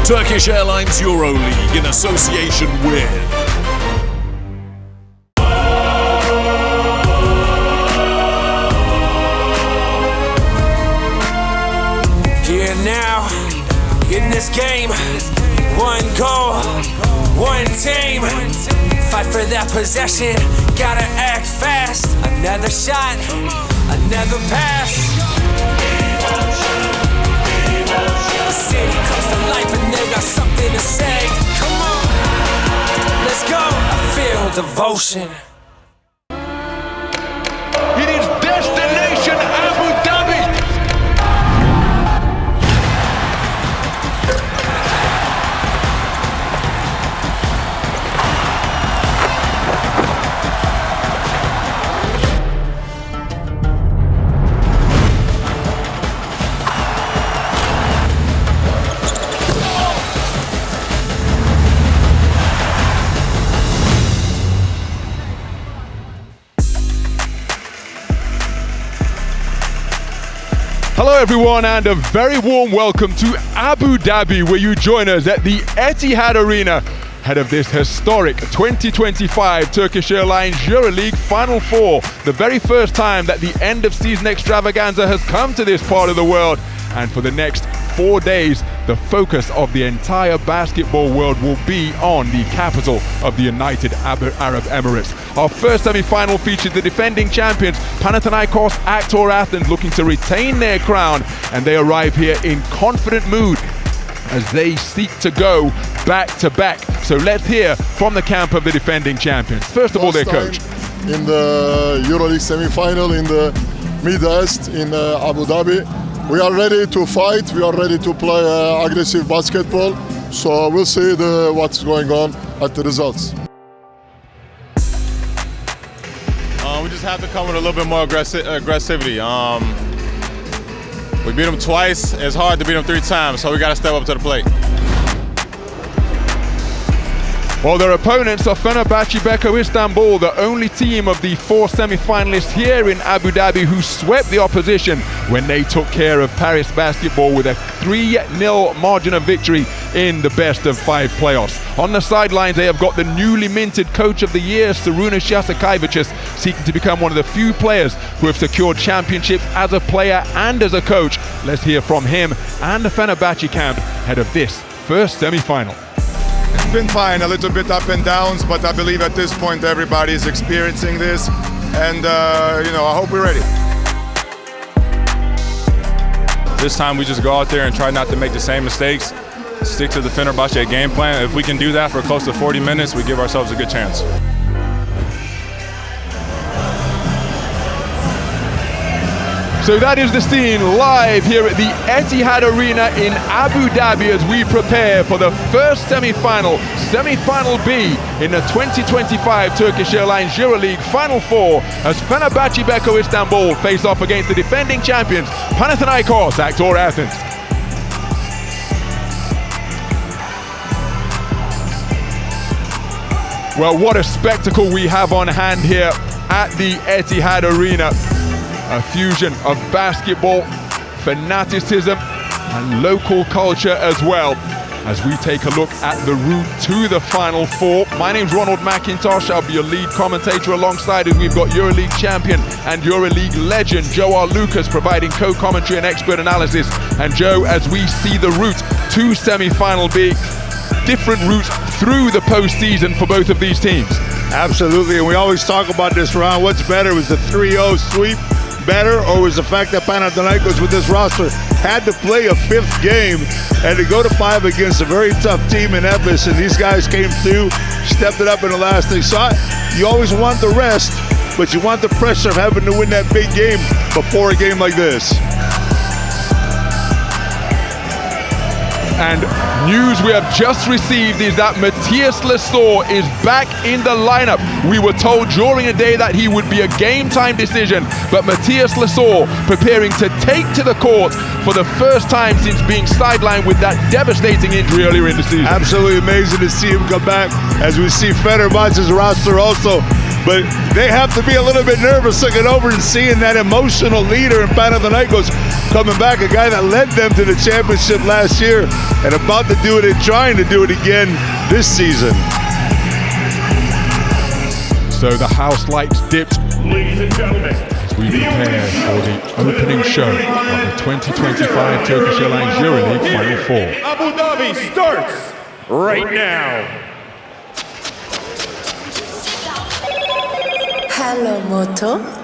Turkish Airlines EuroLeague in association with Here now, in this game, one goal, one team. Fight for that possession, gotta act fast. Another shot, another pass. The city comes to life and they got something to say. Come on, let's go. I feel devotion. It is destination Abu Dhabi. Hello everyone and a very warm welcome to Abu Dhabi, where you join us at the Etihad Arena ahead of this historic 2025 Turkish Airlines EuroLeague Final Four. The very first time that the end of season extravaganza has come to this part of the world, and for the next 4 days the focus of the entire basketball world will be on the capital of the United Arab Emirates. Our first semi-final featured the defending champions Panathinaikos Aktor Athens, looking to retain their crown, and they arrive here in confident mood as they seek to go back to back. So let's hear from the camp of the defending champions. First of all, their coach. In the EuroLeague semi-final in the Middle East in Abu Dhabi. We are ready to fight, we are ready to play aggressive basketball, so we'll see what's going on at the results. We just have to come with a little bit more aggressivity. We beat them twice, it's hard to beat them 3 times, so we got to step up to the plate. Well, their opponents are Fenerbahce Istanbul, the only team of the 4 semi-finalists here in Abu Dhabi who swept the opposition when they took care of Paris Basketball with a 3-0 margin of victory in the best-of-5 playoffs. On the sidelines, they have got the newly minted Coach of the Year, Šarūnas Jasikevičius, seeking to become one of the few players who have secured championships as a player and as a coach. Let's hear from him and the Fenerbahce camp ahead of this first semi-final. It's been fine, a little bit up and downs, but I believe at this point everybody is experiencing this, and I hope we're ready. This time we just go out there and try not to make the same mistakes, stick to the Fenerbahce game plan. If we can do that for close to 40 minutes, we give ourselves a good chance. So that is the scene live here at the Etihad Arena in Abu Dhabi as we prepare for the first semi-final, Semi-Final B in the 2025 Turkish Airlines EuroLeague Final Four as Fenerbahce Istanbul face off against the defending champions Panathinaikos Aktor Athens. Well, what a spectacle we have on hand here at the Etihad Arena. A fusion of basketball, fanaticism, and local culture as well, as we take a look at the route to the Final Four. My name's Ronald McIntosh. I'll be your lead commentator. Alongside us, we've got EuroLeague champion and EuroLeague legend Joe R. Lucas providing co-commentary and expert analysis. And Joe, as we see the route to semi-final B, different routes through the postseason for both of these teams. Absolutely, and we always talk about this round. What's better, was the 3-0 sweep better, or was the fact that Panathinaikos with this roster had to play a 5th game and to go to 5 against a very tough team in Ephes, and these guys came through, stepped it up in the last thing. So you always want the rest, but you want the pressure of having to win that big game before a game like this. And news we have just received is that Matías Lesor is back in the lineup. We were told during the day that he would be a game time decision, but Matías Lesor preparing to take to the court for the first time since being sidelined with that devastating injury earlier in the season. Absolutely amazing to see him come back, as we see Fenerbahce's roster also but they have to be a little bit nervous looking over and seeing that emotional leader in Panathinaikos coming back, a guy that led them to the championship last year and about to do it and trying to do it again this season. So the house lights dipped. Ladies and gentlemen, We prepare for the opening show of the 2025 Turkish Airlines EuroLeague Final Four. Abu Dhabi starts right now. Hello, Moto.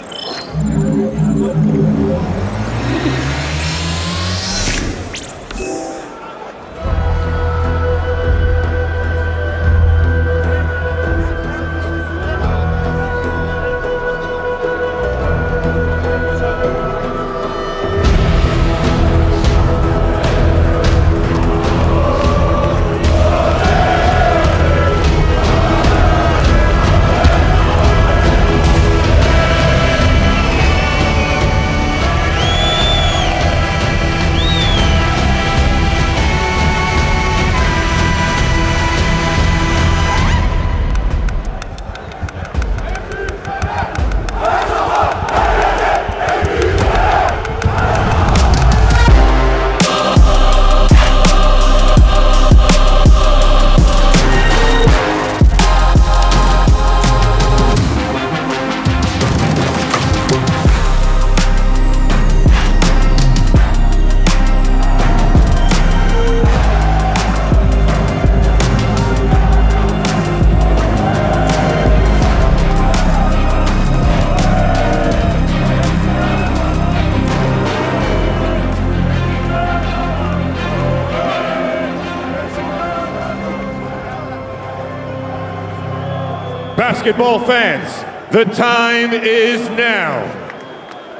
Basketball fans, the time is now.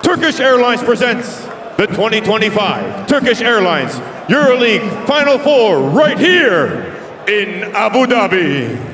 Turkish Airlines presents the 2025 Turkish Airlines EuroLeague Final Four right here in Abu Dhabi.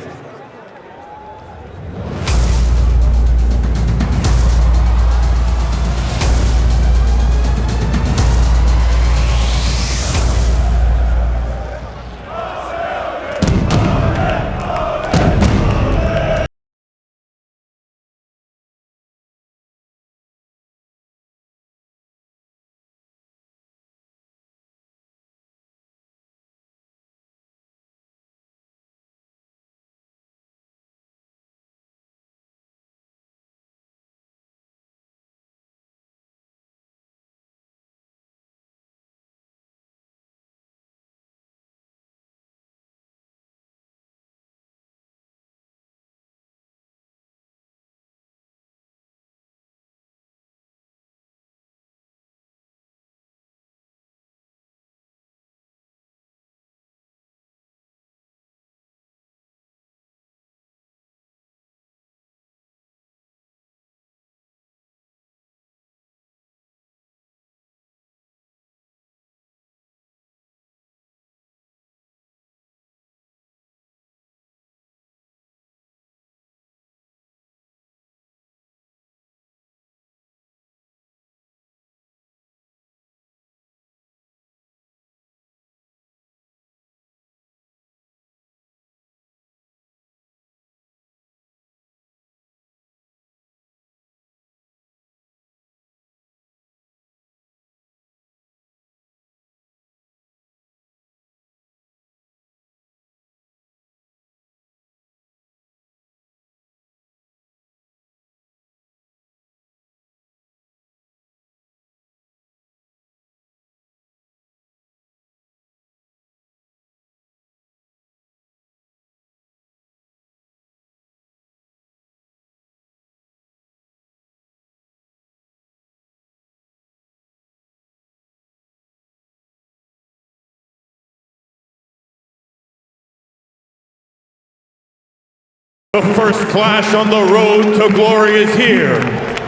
The first clash on the road to glory is here,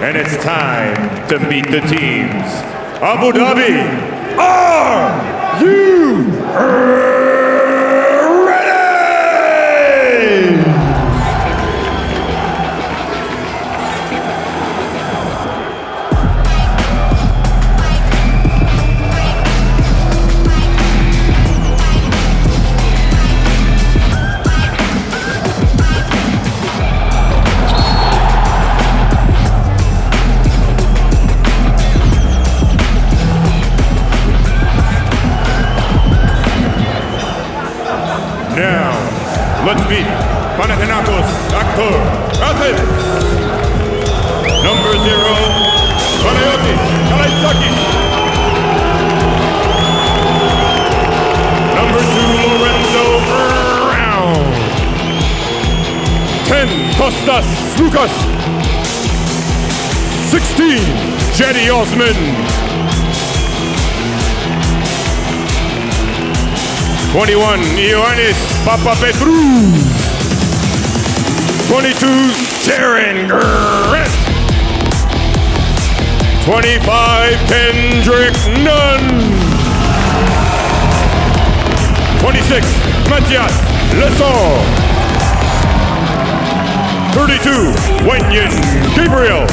and it's time to meet the teams. Abu Dhabi, are you ready? Now, let's meet Panathinaikos actor, athlete. Number 0, Panathinaikos. Number 2, Lorenzo Brown. 10, Kostas Lukas. 16, Jetty Osman. 21, Ioannis Papapetrou. 22, Darren Grant. 25, Kendrick Nunn. 26, Matthias Lesor. 32, Wenyan Gabriel.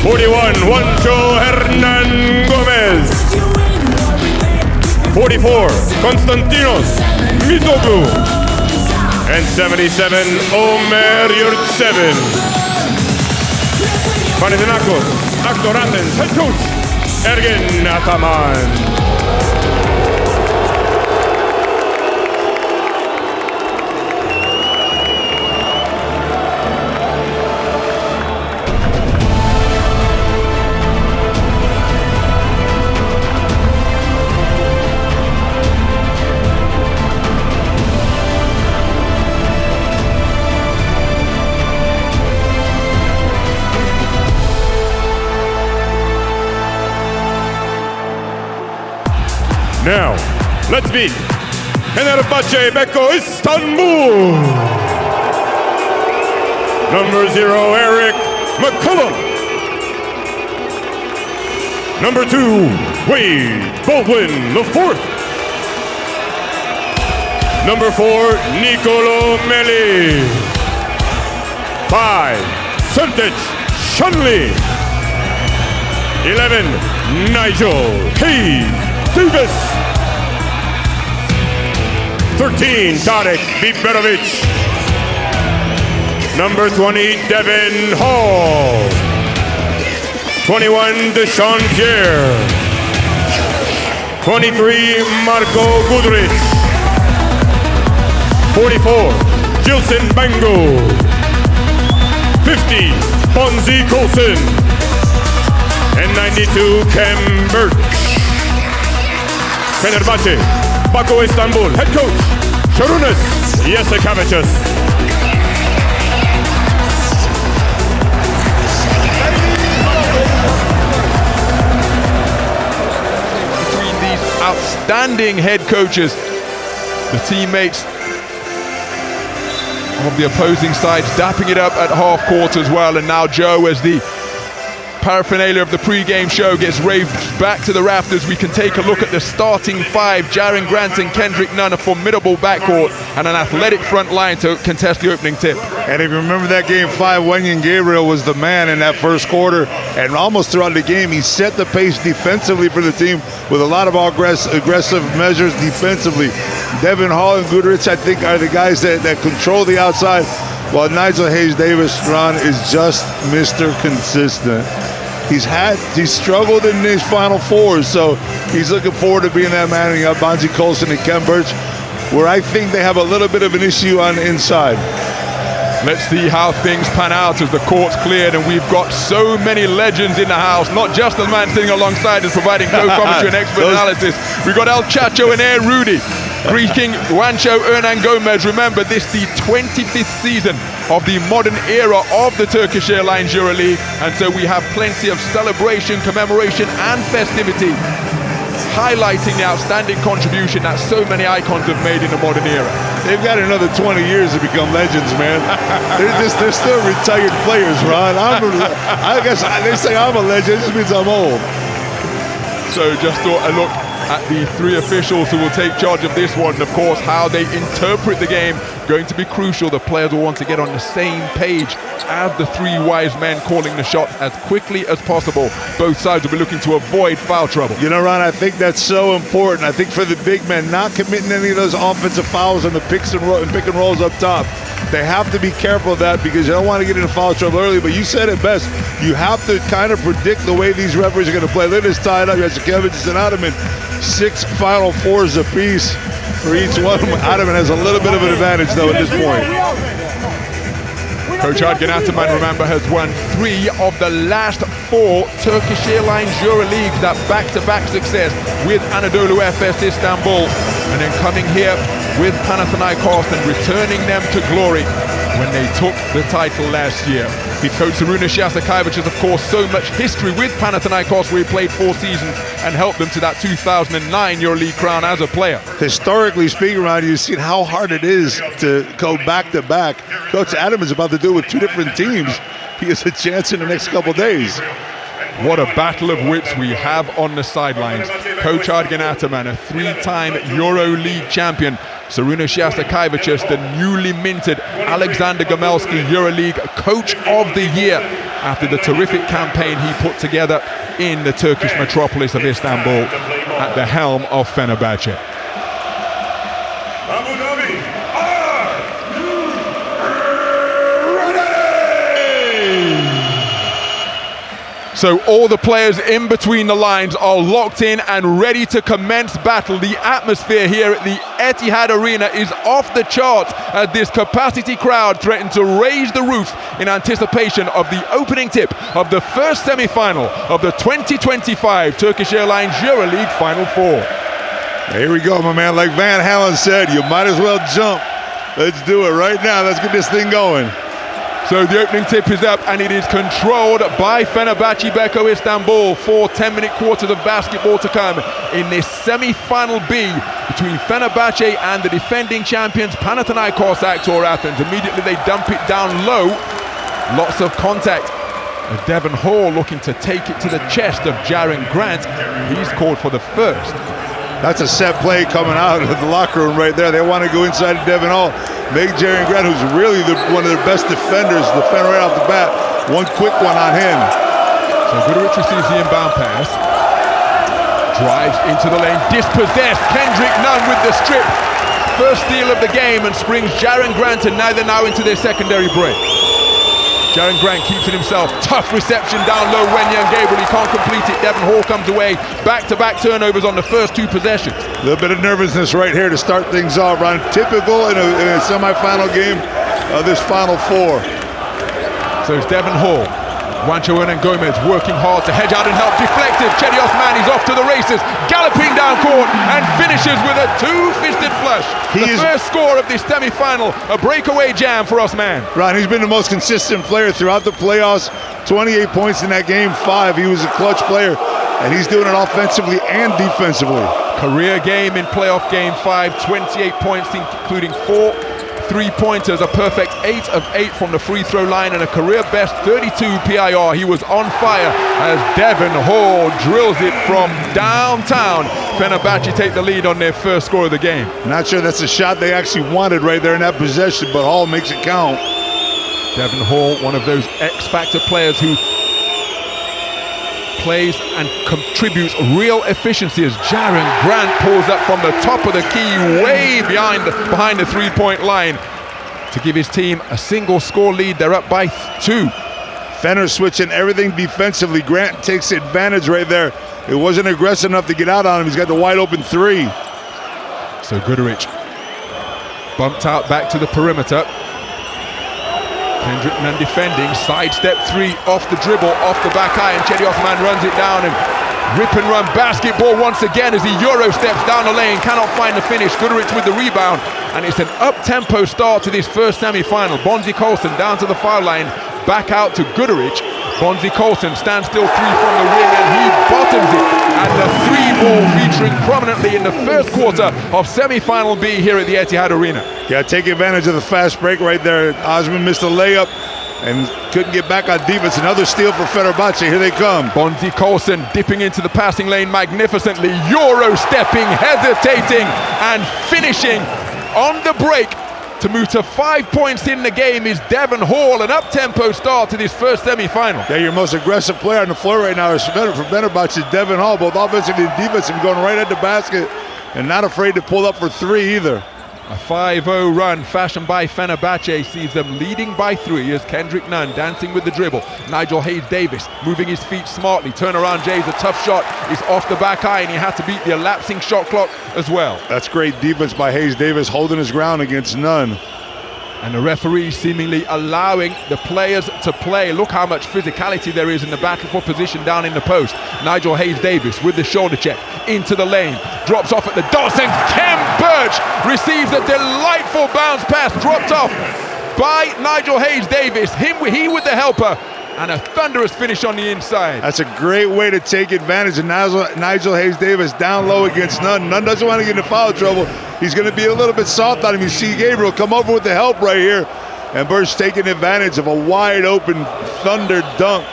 41, Juancho Hernan Gomez. 44, Konstantinos Mitoglu. And 77, Omer Yurtseven. Panathinaikos, Actor Athens, head coach, Ergin Ataman. Now, let's meet Fenerbahce Beko Istanbul. Number 0, Eric McCullum. Number 2, Wade Baldwin the fourth. Number 4, Nicolo Meli. 5, Sertic Shanley. 11, Nigel Hayes Davis. 13, Tarik Biberović. Number 20, Devon Hall. 21, Deshaun Pierre. 23, Marco Guduric. 44, Gilson Bango. 50, Bonzi Colson. And 92, Kem Birch. Fenerbahce, Beko Istanbul, head coach, Sharunas Yasikavicius. Between these outstanding head coaches, the teammates of the opposing sides dapping it up at half court as well. And now Joe, as the paraphernalia of the pre-game show gets raved back to the rafters, we can take a look at the starting 5. Jaren Grant and Kendrick Nunn, a formidable backcourt and an athletic front line to contest the opening tip. And if you remember that game 5, Wenyan Gabriel was the man in that first quarter, and almost throughout the game he set the pace defensively for the team with a lot of aggressive measures defensively. Devon Hall and Guduric, I think, are the guys that control the outside, while Nigel Hayes Davis, Ron, is just Mr. Consistent. He's struggled in these Final Fours, so he's looking forward to being that man. You got Bonzi Colson and Kem Birch, where I think they have a little bit of an issue on the inside. Let's see how things pan out as the court's cleared, and we've got so many legends in the house, not just the man sitting alongside us providing co-commentary and expert analysis. We've got El Chacho and Air Rudy, greeting Juancho Hernan Gomez. Remember, this is the 25th season of the modern era of the Turkish Airlines EuroLeague, and so we have plenty of celebration, commemoration and festivity highlighting the outstanding contribution that so many icons have made in the modern era. They've got another 20 years to become legends, man. They're still retired players, Ron. I guess they say I'm a legend, it just means I'm old. So just thought a look at the 3 officials who will take charge of this one. And of course, how they interpret the game, going to be crucial. The players will want to get on the same page as the 3 wise men calling the shots as quickly as possible. Both sides will be looking to avoid foul trouble. You know, Ron, I think that's so important. I think for the big men, not committing any of those offensive fouls on the pick and rolls up top. They have to be careful of that because you don't want to get into foul trouble early. But you said it best. You have to kind of predict the way these referees are going to play. Look at this tied up. Yasikevicius and Ataman, 6 Final Fours apiece. for each one. Adam has a little bit of an advantage, though, at this point. Coach Ergin Ataman, remember, has won 3 of the last 4 Turkish Airlines EuroLeague, that back-to-back success with Anadolu Efes Istanbul, and then coming here with Panathinaikos and returning them to glory when they took the title last year. He coached Arūnas Jasikevičius, of course, so much history with Panathinaikos, where he played 4 seasons and helped them to that 2009 EuroLeague crown as a player. Historically speaking, Ron, you've seen how hard it is to go back-to-back. Coach Adam is about to do it with 2 different teams. He has a chance in the next couple days. What a battle of wits we have on the sidelines. Coach Ergin Ataman, a 3-time EuroLeague champion. Arūnas Jasikevičius, the newly minted Alexander Gamelski EuroLeague Coach of the Year after the terrific campaign he put together in the Turkish metropolis of Istanbul at the helm of Fenerbahce. Abu Dhabi, So all the players in between the lines are locked in and ready to commence battle. The atmosphere here at the Etihad Arena is off the charts as this capacity crowd threatened to raise the roof in anticipation of the opening tip of the first semi-final of the 2025 Turkish Airlines EuroLeague Final 4. Here we go, my man. Like Van Halen said, you might as well jump. Let's do it right now. Let's get this thing going. So the opening tip is up and it is controlled by Fenerbahce Beko Istanbul. 4 10-minute quarters of basketball to come in this semi-final B between Fenerbahce and the defending champions Panathinaikos Aktor Athens. Immediately they dump it down low. Lots of contact. As Devon Hall looking to take it to the chest of Jaren Grant. He's called for the first. That's a set play coming out of the locker room right there. They want to go inside of Devon Hall. Make Jaren Grant, who's really one of their best defenders, defend right off the bat. One quick one on him. So Biberović receives the inbound pass. Drives into the lane, dispossessed. Kendrick Nunn with the strip. First steal of the game and springs Jaren Grant, and now they're into their secondary break. Jaren Grant keeps it himself. Tough reception down low. Wenyan Gabriel, he can't complete it. Devon Hall comes away. Back-to-back turnovers on the first 2 possessions. A little bit of nervousness right here to start things off, Ron. Typical in a semifinal game of this Final 4. So it's Devon Hall. Juancho and Gomez working hard to hedge out and help. Deflected. Cedi Osman, he's off to the races. Galloping down court and finishes with a 2-fisted flush. The first score of this semi-final. A breakaway jam for Osman. Ron, he's been the most consistent player throughout the playoffs. 28 points in that game 5. He was a clutch player, and he's doing it offensively and defensively. Career game in playoff game 5. 28 points, including 4 3-pointers, a perfect 8 of 8 from the free throw line, and a career best 32 PIR. He was on fire as Devon Hall drills it from downtown. Fenerbahce take the lead on their first score of the game. Not sure that's a shot they actually wanted right there in that possession, but Hall makes it count. Devon Hall, one of those X-factor players who plays and contributes real efficiency as Jaren Grant pulls up from the top of the key, way behind the 3-point line to give his team a single score lead. They're up by 2. Fener switching everything defensively. Grant takes advantage right there. It wasn't aggressive enough to get out on him. He's got the wide open 3. So Biberović bumped out back to the perimeter. Kendrick Nunn defending, sidestep 3 off the dribble, off the back eye, and Cedi Osman runs it down and rip and run basketball once again as he Euro steps down the lane, cannot find the finish. Biberović with the rebound, and it's an up-tempo start to this first semi-final. Bonzi Colson down to the foul line, back out to Biberović. Bonzi Colson stands still 3 from the ring and he bottoms it. And the 3-ball featuring prominently in the first quarter of semi-final B here at the Etihad Arena. Yeah, take advantage of the fast break right there. Osman missed a layup and couldn't get back on defense. Another steal for Fenerbahce. Here they come. Bonzi Colson dipping into the passing lane magnificently. Euro stepping, hesitating, and finishing on the break. To move to 5 points in the game is Devon Hall, an up-tempo start to this first semi-final. Yeah, your most aggressive player on the floor right now is for Fenerbahce is Devon Hall, both offensively and defensively, going right at the basket and not afraid to pull up for 3 either. A 5-0 run fashioned by Fenerbahce sees them leading by 3 as Kendrick Nunn dancing with the dribble. Nigel Hayes-Davis moving his feet smartly. Turnaround Jay's a tough shot. Is off the back eye and he had to beat the elapsing shot clock as well. That's great defense by Hayes-Davis, holding his ground against Nunn. And the referee seemingly allowing the players to play. Look how much physicality there is in the battle for position down in the post. Nigel Hayes-Davis with the shoulder check into the lane. Drops off at the dots and Kem Birch receives a delightful bounce pass. Dropped off by Nigel Hayes-Davis. He with the helper. And a thunderous finish on the inside. That's a great way to take advantage of Nigel Hayes-Davis down low against Nunn. Nunn doesn't want to get into foul trouble. He's going to be a little bit soft on him. You see Gabriel come over with the help right here. And Birch taking advantage of a wide open thunder dunk.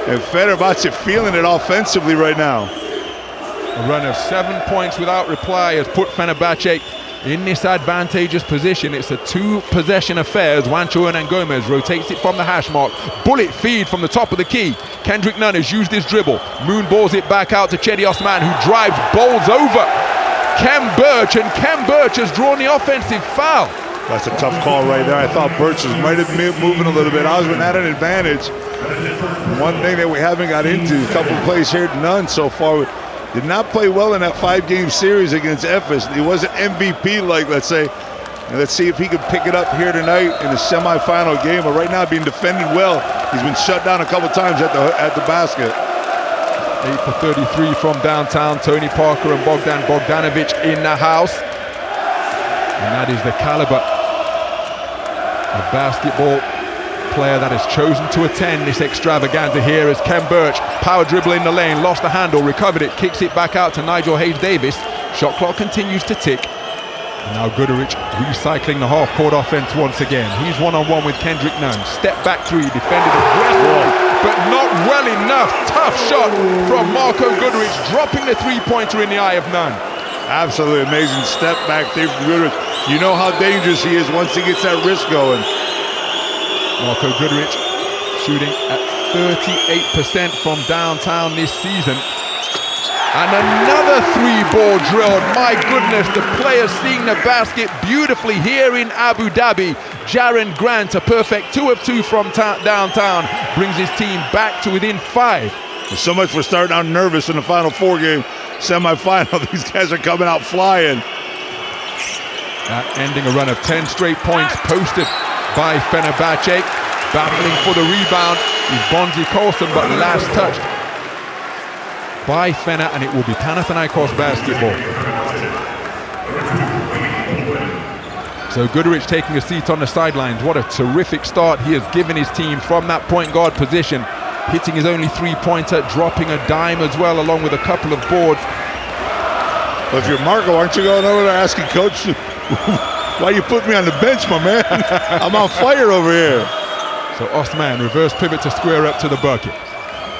And Fenerbahce feeling it offensively right now. A run of 7 points without reply has put Fenerbahce in this advantageous position. It's a 2-possession affair as Juancho Hernan-Gomez rotates it from the hash mark. Bullet feed from the top of the key. Kendrick Nunn has used his dribble. Moon balls it back out to Cedi Osman, who drives, bowls over Kem Birch, and Kem Birch has drawn the offensive foul. That's a tough call right there. I thought Birch might have been moving a little bit. Osman had an advantage. One thing that we haven't got into, a couple of plays here, Nunn so far did not play well in that 5-game series against Efes. He wasn't MVP-like, let's say. And let's see if he can pick it up here tonight in the semifinal game. But right now, being defended well. He's been shut down a couple times at the basket. 8 for 33 from downtown. Tony Parker and Bogdan Bogdanović in the house. And that is the caliber of basketball player that has chosen to attend this extravaganza here as Kem Birch, power dribble in the lane, lost the handle, recovered it, kicks it back out to Nigel Hayes-Davis. Shot clock continues to tick. And now Goodrich recycling the half-court offense once again. He's one-on-one with Kendrick Nunn. Step back 3, defended aggressively, but not well enough. Tough shot from Marco Goodrich, dropping the 3-pointer in the eye of Nunn. Absolutely amazing step back there from Goodrich. You know how dangerous he is once he gets that wrist going. Marco Goodrich shooting at 38% from downtown this season. And another 3-ball drilled. My goodness, the players seeing the basket beautifully here in Abu Dhabi. Jaren Grant, a perfect 2 of 2 from downtown, brings his team back to within 5. So much for starting out nervous in the Final Four game semifinal. These guys are coming out flying. Ending a run of 10 straight points posted by Fenerbahce. Battling for the rebound is Bonzi Colson, but last touched by Fener, and it will be Panathinaikos basketball. So Goodrich taking a seat on the sidelines. What a terrific start he has given his team from that point guard position. Hitting his only 3-pointer, dropping a dime as well, along with a couple of boards. Well, if you're Marco, aren't you going over there asking coach, why you put me on the bench, my man? I'm on fire over here. So Osman, reverse pivot to square up to the bucket.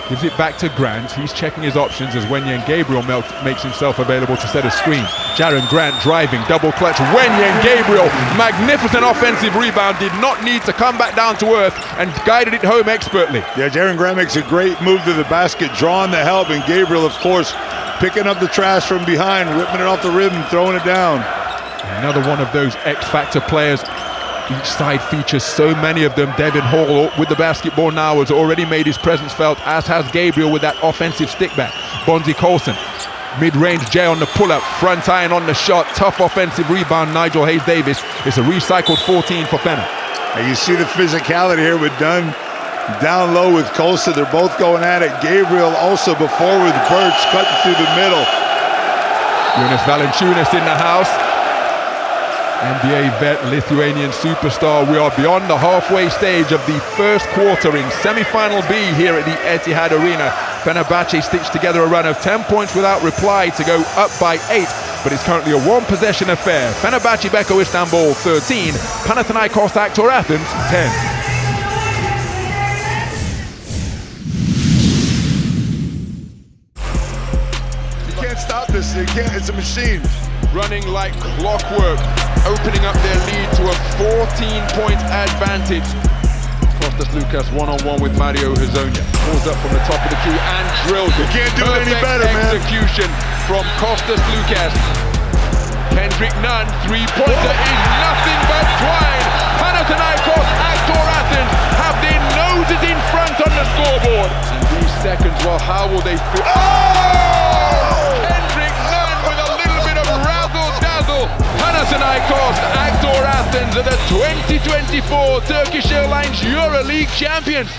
Gives it back to Grant. He's checking his options as Wenyen Gabriel makes himself available to set a screen. Jaren Grant driving, double clutch. Wenyen Gabriel, magnificent offensive rebound. Did not need to come back down to earth and guided it home expertly. Yeah, Jaren Grant makes a great move to the basket, drawing the help, and Gabriel, of course, picking up the trash from behind, ripping it off the rim, throwing it down. Another one of those X-Factor players. Each side features so many of them. Devon Hall with the basketball now has already made his presence felt, as has Gabriel with that offensive stick back. Bonzi Colson, mid-range Jay on the pull-up, front iron on the shot, tough offensive rebound, Nigel Hayes-Davis. It's a recycled 14 for Fener. And you see the physicality here with Dunn down low with Colson. They're both going at it. Gabriel also before with Birch cutting through the middle. Jonas Valanciunas in the house. NBA vet, Lithuanian superstar. We are beyond the halfway stage of the first quarter in semi-final B here at the Etihad Arena. Fenerbahce stitched together a run of 10 points without reply to go up by 8, but it's currently a 1-possession affair. Fenerbahce Beko Istanbul 13, Panathinaikos Aktor Athens 10. You can't stop this. You can't. It's a machine. Running like clockwork, opening up their lead to a 14-point advantage. Kostas Lukas one-on-one with Mario Hezonja. Pulls up from the top of the key and drills it. You can't do it any better, man. Execution from Kostas Lukas. Kendrick Nunn, three-pointer is nothing but twine. Panathinaikos, Actor Athens have their noses in front on the scoreboard. In these seconds, well, how will they feel? Oh! Kendrick Nunn with a little bit of razzle-dazzle. Panathinaikos, Actor Athens are the 2024 Turkish Airlines EuroLeague champions.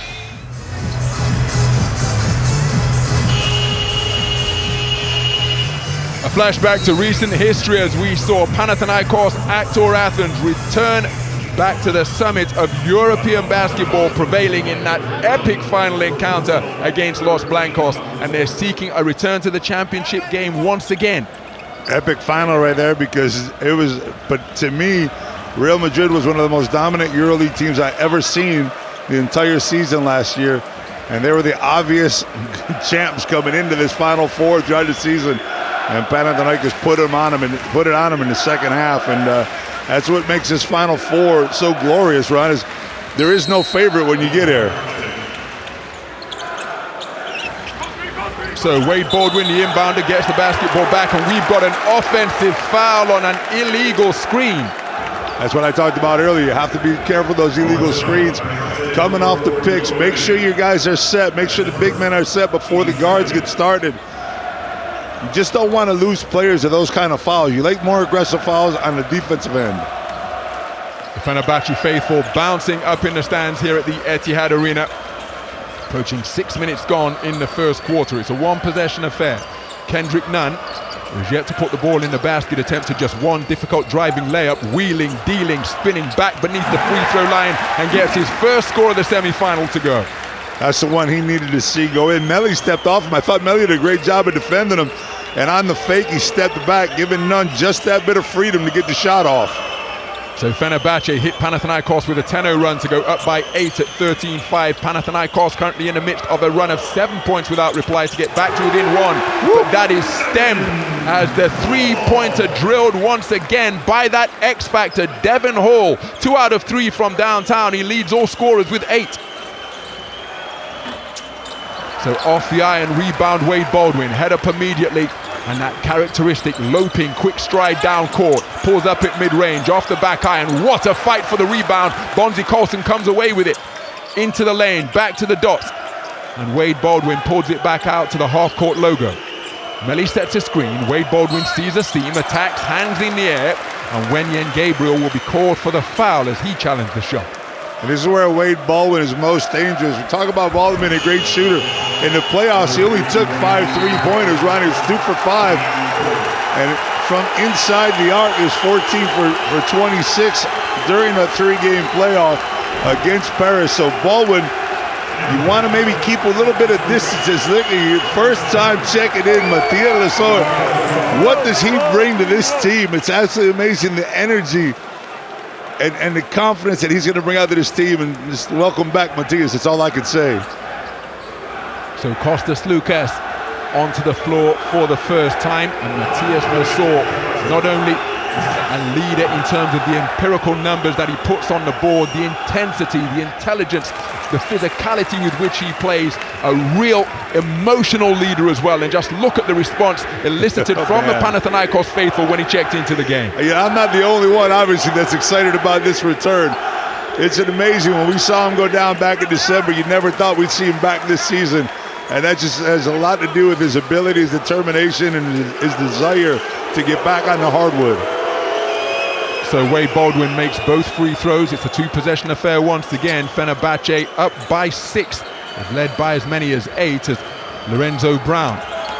A flashback to recent history as we saw Panathinaikos Actor Athens return back to the summit of European basketball, prevailing in that epic final encounter against Los Blancos, and they're seeking a return to the championship game once again. Epic final right there, because it was, but to me, Real Madrid was one of the most dominant EuroLeague teams I ever seen the entire season last year, and they were the obvious champs coming into this Final Four throughout the season. And Panathinaikos put it on him in the second half, and that's what makes this Final Four so glorious, Ron, is there is no favorite when you get here. So Wade Baldwin, the inbounder, gets the basketball back, and we've got an offensive foul on an illegal screen. That's what I talked about earlier. You have to be careful of those illegal screens coming off the picks. Make sure your guys are set. Make sure the big men are set before the guards get started. You just don't want to lose players to those kind of fouls. You like more aggressive fouls on the defensive end. The Fenerbahce faithful bouncing up in the stands here at the Etihad Arena. Approaching 6 minutes gone in the first quarter. It's a one-possession affair. Kendrick Nunn has yet to put the ball in the basket, attempted just one difficult driving layup, wheeling, dealing, spinning back beneath the free throw line, and gets his first score of the semi-final to go. That's the one he needed to see go in. Melli stepped off him. I thought Melli did a great job of defending him. And on the fake, he stepped back, giving Nunn just that bit of freedom to get the shot off. So Fenerbahce hit Panathinaikos with a 10-0 run to go up by 8 at 13-5. Panathinaikos currently in the midst of a run of 7 points without reply to get back to within 1. But that is stemmed as the three-pointer drilled once again by that X-Factor, Devon Hall. 2 out of 3 from downtown. He leads all scorers with 8. So off the iron, rebound Wade Baldwin, head up immediately, and that characteristic loping quick stride down court, pulls up at mid-range, off the back iron. What a fight for the rebound. Bonzi Colson comes away with it, into the lane, back to the dots, and Wade Baldwin pulls it back out to the half-court logo. Melli sets a screen, Wade Baldwin sees a seam, attacks, hands in the air, and Wenyen Gabriel will be called for the foul as he challenged the shot. And this is where Wade Baldwin is most dangerous. We talk about Baldwin being a great shooter. In the playoffs, he only took 5 3-pointers. Ronnie was 2 for 5. And from inside the arc, he was 14 for 26 during a 3-game playoff against Paris. So Baldwin, you want to maybe keep a little bit of distance. It's literally first time checking in, Matias Lesor. What does he bring to this team? It's absolutely amazing, the energy and the confidence that he's going to bring out to this team. And just welcome back, Matias. That's all I can say. So Kostas Lukas onto the floor for the first time, and Matias Lesor, not only a leader in terms of the empirical numbers that he puts on the board, the intensity, the intelligence, the physicality with which he plays, a real emotional leader as well. And just look at the response elicited from the Panathinaikos faithful when he checked into the game. Yeah, I'm not the only one, obviously, that's excited about this return. It's an amazing. When we saw him go down back in December, you never thought we'd see him back this season. And that just has a lot to do with his ability, his determination, and his desire to get back on the hardwood. So Wade Baldwin makes both free throws. It's a 2-possession affair once again. Fenerbahce up by 6, led by as many as 8 as Lorenzo Brown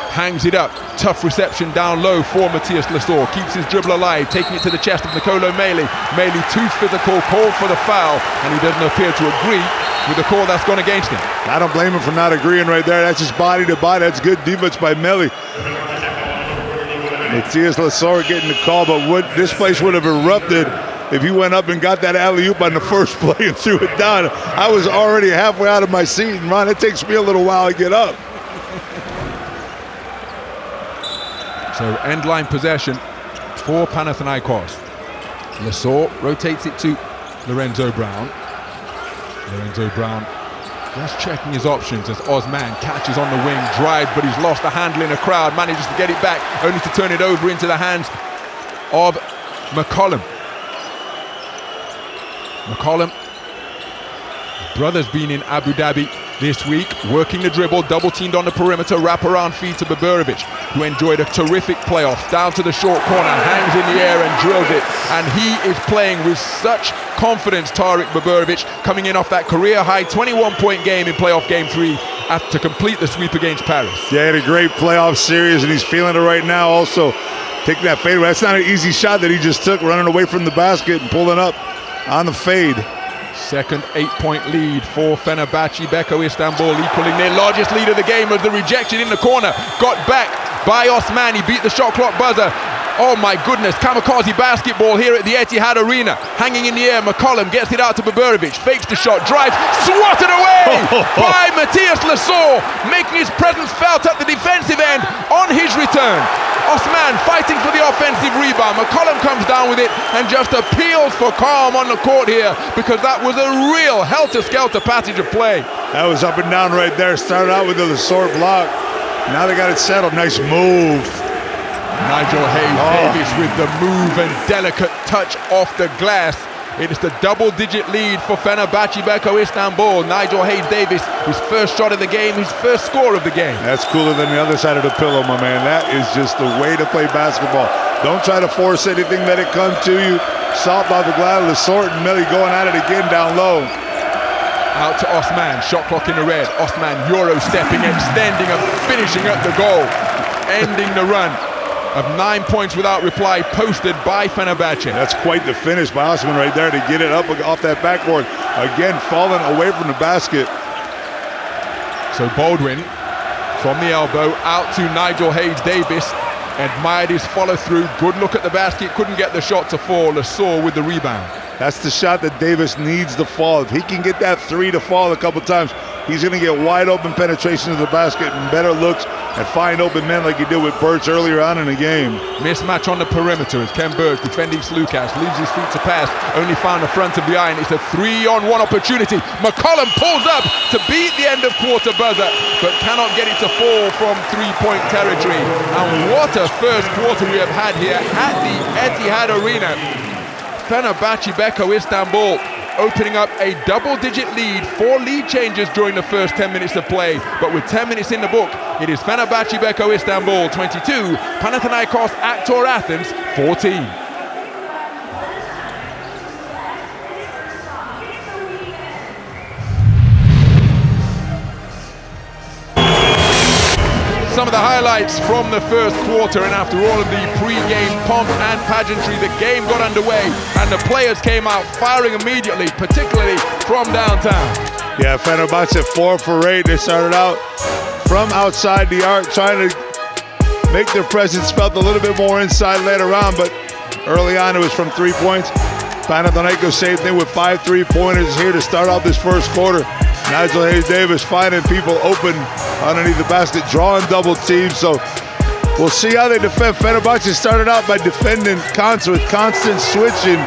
hangs it up. Tough reception down low for Matias Lesor. Keeps his dribble alive, taking it to the chest of Nicolo Melli. Melli too physical, called for the foul, and he doesn't appear to agree with the call that's gone against him. I don't blame him for not agreeing right there. That's just body to body. That's good defense by Melli. Matias Lesor getting the call, but this place would have erupted if he went up and got that alley-oop on the first play and threw it down. I was already halfway out of my seat, and Ron, it takes me a little while to get up. So end-line possession for Panathinaikos. Lesor rotates it to Lorenzo Brown. Lorenzo Brown just checking his options as Osman catches on the wing, drives, but he's lost the handle in a crowd, manages to get it back, only to turn it over into the hands of McCollum. McCollum, his brother's been in Abu Dhabi this week, working the dribble, double teamed on the perimeter, wraparound feed to Biberović, who enjoyed a terrific playoff, down to the short corner, hangs in the air and drills it, and he is playing with such confidence. Tarik Biberović coming in off that career high 21-point game in playoff game 3 to complete the sweep against Paris. Yeah, he had a great playoff series and he's feeling it right now. Also taking that fade. That's not an easy shot that he just took, running away from the basket and pulling up on the fade. Second 8-point lead for Fenerbahce. Beko Istanbul equaling their largest lead of the game as the rejection in the corner got back by Osman. He beat the shot clock buzzer. Oh my goodness, kamikaze basketball here at the Etihad Arena. Hanging in the air, McCollum gets it out to Biberović, fakes the shot, drives, swatted away by Matthias Lesor, making his presence felt at the defensive end on his return. Osman fighting for the offensive rebound. McCollum comes down with it and just appeals for calm on the court here, because that was a real helter-skelter passage of play. That was up and down right there. Started out with the Lesor block. Now they got it settled. Nice move. Nigel Hayes-Davis with the move and delicate touch off the glass. It is the double-digit lead for Fenerbahce Beko Istanbul. Nigel Hayes-Davis, his first shot of the game, his first score of the game. That's cooler than the other side of the pillow, my man. That is just the way to play basketball. Don't try to force anything, let it come to you. Salt by the glass, Lesor and Millie going at it again down low. Out to Osman, shot clock in the red. Osman Euro-stepping, extending and finishing at the goal. Ending the run of 9 points without reply posted by Fenerbahce. That's quite the finish by Osman right there to get it up off that backboard. Again, falling away from the basket. So Baldwin from the elbow out to Nigel Hayes-Davis. Admired his follow-through. Good look at the basket. Couldn't get the shot to fall. Lesor with the rebound. That's the shot that Davis needs to fall. If he can get that three to fall a couple times, he's going to get wide open penetration of the basket and better looks and find open men like he did with Birch earlier on in the game. Mismatch on the perimeter as Ken Birch defending Slukas, leaves his feet to pass, only found the front of the iron. It's a 3-on-1 opportunity. McCollum pulls up to beat the end of quarter buzzer, but cannot get it to fall from 3-point territory. And what a first quarter we have had here at the Etihad Arena. Fenerbahce Beko Istanbul opening up a double-digit lead. 4 lead changes during the first 10 minutes of play, but with 10 minutes in the book, it is Fenerbahce Beko Istanbul 22, Panathinaikos Aktor Athens 14. Some of the highlights from the first quarter, and after all of the pre-game pomp and pageantry, the game got underway and the players came out firing immediately, particularly from downtown. Yeah, Fenerbahce 4 for 8. They started out from outside the arc, trying to make their presence felt a little bit more inside later on, but early on it was from 3 points. Panathinaikos same thing with 5 3-pointers here to start off this first quarter. Nigel Hayes-Davis finding people open underneath the basket, drawing double teams. So we'll see how they defend. Fenerbahce started out by defending with constant switching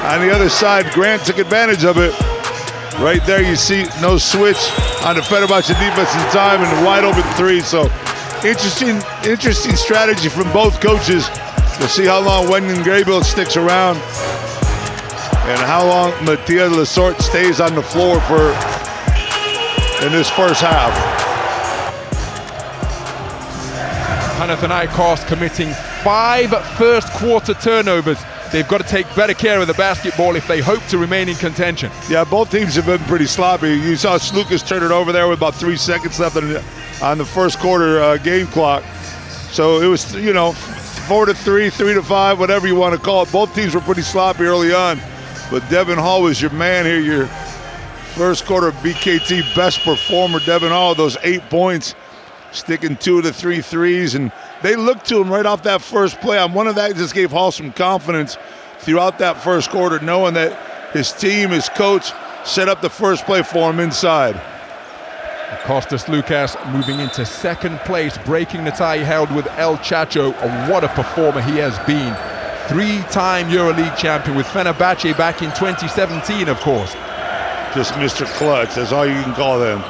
on the other side. Grant took advantage of it. Right there you see no switch on the Fenerbahce defense in time and a wide open 3. So interesting strategy from both coaches. We'll see how long Wenyen Gabriel sticks around and how long Matthias Lesor stays on the floor for in this first half. Panathinaikos committing 5 first quarter turnovers. They've got to take better care of the basketball if they hope to remain in contention. Yeah, both teams have been pretty sloppy. You saw Slukas turn it over there with about 3 seconds left on the first quarter game clock. So it was, 4-3, 3-5, whatever you want to call it. Both teams were pretty sloppy early on. But Devon Hall was your man here, your first quarter BKT best performer. Devon Hall, those 8 points, sticking 2 of the 3 threes, and they looked to him right off that first play. On one of that, just gave Hall some confidence throughout that first quarter, knowing that his team, his coach, set up the first play for him inside. Kostas Slukas moving into second place, breaking the tie he held with El Chacho. What a performer he has been. 3-time EuroLeague champion with Fenerbahce back in 2017, of course. Just Mr. Clutch, that's all you can call them.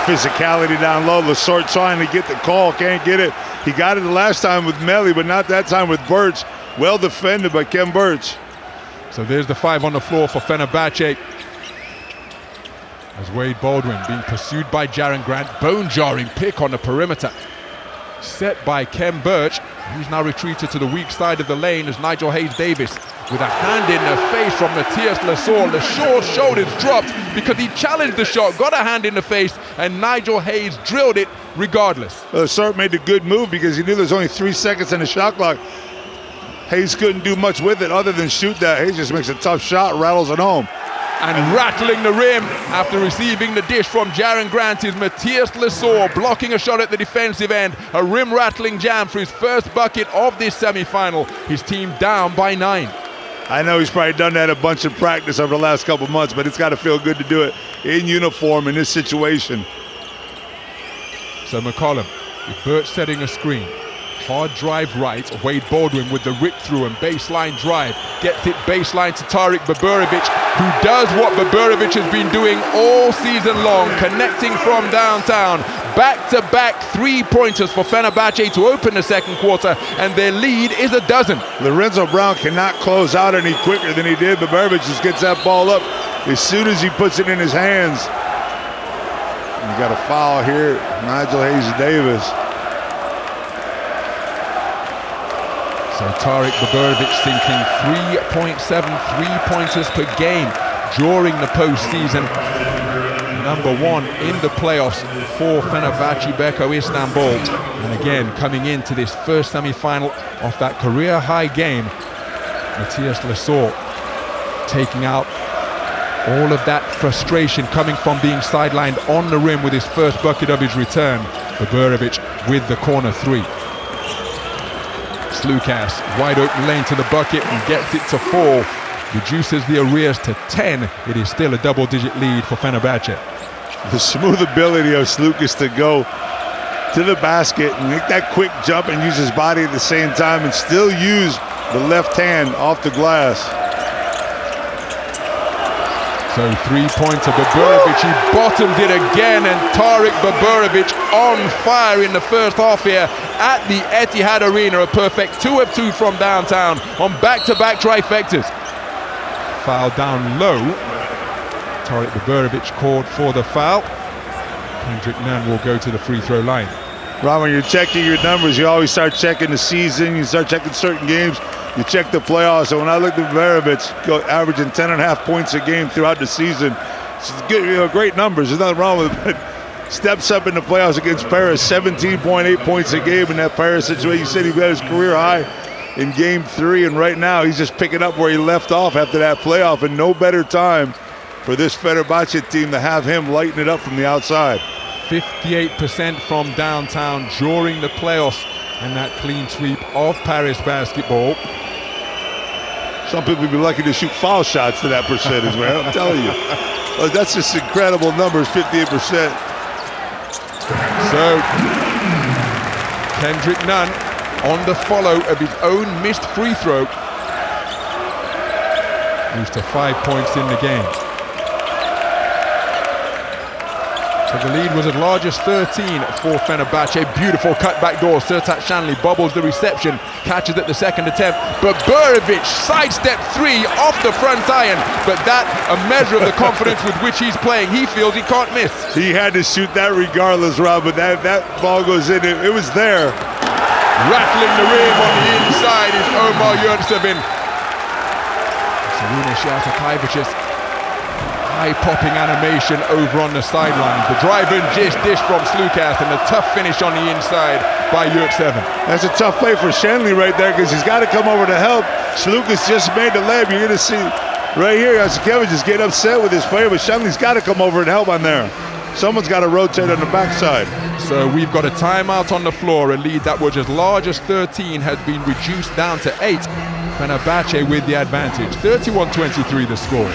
Physicality down low. Lasort trying to get the call, can't get it. He got it the last time with Melly, but not that time with Birch. Well defended by Ken Birch. So there's the 5 on the floor for Fenerbahce. As Wade Baldwin being pursued by Jaren Grant. Bone-jarring pick on the perimeter. Set by Ken Birch, who's now retreated to the weak side of the lane as Nigel Hayes-Davis with a hand in the face from Matthias Lasort. Lasort's shoulders dropped because he challenged the shot, got a hand in the face, and Nigel Hayes drilled it regardless. Lasort made a good move because he knew there was only 3 seconds in the shot clock. Hayes couldn't do much with it other than shoot that. Hayes just makes a tough shot, rattles it home. And rattling the rim after receiving the dish from Jaren Grant is Matthias Lasort, blocking a shot at the defensive end. A rim-rattling jam for his first bucket of this semi-final. His team down by 9. I know he's probably done that a bunch in practice over the last couple months, but it's got to feel good to do it in uniform in this situation. So McCollum, with Birch setting a screen. Hard drive right, Wade Baldwin with the rip through and baseline drive. Gets it baseline to Tarik Biberović, who does what Biberović has been doing all season long, connecting from downtown. Back-to-back 3-pointers for Fenerbahce to open the second quarter, and their lead is a dozen. Lorenzo Brown cannot close out any quicker than he did. Biberović just gets that ball up as soon as he puts it in his hands. You got a foul here, Nigel Hayes-Davis. So Tarik Biberović sinking 3.7 3-pointers per game during the postseason. Number 1 in the playoffs for Fenerbahce Beko Istanbul. And again, coming into this first semi-final off that career-high game, Matthias Lasort taking out all of that frustration coming from being sidelined on the rim with his first bucket of his return. Biberović with the corner 3. Slukas, wide open lane to the bucket and gets it to 4. Reduces the arrears to 10. It is still a double-digit lead for Fenerbahce. The smooth ability of Slukas to go to the basket and make that quick jump and use his body at the same time and still use the left hand off the glass. So 3-pointer Biberović, he bottoms it again, and Tarik Biberović on fire in the first half here at the Etihad Arena. A perfect 2 of 2 from downtown on back-to-back trifectas. Foul down low. Tarik Biberović called for the foul. Kendrick Nunn will go to the free throw line. Ron, when you're checking your numbers, you always start checking the season, you start checking certain games, you check the playoffs. So when I looked at Biberović averaging 10.5 points a game throughout the season, it's good, great numbers, there's nothing wrong with it, but steps up in the playoffs against Paris, 17.8 points a game in that Paris situation. You said he got his career high in game 3, and right now he's just picking up where he left off after that playoff, and no better time for this Fenerbahce team to have him lighten it up from the outside. 58% from downtown during the playoffs, and that clean sweep of Paris basketball. Some people would be lucky to shoot foul shots to that percentage, man. I'm telling you. Well, that's just incredible numbers, 58%. So, Kendrick Nunn on the follow of his own missed free throw moves to 5 points in the game. So the lead was as large as 13 for Fenerbahce. Beautiful cut back door. Sertac Shanley bobbles the reception, catches at the second attempt. Biberović sidestep 3 off the front iron, but that a measure of the confidence with which he's playing. He feels he can't miss. He had to shoot that regardless, Rob, but that ball goes in. It was there. Rattling the rim on the inside is Omar Yurtsevin. Serena Shatakaivic's eye-popping animation over on the sidelines. The drive and dish from Slukas, and a tough finish on the inside by Yurtsevin. That's a tough play for Shanley right there because he's got to come over to help. Slukas just made the layup. You're going to see right here, Kevin just get upset with his player, but Shanley's got to come over and help on there. Someone's got to rotate on the backside. So we've got a timeout on the floor. A lead that was as large as 13 has been reduced down to 8. Fenerbahce with the advantage. 31-23 the score.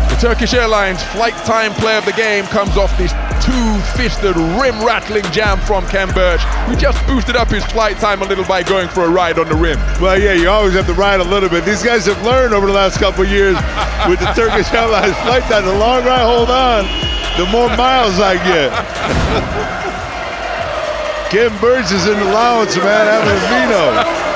The Turkish Airlines flight time play of the game comes off this two-fisted, rim-rattling jam from Kendrick, who just boosted up his flight time a little by going for a ride on the rim. Well, yeah, you always have to ride a little bit. These guys have learned over the last couple of years with the Turkish Airlines flight time. The longer I hold on, the more miles I get. Kim Burns is in the lounge, man, having a vino.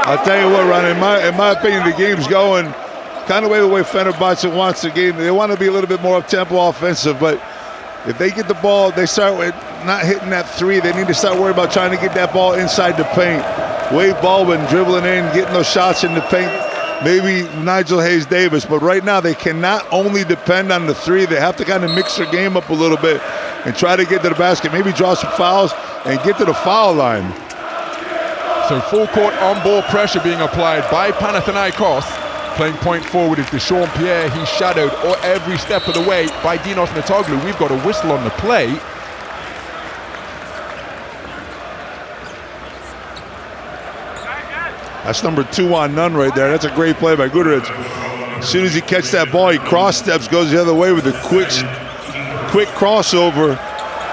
I'll tell you what, Ron, in my opinion, the game's going kind of the way Fenerbahce wants the game. They want to be a little bit more up-tempo offensive, but if they get the ball, they start with not hitting that three. They need to start worrying about trying to get that ball inside the paint. Wade Baldwin dribbling in, getting those shots in the paint. Maybe Nigel Hayes-Davis, but right now they cannot only depend on the three. They have to kind of mix their game up a little bit and try to get to the basket, maybe draw some fouls and get to the foul line. So full court on-ball pressure being applied by Panathinaikos. Playing point forward is Deshaun Pierre. He's shadowed every step of the way by Dinos Mitoglou. We've got a whistle on the play. That's number 2 on Nunn right there. That's a great play by Biberović. As soon as he catches that ball, he cross steps, goes the other way with a quick crossover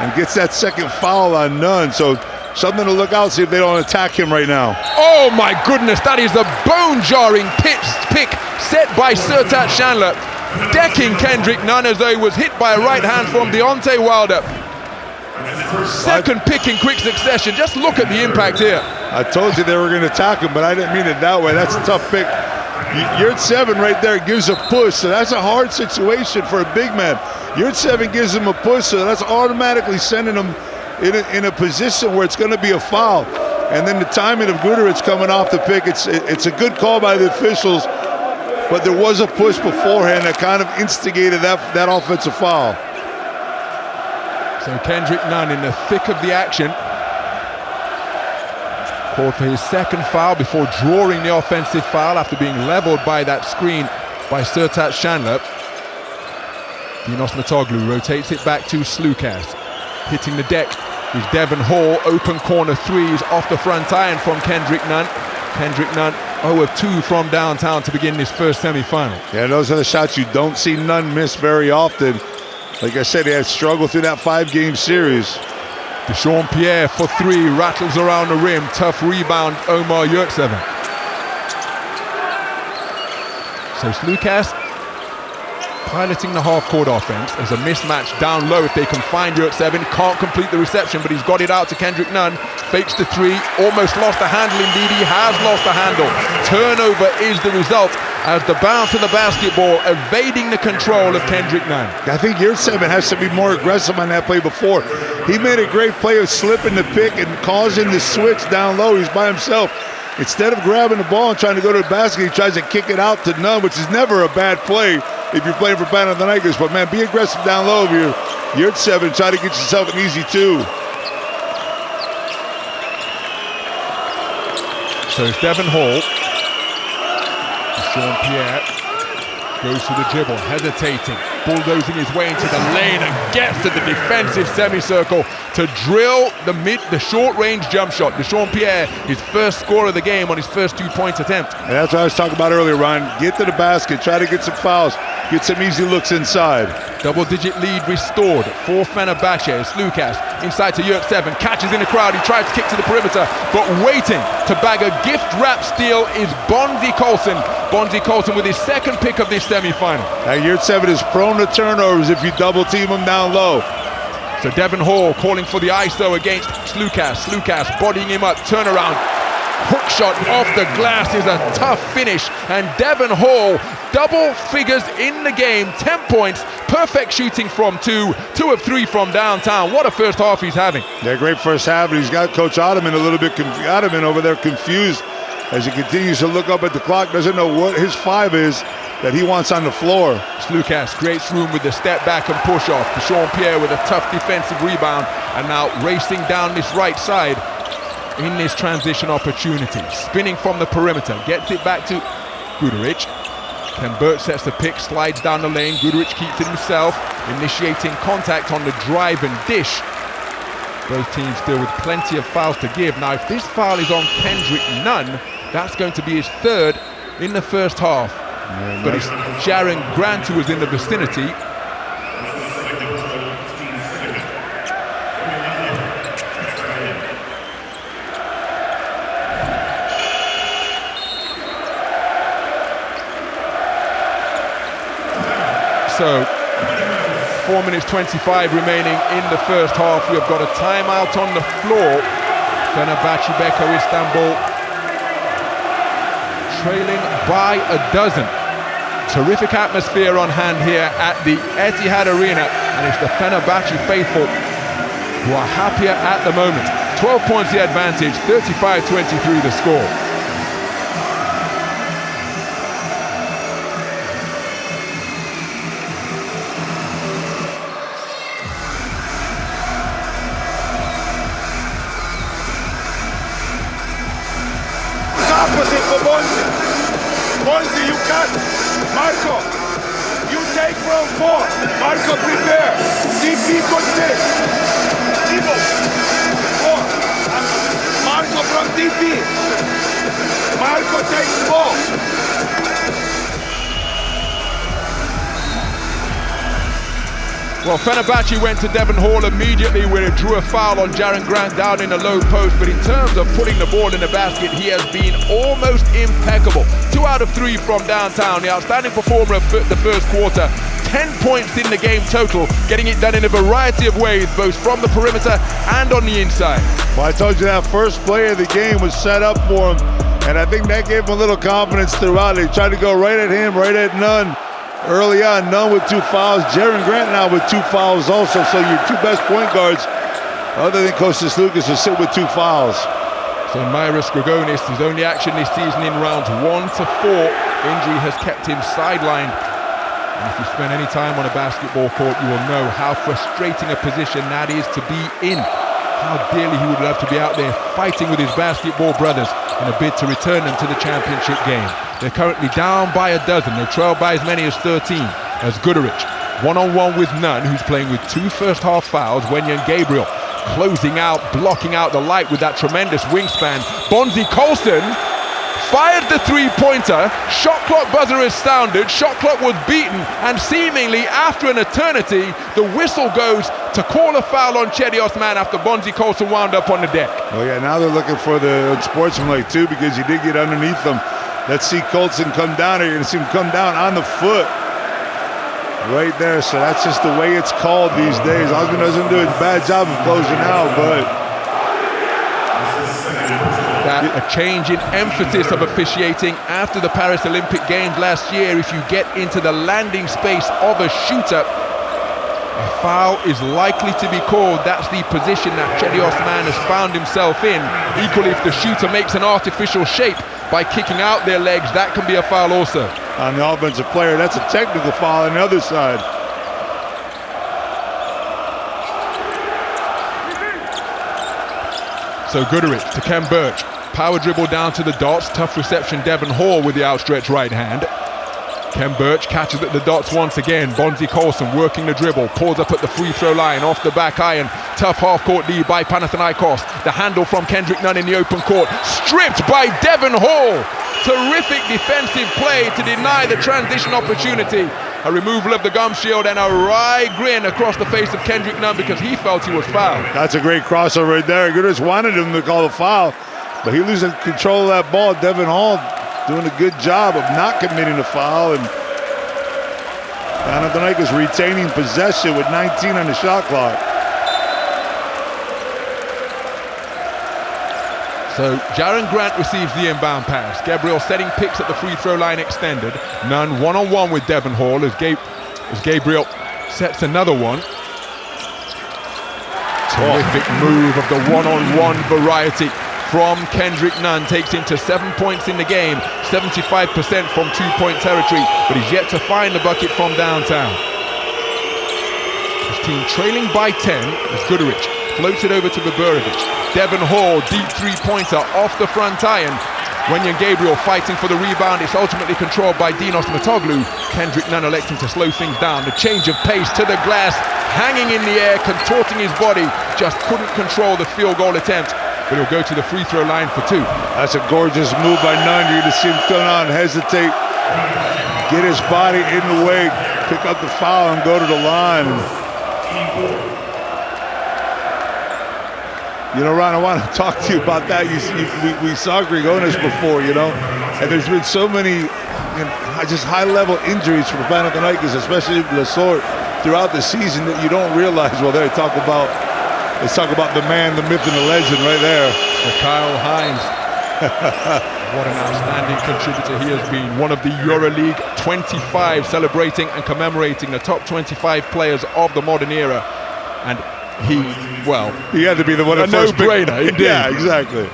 and gets that second foul on Nunn. So something to look out, see if they don't attack him right now. Oh my goodness, that is a bone-jarring pick set by Sertat Chandler, decking Kendrick Nunn as though he was hit by a right hand from Deontay Wilder. Second pick in quick succession. Just look at the impact here. I told you they were going to attack him, but I didn't mean it that way. That's a tough pick. You're at 7 right there, gives a push, so that's a hard situation for a big man. You're at 7 gives him a push, so that's automatically sending him in a position where it's going to be a foul. And then the timing of Biberović coming off the pick, it's a good call by the officials, but there was a push beforehand that kind of instigated that offensive foul. So Kendrick Nunn in the thick of the action. Called for his second foul before drawing the offensive foul after being leveled by that screen by Sertat Chandler. Dinos Mitoglou rotates it back to Slukas. Hitting the deck is Devon Hall. Open corner threes off the front iron from Kendrick Nunn. Kendrick Nunn 0 of 2 from downtown to begin this first semi-final. Yeah, those are the shots you don't see Nunn miss very often. Like I said, he had struggled through that 5-game series. Deshaun Pierre for 3, rattles around the rim. Tough rebound, Omar Yurtseven. So Slukas piloting the half-court offense. There's a mismatch down low if they can find Yurtseven. Can't complete the reception, but he's got it out to Kendrick Nunn. Fakes the 3, almost lost the handle indeed. He has lost the handle. Turnover is the result as the bounce of the basketball evading the control of Kendrick Nunn. I think Yurtseven has to be more aggressive on that play before. He made a great play of slipping the pick and causing the switch down low. He's by himself. Instead of grabbing the ball and trying to go to the basket, he tries to kick it out to Nunn, which is never a bad play if you're playing for Panathinaikos. But man, be aggressive down low if you're at 7. Try to get yourself an easy 2. So it's Devon Hall. Deshaun Pierre goes to the dribble, hesitating, bulldozing his way into the lane and gets to the defensive semicircle to drill the short-range jump shot. Deshaun Pierre, his first score of the game on his first 2-point attempt. And that's what I was talking about earlier, Ryan. Get to the basket, try to get some fouls, get some easy looks inside. Double-digit lead restored for Fenerbahce. Slukas inside to Yurtseven, catches in the crowd. He tries to kick to the perimeter, but waiting to bag a gift-wrap steal is Bonzi Colson. Bonzi Colson with his second pick of this semi-final. Yurtseven is prone to turnovers if you double-team him down low. So Devon Hall calling for the ISO against Slukas. Slukas bodying him up, turnaround. Hook shot off the glass is a tough finish, and Devon Hall double figures in the game, 10 points, perfect shooting from 2 of 3 from downtown. What a first half he's having. Yeah, great first half, and he's got Coach Ottoman a little bit Ottoman over there confused as he continues to look up at the clock, doesn't know what his 5 is that he wants on the floor. Slukas creates room with the step back and push off. Deshaun Pierre with a tough defensive rebound, and now racing down this right side in this transition opportunity. Spinning from the perimeter, gets it back to Biberović. Kendrick sets the pick, slides down the lane. Biberović keeps it himself, initiating contact on the drive and dish. Both teams still with plenty of fouls to give. Now, if this foul is on Kendrick Nunn, that's going to be his third in the first half. Yeah, but it's Jaren Grant who was in the vicinity. So, 4 minutes 25 remaining in the first half. We've got a timeout on the floor. Fenerbahce Istanbul trailing by a dozen. Terrific atmosphere on hand here at the Etihad Arena, and it's the Fenerbahce faithful who are happier at the moment. 12 points the advantage, 35-23 the score. Opposite for Bonzi. Bonzi, you cut. Marco, you take from 4. Marco, prepare. DP contest. Tibo, 4. Marco from DP. Marco takes 4. Well, Fenerbahce went to Devon Hall immediately when it drew a foul on Jaren Grant down in the low post, but in terms of putting the ball in the basket, he has been almost impeccable. 2 out of 3 from downtown, the outstanding performer of the first quarter. 10 points in the game total, getting it done in a variety of ways, both from the perimeter and on the inside. Well, I told you that first play of the game was set up for him, and I think that gave him a little confidence throughout. They tried to go right at him, right at Nunn. Early on, Nunn with 2 fouls. Jaren Grant now with 2 fouls also. So your 2 best point guards, other than Kostas Lukas, will sit with 2 fouls. So Myris Grigonis, his only action this season in rounds 1 to 4. Injury has kept him sidelined. And if you spend any time on a basketball court, you will know how frustrating a position that is to be in. How dearly he would love to be out there fighting with his basketball brothers in a bid to return them to the championship game. They're currently down by a dozen. They trail by as many as 13 as Biberović one-on-one with Nunn, who's playing with 2 first-half fouls. Wenyen Gabriel closing out, blocking out the light with that tremendous wingspan. Bonzi Colson fired the three-pointer. Shot clock buzzer is sounded. Shot clock was beaten, and seemingly after an eternity, the whistle goes to call a foul on Cedi Osman after Bonzi Colson wound up on the deck. Oh yeah, now they're looking for the sportsmanlike too, because he did get underneath them. Let's see Colson come down. You're going to see him come down on the foot right there. So that's just the way it's called these days. Osman doesn't do a bad job of closing out, but a change in emphasis of officiating after the Paris Olympic Games last year. If you get into the landing space of a shooter, a foul is likely to be called. That's the position that Cedi Osman has found himself in. Equally, if the shooter makes an artificial shape by kicking out their legs, that can be a foul also. On the offensive player, that's a technical foul on the other side. So Biberović to Ken Birch. Power dribble down to the dots. Tough reception, Devon Hall with the outstretched right hand. Ken Birch catches at the dots once again. Bonzi Colson working the dribble. Pulls up at the free throw line off the back iron. Tough half-court lead by Panathinaikos. The handle from Kendrick Nunn in the open court. Stripped by Devon Hall. Terrific defensive play to deny the transition opportunity. A removal of the gum shield and a wry grin across the face of Kendrick Nunn because he felt he was fouled. That's a great crossover right there. Goodrich wanted him to call a foul, but he loses control of that ball. Devon Hall doing a good job of not committing a foul, and Panathinaikos retaining possession with 19 on the shot clock. So Jaren Grant receives the inbound pass. Gabriel setting picks at the free throw line extended. Nunn one-on-one with Devon Hall as Gabriel sets another one. Terrific move of the one-on-one variety from Kendrick Nunn. Takes him to 7 points in the game, 75% from two-point territory, but he's yet to find the bucket from downtown. His team trailing by 10 as Biberović floats it over to Biberović. Devon Hall, deep three-pointer off the front iron. Wenyan Gabriel fighting for the rebound. It's ultimately controlled by Dinos Mitoglou. Kendrick Nunn electing to slow things down. The change of pace to the glass, hanging in the air, contorting his body. Just couldn't control the field goal attempt. But he'll go to the free throw line for 2. That's a gorgeous move by Nunn. You're going to see him turn on, hesitate, get his body in the way, pick up the foul, and go to the line. You know, Ron, I want to talk to you about that. We saw Grigonis before, you know, and there's been so many just high-level injuries for Panathinaikos, especially Lasort, throughout the season that you don't realize. Well, let's talk about the man, the myth, and the legend right there. Kyle Hines. What an outstanding contributor he has been. One of the EuroLeague 25, celebrating and commemorating the top 25 players of the modern era. And he had to be the one of the first no-brainer, indeed. Yeah, exactly.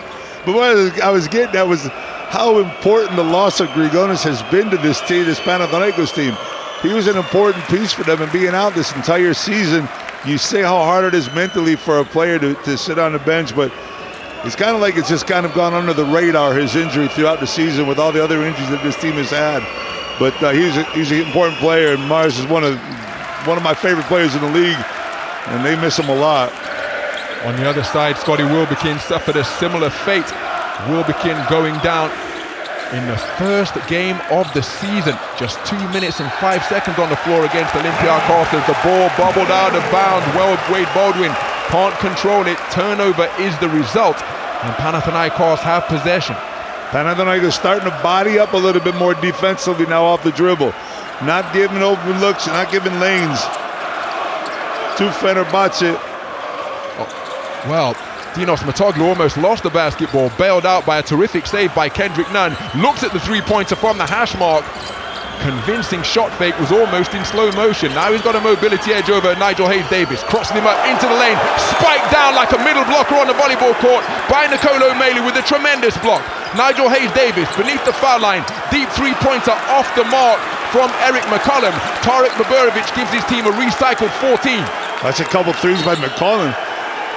But what I was getting at was how important the loss of Grigonis has been to this team, this Panathinaikos team. He was an important piece for them, and being out this entire season, you say how hard it is mentally for a player to sit on the bench, but it's kind of like it's just kind of gone under the radar, his injury throughout the season with all the other injuries that this team has had. But he's an important player, and Mars is one of my favorite players in the league, and they miss him a lot. On the other side, Scotty Wilbekin suffered a similar fate. Wilbekin going down in the first game of the season. Just 2 minutes and 5 seconds on the floor against Olympiacos as the ball bubbled out of bounds. Wade Baldwin can't control it. Turnover is the result, and Panathinaikos have possession. Panathinaikos starting to body up a little bit more defensively now off the dribble. Not giving open looks, not giving lanes to Fenerbahce. Well, Dinos Mitoglou almost lost the basketball, bailed out by a terrific save by Kendrick Nunn. Looks at the three-pointer from the hash mark. Convincing shot fake, was almost in slow motion. Now he's got a mobility edge over Nigel Hayes-Davis. Crossing him up into the lane. Spiked down like a middle blocker on the volleyball court by Nicolo Meili with a tremendous block. Nigel Hayes-Davis beneath the foul line. Deep three-pointer off the mark from Eric McCollum. Tarik Biberović gives his team a recycled 14. That's a couple threes by McCollum.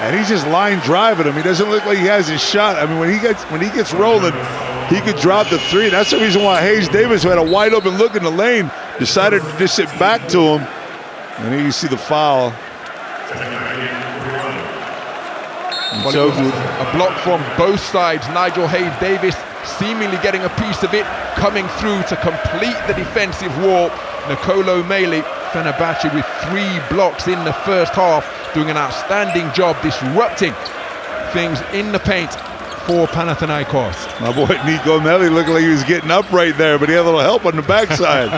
And he's just line driving him. He doesn't look like he has his shot. I mean, when he gets rolling, he could drop the three. That's the reason why Hayes-Davis, who had a wide open look in the lane, decided to just sit back to him. And here you see the foul. Well, a block from both sides. Nigel Hayes-Davis seemingly getting a piece of it, coming through to complete the defensive wall. Nicolo Meili, Fenerbahce with 3 blocks in the first half, doing an outstanding job disrupting things in the paint for Panathinaikos. My boy Nico Meili looked like he was getting up right there, but he had a little help on the backside.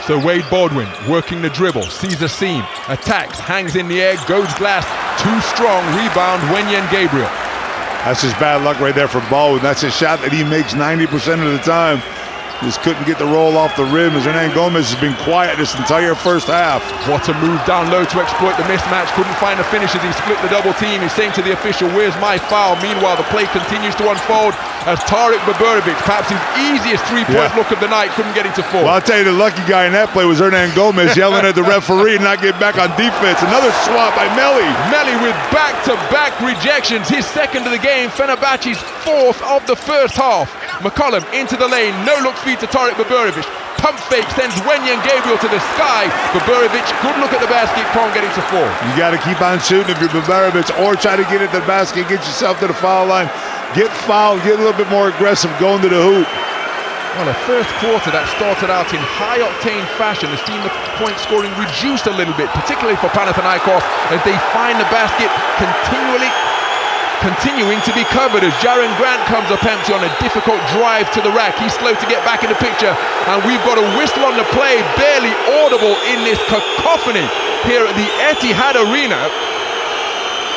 So Wade Baldwin working the dribble, sees a seam, attacks, hangs in the air, goes glass, too strong, rebound, Wenyan Gabriel. That's just bad luck right there for Baldwin. That's a shot that he makes 90% of the time. Just couldn't get the roll off the rim as Hernan Gomez has been quiet this entire first half. What a move down low to exploit the mismatch. Couldn't find a finish as he split the double team. He's saying to the official, "Where's my foul?" Meanwhile, the play continues to unfold as Tarik Biberović, perhaps his easiest three-point look of the night, couldn't get it to fall. Well, I'll tell you, the lucky guy in that play was Hernan Gomez yelling at the referee and not getting back on defense. Another swat by Meili. Meili with back-to-back rejections. His second of the game, Fenerbahce's 4th of the first half. McCollum into the lane, no-look feed to Tarik Biberović. Pump fake sends Wenyan Gabriel to the sky. Biberović, good look at the basket, can't get it to fall. You got to keep on shooting if you're Biberović, or try to get at the basket, get yourself to the foul line, get fouled, get a little bit more aggressive going to the hoop. Well, a first quarter that started out in high-octane fashion has seen the point scoring reduced a little bit, particularly for Panathinaikos, as they find the basket continuing to be covered as Jaren Grant comes up empty on a difficult drive to the rack. He's slow to get back in the picture, and we've got a whistle on the play, barely audible in this cacophony here at the Etihad Arena.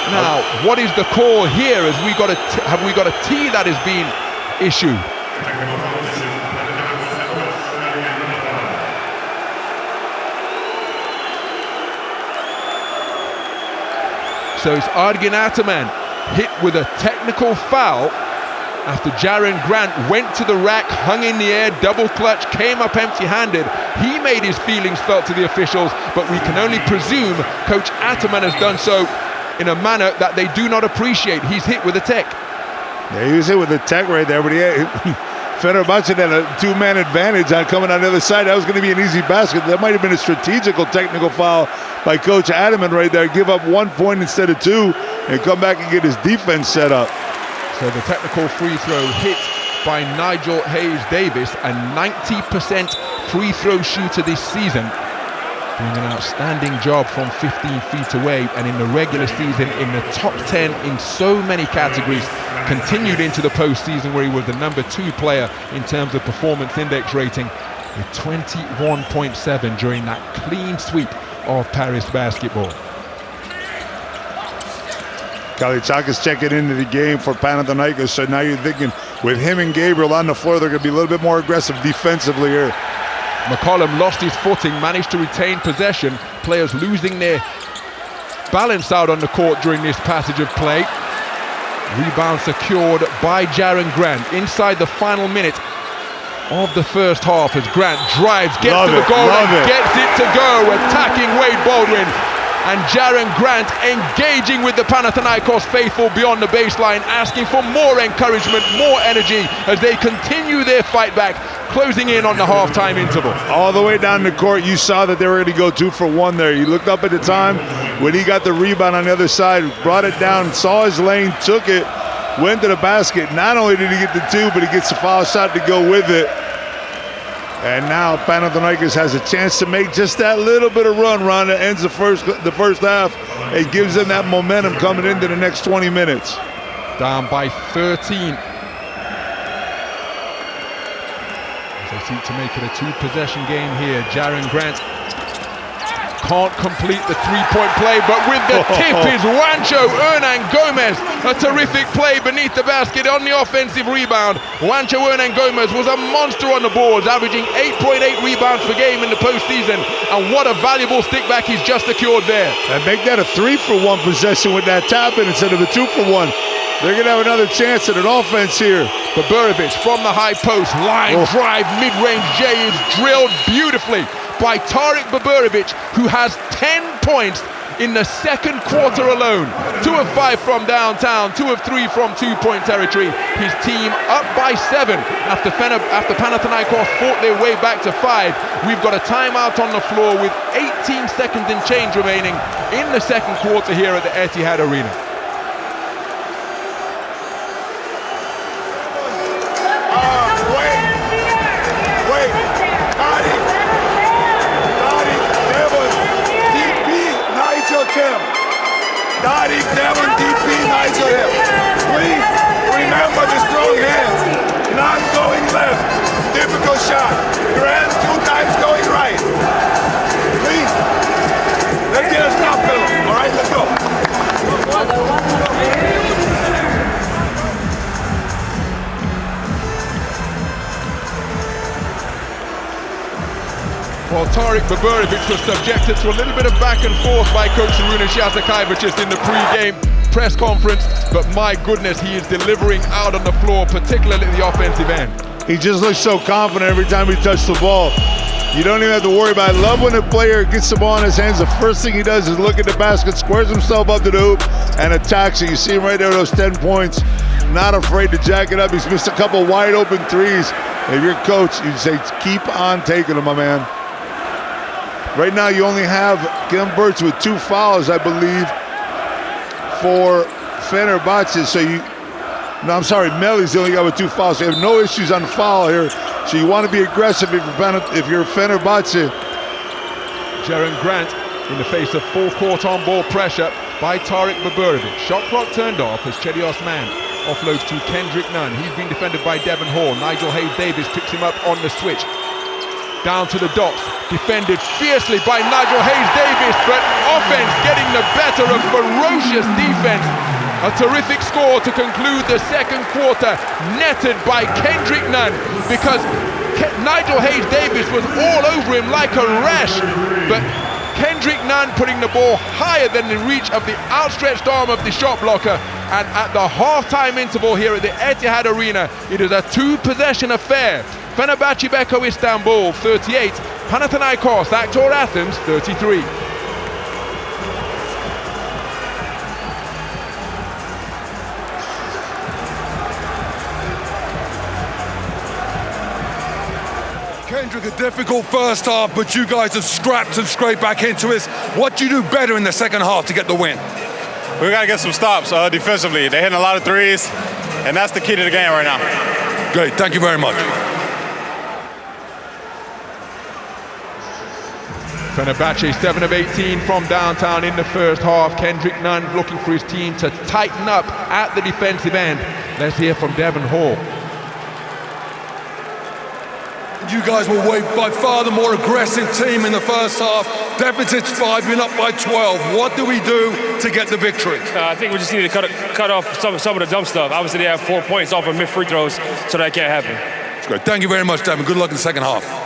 Now, what is the call here? Have we got a tee that has been issued? So it's Argin Ataman hit with a technical foul after Jaren Grant went to the rack, hung in the air, double clutch, came up empty-handed. He made his feelings felt to the officials, but we can only presume Coach Ataman has done so in a manner that they do not appreciate. He's hit with a tech. Yeah, he was hit with the tech right there, but Fenerbahce had a two-man advantage on coming on the other side. That was going to be an easy basket. That might have been a strategical technical foul by Coach Adaman right there. Give up 1 point instead of 2 and come back and get his defense set up. So the technical free throw hit by Nigel Hayes-Davis, a 90% free throw shooter this season, doing an outstanding job from 15 feet away, and in the regular season in the top 10 in so many categories. Continued into the postseason where he was the #2 player in terms of performance index rating with 21.7 during that clean sweep of Paris basketball. Kalitsakis checking into the game for Panathinaikos, so now you're thinking with him and Gabriel on the floor, they're going to be a little bit more aggressive defensively here. McCollum lost his footing, managed to retain possession. Players losing their balance out on the court during this passage of play. Rebound secured by Jaren Grant inside the final minute of the first half as Grant drives, gets to the goal and gets it to go, attacking Wade Baldwin. And Jaren Grant engaging with the Panathinaikos faithful beyond the baseline, asking for more encouragement, more energy as they continue their fight back, closing in on the halftime interval. All the way down the court, you saw that they were going to go 2 for 1 there. You looked up at the time when he got the rebound on the other side, brought it down, saw his lane, took it, went to the basket. Not only did he get the 2, but he gets the foul shot to go with it. And now Panathinaikos has a chance to make just that little bit of run that ends the first half. It gives them that momentum coming into the next 20 minutes. Down by 13. As they seek to make it a 2-possession game here. Jaren Grant can't complete the 3-point play, but with the tip is Juancho Hernan-Gomez. A terrific play beneath the basket on the offensive rebound. Juancho Hernan-Gomez was a monster on the boards, averaging 8.8 rebounds per game in the postseason. And what a valuable stick back he's just secured there. And make that a 3-for-1 possession with that tap-in instead of a 2-for-1. They're going to have another chance at an offense here. Biberović from the high post, line drive, mid-range J is drilled beautifully by Tarik Biberović, who has 10 points in the second quarter alone. 2 of 5 from downtown, 2 of 3 from 2-point territory. His team up by 7 after Panathinaikos fought their way back to 5. We've got a timeout on the floor with 18 seconds and change remaining in the second quarter here at the Etihad Arena. Tarik, Devon, DP, Nigel Hill. Please remember the strong hands. Not going left. Difficult shot. Grant 2 times going right. Please. Let's get a stop, Phil. All right, let's go. Well, Tarik Biberović was subjected to a little bit of back and forth by Coach Runas Jasikaevicius in the pre-game press conference, but my goodness, he is delivering out on the floor, particularly at the offensive end. He just looks so confident every time he touches the ball. You don't even have to worry about it. I love when a player gets the ball in his hands, the first thing he does is look at the basket, squares himself up to the hoop, and attacks it. You see him right there, those 10 points. Not afraid to jack it up. He's missed a couple wide open threes. If you're coach, you'd say, keep on taking them, my man. Right now, you only have Kim Birch with 2 fouls, I believe, for Fenerbahce. So I'm sorry, Melly's the only guy with 2 fouls. So you have no issues on the foul here. So you want to be aggressive if you're Fenerbahce. Jaren Grant in the face of full court on-ball pressure by Tarik Biberović. Shot clock turned off as Cedi Osman offloads to Kendrick Nunn. He's been defended by Devon Hall. Nigel Hayes-Davis picks him up on the switch. Down to the dots, defended fiercely by Nigel Hayes-Davis, but offense getting the better of ferocious defense. A terrific score to conclude the second quarter, netted by Kendrick Nunn, because Nigel Hayes-Davis was all over him like a rash, but Kendrick Nunn putting the ball higher than the reach of the outstretched arm of the shot blocker. And at the halftime interval here at the Etihad Arena, it is a 2-possession affair. Fenerbahce Beko Istanbul 38, Panathinaikos Aktor Athens 33. Kendrick, a difficult first half, but you guys have scrapped and scraped back into it. What do you do better in the second half to get the win? We got to get some stops defensively. They're hitting a lot of threes, and that's the key to the game right now. Great, thank you very much. Fenerbahce 7 of 18 from downtown in the first half. Kendrick Nunn looking for his team to tighten up at the defensive end. Let's hear from Devon Hall. You guys were by far the more aggressive team in the first half. Deficit's 5, been up by 12. What do we do to get the victory? I think we just need to cut off some of the dumb stuff. Obviously, they have 4 points off of mid free throws, so that can't happen. That's great. Thank you very much, Devon. Good luck in the second half.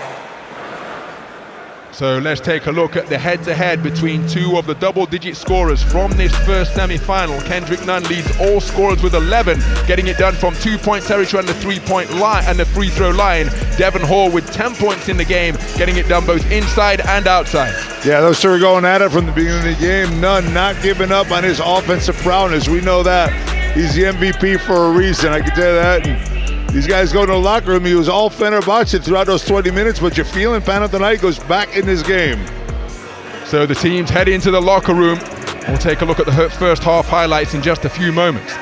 So let's take a look at the head-to-head between two of the double-digit scorers from this first semi-final. Kendrick Nunn leads all scorers with 11, getting it done from 2-point territory and the 3-point line and the free throw line. Devon Hall with 10 points in the game, getting it done both inside and outside. Yeah, those two are going at it from the beginning of the game. Nunn not giving up on his offensive prowess. We know that. He's the MVP for a reason, I can tell you that. And these guys go to the locker room. He was all Fenerbahce throughout those 20 minutes, but you're feeling Panathinaikos back in this game. So the teams head into the locker room. We'll take a look at the first half highlights in just a few moments.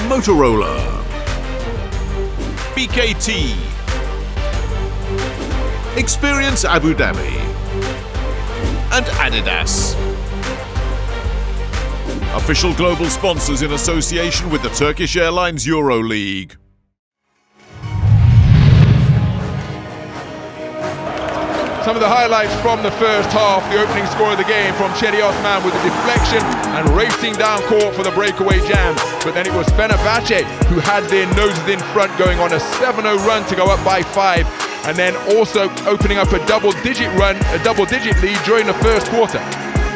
Motorola, BKT, Experience Abu Dhabi, and Adidas. Official global sponsors in association with the Turkish Airlines EuroLeague. Some of the highlights from the first half. The opening score of the game from Cedi Osman with a deflection and racing down court for the breakaway jam. But then it was Fenerbahce who had their noses in front, going on a 7-0 run to go up by 5. And then also opening up a double-digit lead during the first quarter.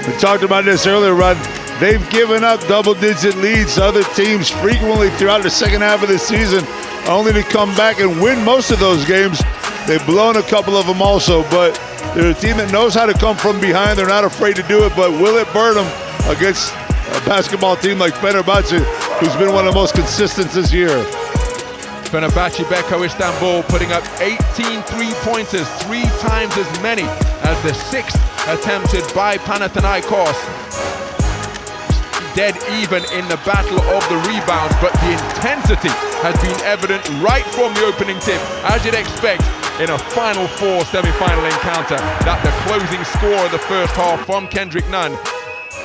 We talked about this earlier, Rod. They've given up double-digit leads to other teams frequently throughout the second half of the season, only to come back and win most of those games. They've blown a couple of them also, but they're a team that knows how to come from behind. They're not afraid to do it, but will it burn them against a basketball team like Fenerbahce, who's been one of the most consistent this year? Fenerbahce Beko Istanbul putting up 18 three-pointers, 3 times as many as the 6th attempted by Panathinaikos. Dead even in the battle of the rebounds, but the intensity has been evident right from the opening tip, as you'd expect in a Final Four semi-final encounter. That the closing score of the first half from Kendrick Nunn,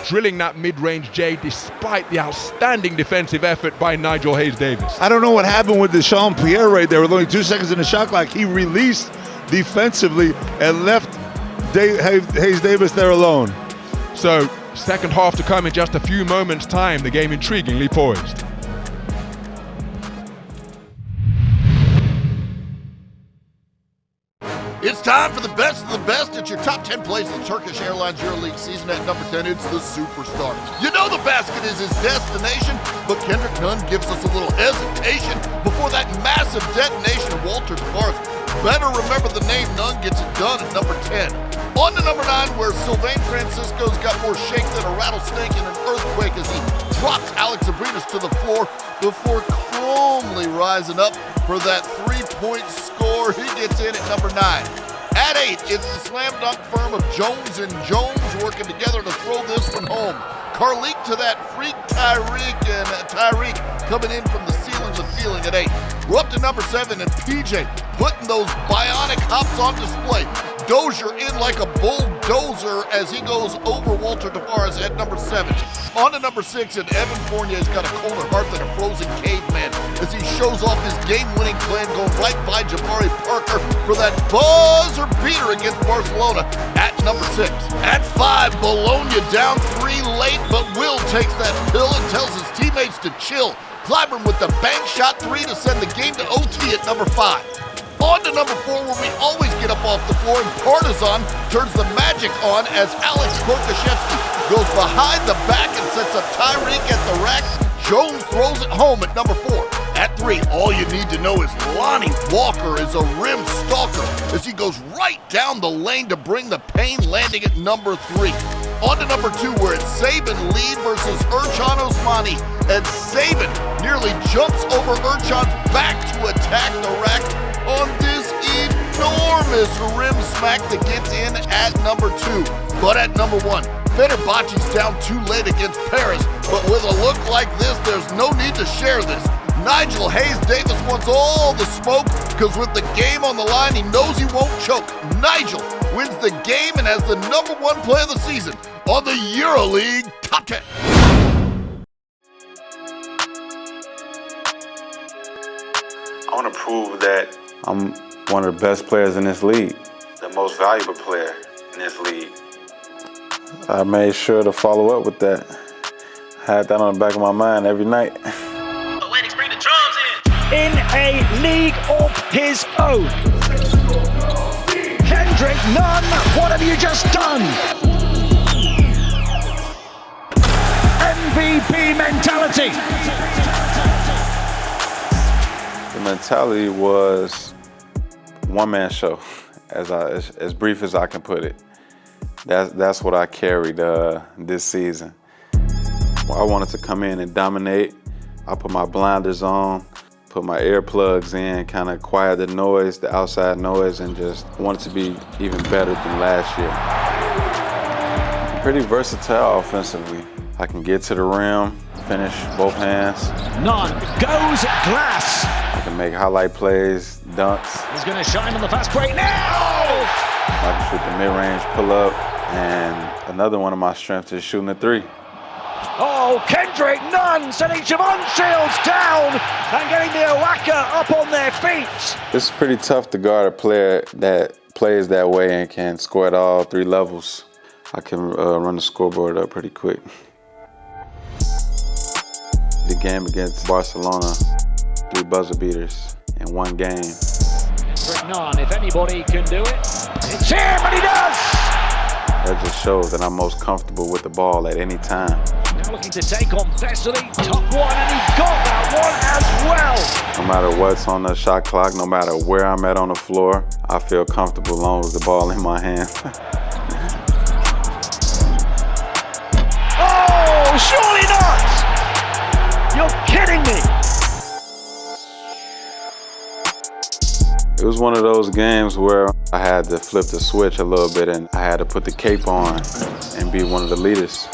drilling that mid-range J despite the outstanding defensive effort by Nigel Hayes-Davis. I don't know what happened with Deshaun Pierre right there with only 2 seconds in the shot clock. He released defensively and left Hayes-Davis there alone. So second half to come in just a few moments' time. The game intriguingly poised. It's time for the best of the best. It's your top 10 plays of the Turkish Airlines EuroLeague season. At number 10, it's the Superstars. You know the basket is his destination, but Kendrick Nunn gives us a little hesitation before that massive detonation of Walter Tavares. Better remember the name. Nunn gets it done at number 10. On to number 9, where Sylvain Francisco's got more shake than a rattlesnake in an earthquake as he drops Alex Abrinas to the floor before calmly rising up for that 3-point score. He gets in at number 9. At 8, it's the slam dunk firm of Jones and Jones working together to throw this one home. Carlik to that freak Tarik, and Tarik coming in from the ceiling with feeling at 8. We're up to number 7, and PJ putting those bionic hops on display. Dozier in like a bulldozer as he goes over Walter Tavares at number 7. On to number 6, and Evan Fournier's got a colder heart than a frozen caveman as he shows off his game-winning plan, going right by Jabari Parker for that buzzer beater against Barcelona at number 6. At 5, Bologna down 3 late, but Will takes that pill and tells his teammates to chill. Clyburn with the bank shot 3 to send the game to OT at number 5. On to number 4, where we always get up off the floor, and Partizan turns the magic on as Alex Korkashevsky goes behind the back and sets up Tarik at the rack. Jones throws it home at number 4. At 3, all you need to know is Lonnie Walker is a rim stalker as he goes right down the lane to bring the pain, landing at number 3. On to number 2, where it's Saban Lee versus Ercan Osmani, and Saban nearly jumps over Ercan's back to attack the rack on this enormous rim smack that gets in at number 2. But at number 1, Fenerbahce's down too late against Paris, but with a look like this, there's no need to share this. Nigel Hayes-Davis wants all the smoke because with the game on the line, he knows he won't choke. Nigel wins the game and has the number 1 play of the season on the EuroLeague Top 10. I want to prove that I'm one of the best players in this league, the most valuable player in this league. I made sure to follow up with that. I had that on the back of my mind every night. In a league of his own. Kendrick Nunn, what have you just done? MVP mentality. The mentality was one-man show, as brief as I can put it. That's what I carried this season. I wanted to come in and dominate. I put my blinders on, put my earplugs in, kind of quiet the noise, the outside noise, and just wanted to be even better than last year. I'm pretty versatile offensively. I can get to the rim, finish both hands. Nunn goes glass. I can make highlight plays, dunks. He's going to shine on the fast break now. I can shoot the mid-range pull-up, and another one of my strengths is shooting the 3. Oh, Kendrick Nunn sending Javon Shields down and getting the Owaka up on their feet. It's pretty tough to guard a player that plays that way and can score at all 3 levels. I can run the scoreboard up pretty quick. The game against Barcelona, 3 buzzer beaters in 1 game. Kendrick Nunn, if anybody can do it, it's him, and he does! That just shows that I'm most comfortable with the ball at any time. Now looking to take on Vesely, top 1, and he got that one as well. No matter what's on the shot clock, no matter where I'm at on the floor, I feel comfortable as long as the ball in my hand. Oh, surely not! You're kidding me! It was one of those games where I had to flip the switch a little bit and I had to put the cape on and be one of the leaders.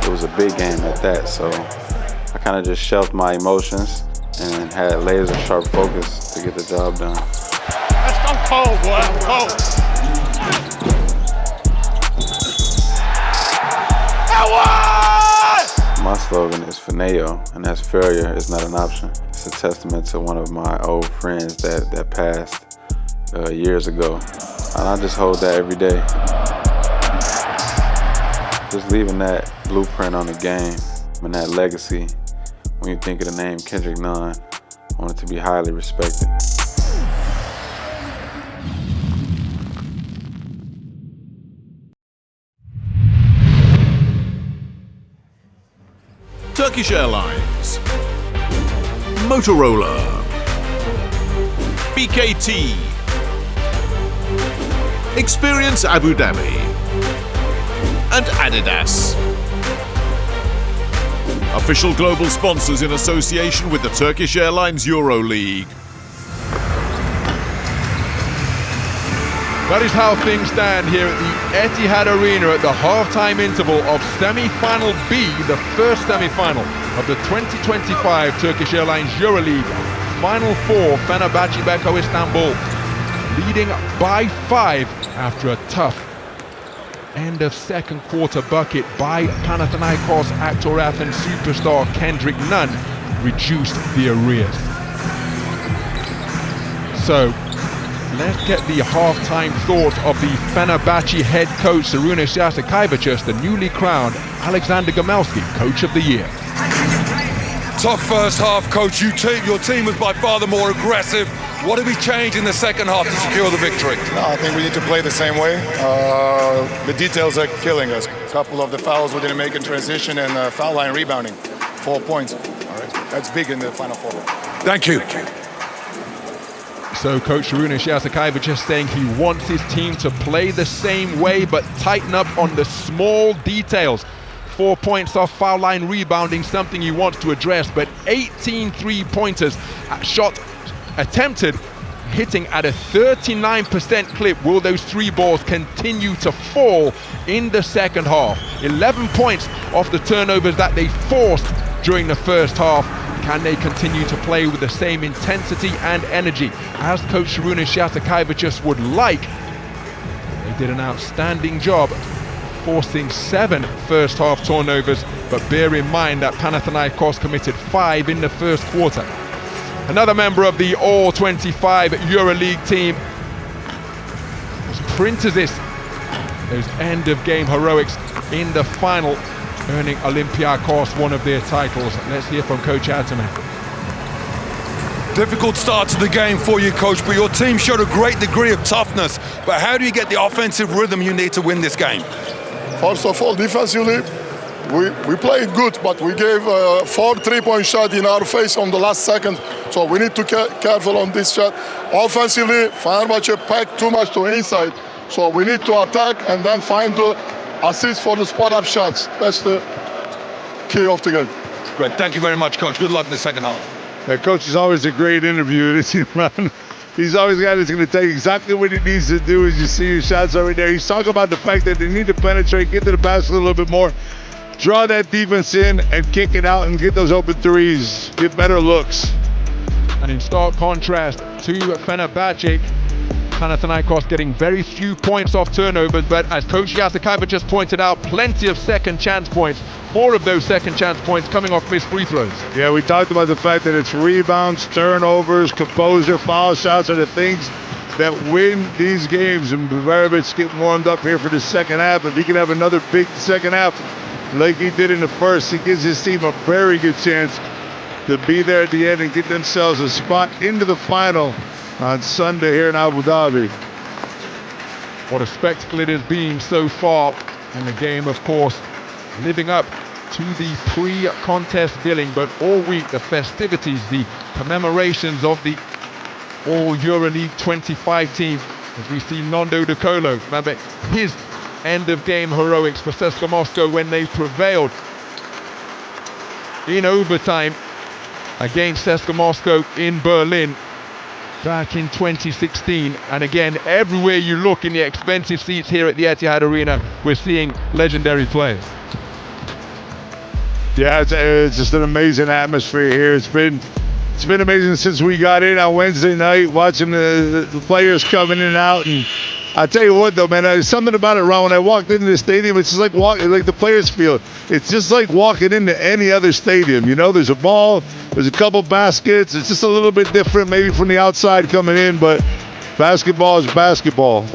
It was a big game at that, so I kind of just shelved my emotions and had laser sharp focus to get the job done. That's so cold, boy. I'm cold. My slogan is Fineo, and that's failure is not an option. It's a testament to one of my old friends that passed years ago. And I just hold that every day. Just leaving that blueprint on the game and that legacy. When you think of the name Kendrick Nunn, I want it to be highly respected. Turkish Airlines, Motorola, BKT, Experience Abu Dhabi, and Adidas. Official global sponsors in association with the Turkish Airlines EuroLeague. That is how things stand here at the Etihad Arena at the halftime interval of semi-final B, the first semi-final of the 2025 Turkish Airlines EuroLeague Final 4, Fenerbahce Beko Istanbul, leading by 5 after a tough end of second quarter bucket by Panathinaikos actor Athens superstar Kendrick Nunn reduced the arrears. So, let's get the halftime thoughts of the Fenerbahce head coach Sarunas Jasikaivicius, the newly crowned Alexander Gamelski Coach of the Year. Tough first half, coach. Your team was by far the more aggressive. What did we change in the second half to secure the victory? No, I think we need to play the same way. The details are killing us. couple of the fouls we didn't make in transition, and foul line rebounding. 4 points. All right, that's big in the Final Four. Thank you. So Coach Šarūnas Jasikevičius just saying he wants his team to play the same way but tighten up on the small details. 4 points off foul line rebounding, something he wants to address, but 18 3-pointers, shot attempted, hitting at a 39% clip. Will those 3 balls continue to fall in the second half? 11 points off the turnovers that they forced during the first half. Can they continue to play with the same intensity and energy as Coach Šarūnas Jasikevičius would like? They did an outstanding job forcing 7 first half turnovers, but bear in mind that Panathinaikos committed 5 in the first quarter. Another member of the All-25 EuroLeague team was Printezis, those end-of-game heroics in the final, earning Olympiakos one of their titles. Let's hear from Coach Ataman. Difficult start to the game for you, Coach, but your team showed a great degree of toughness. But how do you get the offensive rhythm you need to win this game? First of all, defensively, we played good, but we gave 4 3-point shots in our face on the last second. So we need to be careful on this shot. Offensively, Fenerbahce packed too much to inside. So we need to attack and then find the assist for the spot-up shots. That's the key of the game. Great. Thank you very much, Coach. Good luck in the second half. Yeah, Coach is always a great interview. He's always a guy that's going to tell you exactly what he needs to do as you see your shots over there. He's talking about the fact that they need to penetrate, get to the basket a little bit more, draw that defense in and kick it out and get those open threes, get better looks. And in stark contrast to Fenerbahce, Panathinaikos getting very few points off turnovers, but as Coach Jasikevičius just pointed out, plenty of second chance points. 4 of those second chance points coming off missed free throws. Yeah, we talked about the fact that it's rebounds, turnovers, composure, foul shots are the things that win these games. And Biberović getting warmed up here for the second half. If he can have another big second half like he did in the first, he gives his team a very good chance to be there at the end and get themselves a spot into the final on Sunday here in Abu Dhabi. What a spectacle it has been so far. And the game, of course, living up to the pre-contest billing, but all week the festivities, the commemorations of the All EuroLeague 25 team, as we see Nando De Colo, remember his end-of-game heroics for CSKA Moscow when they prevailed in overtime against CSKA Moscow in Berlin back in 2016. And again, everywhere you look in the expensive seats here at the Etihad Arena, we're seeing legendary players. Yeah, it's just an amazing atmosphere here. It's been amazing since we got in on Wednesday night, watching the players coming in and out. And I tell you what, though, man, there's something about it, Ron. When I walked into the stadium, it's just like walking, like the players feel. It's just like walking into any other stadium. You know, there's a ball, there's a couple baskets. It's just a little bit different, maybe from the outside coming in, but basketball is basketball.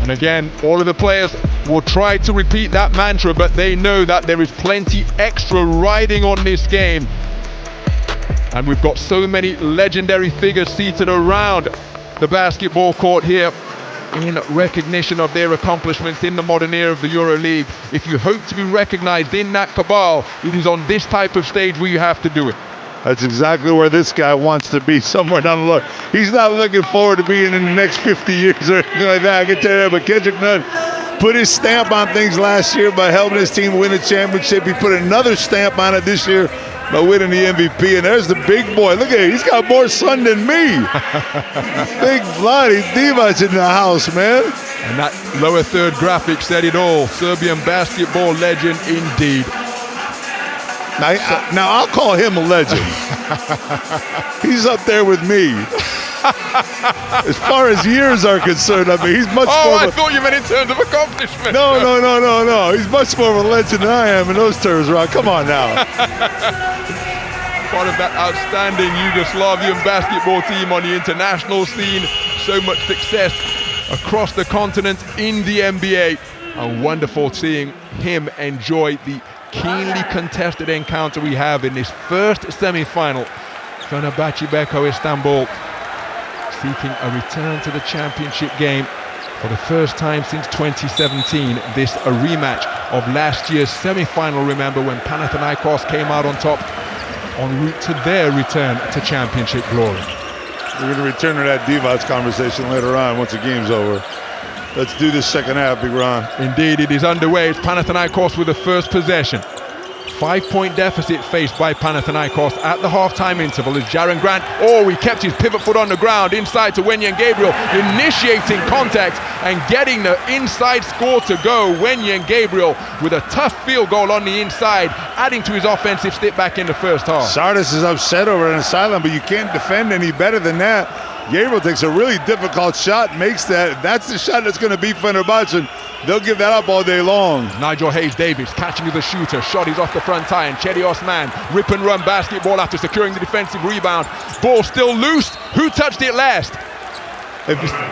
And again, all of the players will try to repeat that mantra, but they know that there is plenty extra riding on this game. And we've got so many legendary figures seated around the basketball court here in recognition of their accomplishments in the modern era of the EuroLeague. If you hope to be recognized in that cabal, it is on this type of stage where you have to do it. That's exactly where this guy wants to be, somewhere down the road. He's not looking forward to being in the next 50 years or anything like that, I can tell you that. But Kendrick Nunn put his stamp on things last year by helping his team win a championship. He put another stamp on it this year by winning the MVP. And there's the big boy. Look at him. He's got more sun than me. Big bloody Divac in the house, man. And that lower third graphic said it all. Serbian basketball legend indeed. Now I'll call him a legend. He's up there with me. As far as years are concerned, I mean, he's much more. I thought you meant in terms of accomplishment. No. He's much more of a legend than I am in those terms, Ron. Come on now. Part of that outstanding Yugoslavian basketball team on the international scene. So much success across the continent in the NBA. And wonderful seeing him enjoy the keenly contested encounter we have in this first semi-final. Fenerbahce Beko Istanbul seeking a return to the championship game For the first time since 2017, this a rematch of last year's semi-final, remember, when Panathinaikos came out on top en route to their return to championship glory. We're going to return to that Divac conversation later on once the game's over. Let's do this second half, Big Ron. Indeed, it is underway. It's Panathinaikos with the first possession. 5-point deficit faced by Panathinaikos at the halftime interval as Jaren Grant, he kept his pivot foot on the ground inside to Wenyen Gabriel, initiating contact and getting the inside score to go. Wenyen Gabriel with a tough field goal on the inside, adding to his offensive step back in the first half. Sardis is upset over an asylum, but you can't defend any better than that. Gabriel takes a really difficult shot, makes that. That's the shot that's going to beat Fenerbahce. They'll give that up all day long. Nigel Hayes-Davis catching as a shooter. Shot is off the front tie, and Chedi Osman rip and run basketball after securing the defensive rebound. Ball still loose. Who touched it last?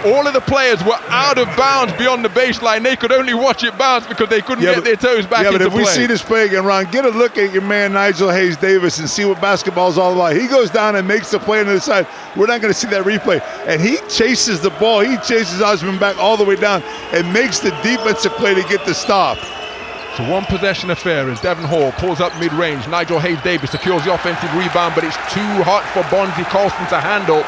All of the players were out of bounds beyond the baseline. They could only watch it bounce because they couldn't get their toes back into play. Yeah, but if we see this play again, Ron, get a look at your man Nigel Hayes-Davis and see what basketball's all about. He goes down and makes the play on the side. We're not going to see that replay. And he chases the ball. He chases Osman back all the way down and makes the defensive play to get the stop. It's a one-possession affair as Devon Hall pulls up mid-range. Nigel Hayes-Davis secures the offensive rebound, but it's too hot for Bonzi Colson to handle.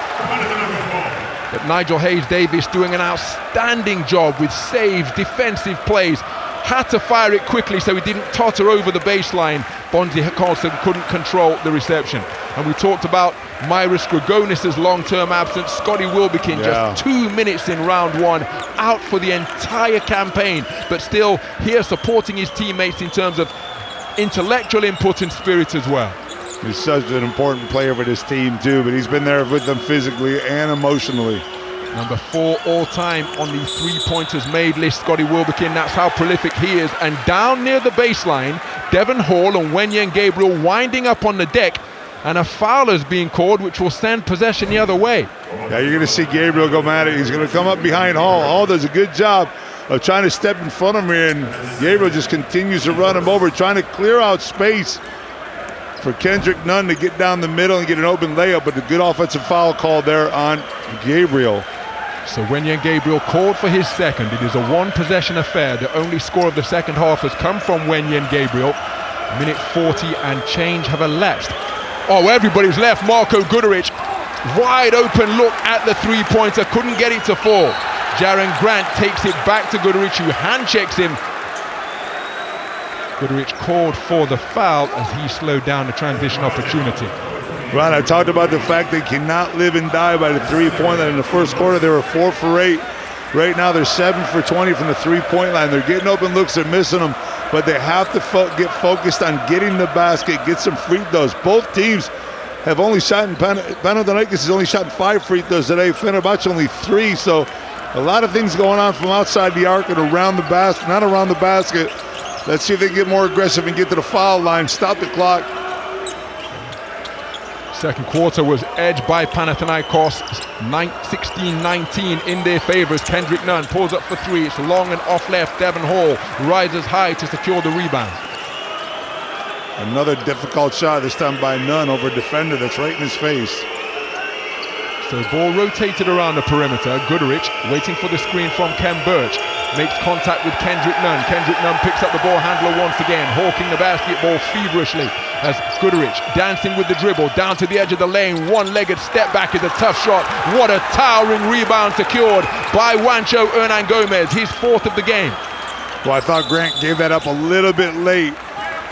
But Nigel Hayes-Davis doing an outstanding job with saves, defensive plays. Had to fire it quickly so he didn't totter over the baseline. Bonzi Colson couldn't control the reception. And we talked about Myris Grigonis' long-term absence. Scotty Wilbekin, just 2 minutes in round one, out for the entire campaign, but still here supporting his teammates in terms of intellectual input and spirit as well. He's such an important player for this team too, but he's been there with them physically and emotionally. Number 4 all-time on the three-pointers made list, Scotty Wilbekin. That's how prolific he is. And down near the baseline, Devon Hall and Wenyen Gabriel winding up on the deck, and a foul is being called, which will send possession the other way. Yeah, you're going to see Gabriel go mad at it. He's going to come up behind Hall. Hall does a good job of trying to step in front of him here, and Gabriel just continues to run him over, trying to clear out space for Kendrick Nunn to get down the middle and get an open layup, but a good offensive foul call there on Gabriel. So Wenyen Gabriel called for his second. It is a one-possession affair. The only score of the second half has come from Wenyen Gabriel. Minute 40 and change have elapsed. Everybody's left. Marko Guduric, wide open look at the three-pointer, couldn't get it to fall. Jaren Grant takes it back to Guduric, who hand checks him. Guduric called for the foul as he slowed down the transition opportunity. Ron, I talked about the fact they cannot live and die by the three-point line. In the first quarter, they were 4 for 8. Right now, they're 7 for 20 from the three-point line. They're getting open looks, they're missing them, but they have to get focused on getting the basket, get some free throws. Both teams have only shot, Panathinaikos has only shot 5 free throws today. Fenerbahce only 3, so a lot of things going on from outside the arc and around the basket, not around the basket. Let's see if they get more aggressive and get to the foul line, stop the clock. Second quarter was edged by Panathinaikos, 16-19 in their favor as Kendrick Nunn pulls up for 3. It's long and off left. Devon Hall rises high to secure the rebound. Another difficult shot, this time by Nunn over a defender that's right in his face. So ball rotated around the perimeter. Guduric waiting for the screen from Ken Birch. Makes contact with Kendrick Nunn. Kendrick Nunn picks up the ball handler once again, hawking the basketball feverishly as Guduric dancing with the dribble down to the edge of the lane. One-legged step back is a tough shot. What a towering rebound secured by Juancho Hernan Gomez, his 4th of the game. Well, I thought Grant gave that up a little bit late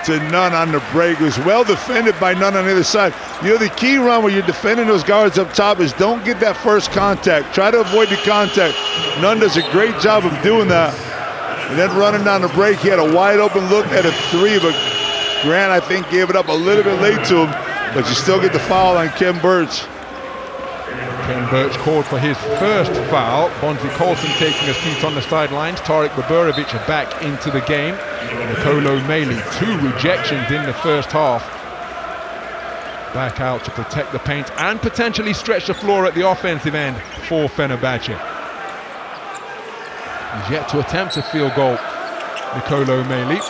to Nunn on the break. It was well defended by Nunn on the other side. You know, the key, Ron, when you're defending those guards up top is don't get that first contact. Try to avoid the contact. Nunn does a great job of doing that. And then running down the break, he had a wide open look at a 3, but Grant, I think, gave it up a little bit late to him, but you still get the foul on Ken Birch. Ken Birch called for his first foul. Bonzi Colson taking a seat on the sidelines. Tarik Biberović back into the game. Nicolo Meili, 2 rejections in the first half. Back out to protect the paint and potentially stretch the floor at the offensive end for Fenerbahce. He's yet to attempt a field goal, Nicolo Meili.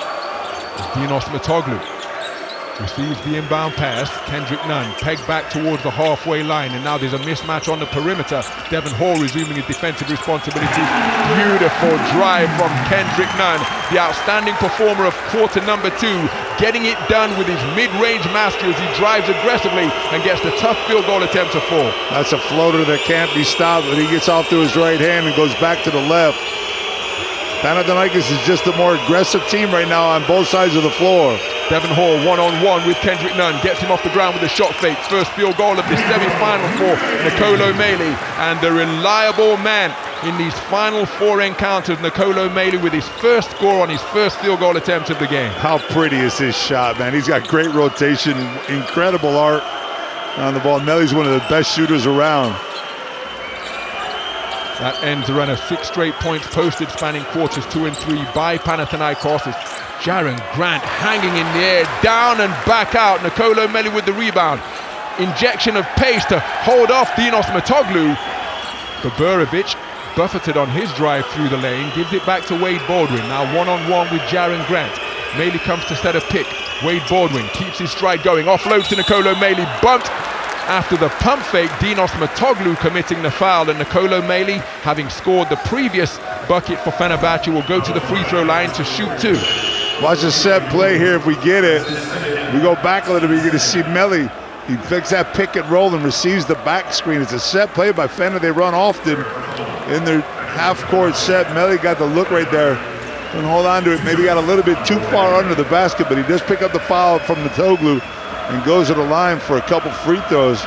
Dinos Matoglu. Receives the inbound pass. Kendrick Nunn pegged back towards the halfway line, and now there's a mismatch on the perimeter. Devon Hall resuming his defensive responsibilities. Beautiful drive from Kendrick Nunn, the outstanding performer of quarter number 2, getting it done with his mid-range mastery as he drives aggressively and gets the tough field goal attempt to fall. That's a floater that can't be stopped, but he gets off to his right hand and goes back to the left. Panathinaikos is just a more aggressive team right now on both sides of the floor. Devon Hall one-on-one with Kendrick Nunn, gets him off the ground with a shot fake. First field goal of the semi-final for Nicolo Meili, and the reliable man in these final 4 encounters, Nicolo Meili, with his first score on his first field goal attempt of the game. How pretty is his shot, man? He's got great rotation, incredible art on the ball. Meili's one of the best shooters around. That ends a run of 6 straight points posted, spanning quarters 2 and 3 by Panathinaikos. It's Jaren Grant hanging in the air, down and back out. Nicolo Meili with the rebound. Injection of pace to hold off Dinos Mitoglou. Biberović buffeted on his drive through the lane, gives it back to Wade Baldwin. Now one-on-one with Jaren Grant. Meili comes to set a pick. Wade Baldwin keeps his stride going, offloads to Nicolo Meili, bumped after the pump fake. Dinos Mitoglou committing the foul, and Nicolo Meili, having scored the previous bucket for Fenerbahce, will go to the free throw line to shoot 2. Watch the set play here. If we get it, we go back a little bit, you're going to see Meili. He flicks that pick and roll and receives the back screen. It's a set play by Fener. They run often in their half-court set. Meili got the look right there. Couldn't hold on to it. Maybe got a little bit too far under the basket, but he does pick up the foul from Mitoglou and goes to the line for a couple free throws.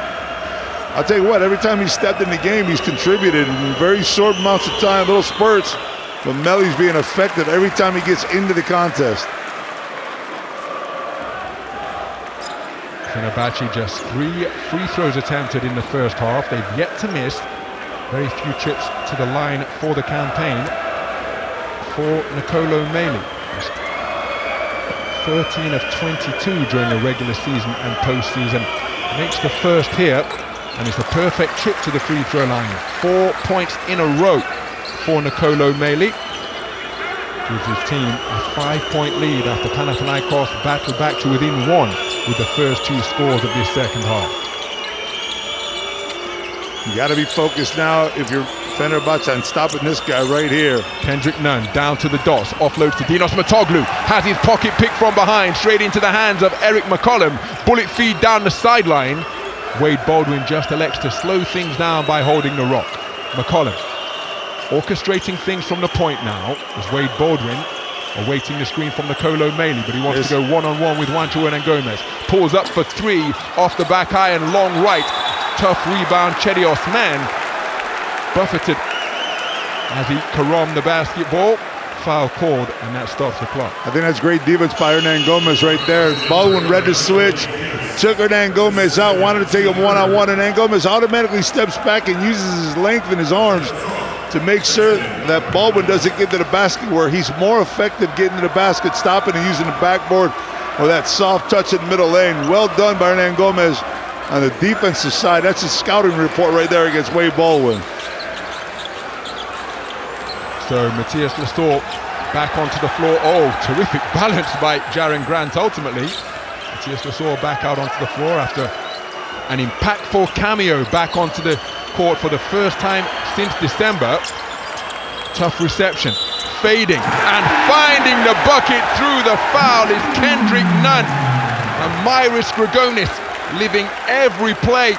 I'll tell you what, every time he's stepped in the game, he's contributed in very short amounts of time, little spurts. But Meili's being effective every time he gets into the contest. Fenerbahce just 3 free throws attempted in the first half. They've yet to miss. Very few trips to the line for the campaign for Nicolo Meili. 13 of 22 during the regular season and postseason. Makes the first here, and it's a perfect trip to the free throw line. 4 points in a row for Nicolo Meili. Gives his team a 5-point lead after Panathinaikos battled back to within 1 with the first 2 scores of this second half. You got to be focused now if you're Fenerbahce on stopping this guy right here. Kendrick Nunn down to the dots, offloads to Dinos Mitoglou, has his pocket pick from behind, straight into the hands of Eric McCollum. Bullet feed down the sideline. Wade Baldwin just elects to slow things down by holding the rock. McCollum orchestrating things from the point now as Wade Baldwin awaiting the screen from Nicolo Meili, but he wants to go one-on-one with Juancho Hernangomez. Pulls up for 3 off the back iron, long right. Tough rebound, Chedi Osman buffeted as he caromed the basketball. Foul called, and that stops the clock. I think that's great defense by Hernangomez right there. Baldwin read the switch, took Hernangomez out, wanted to take him one-on-one, and Hernangomez automatically steps back and uses his length in his arms to make sure that Baldwin doesn't get to the basket, where he's more effective getting to the basket, stopping and using the backboard or that soft touch in the middle lane. Well done by Hernangomez on the defensive side. That's a scouting report right there against Wade Baldwin. So Matthias Lesor back onto the floor. Oh, terrific balance by Jaren Grant ultimately. Matthias Lesor back out onto the floor after an impactful cameo back onto the court for the first time since December. Tough reception, fading and finding the bucket through the foul is Kendrick Nunn. And Myris Grigonis living every play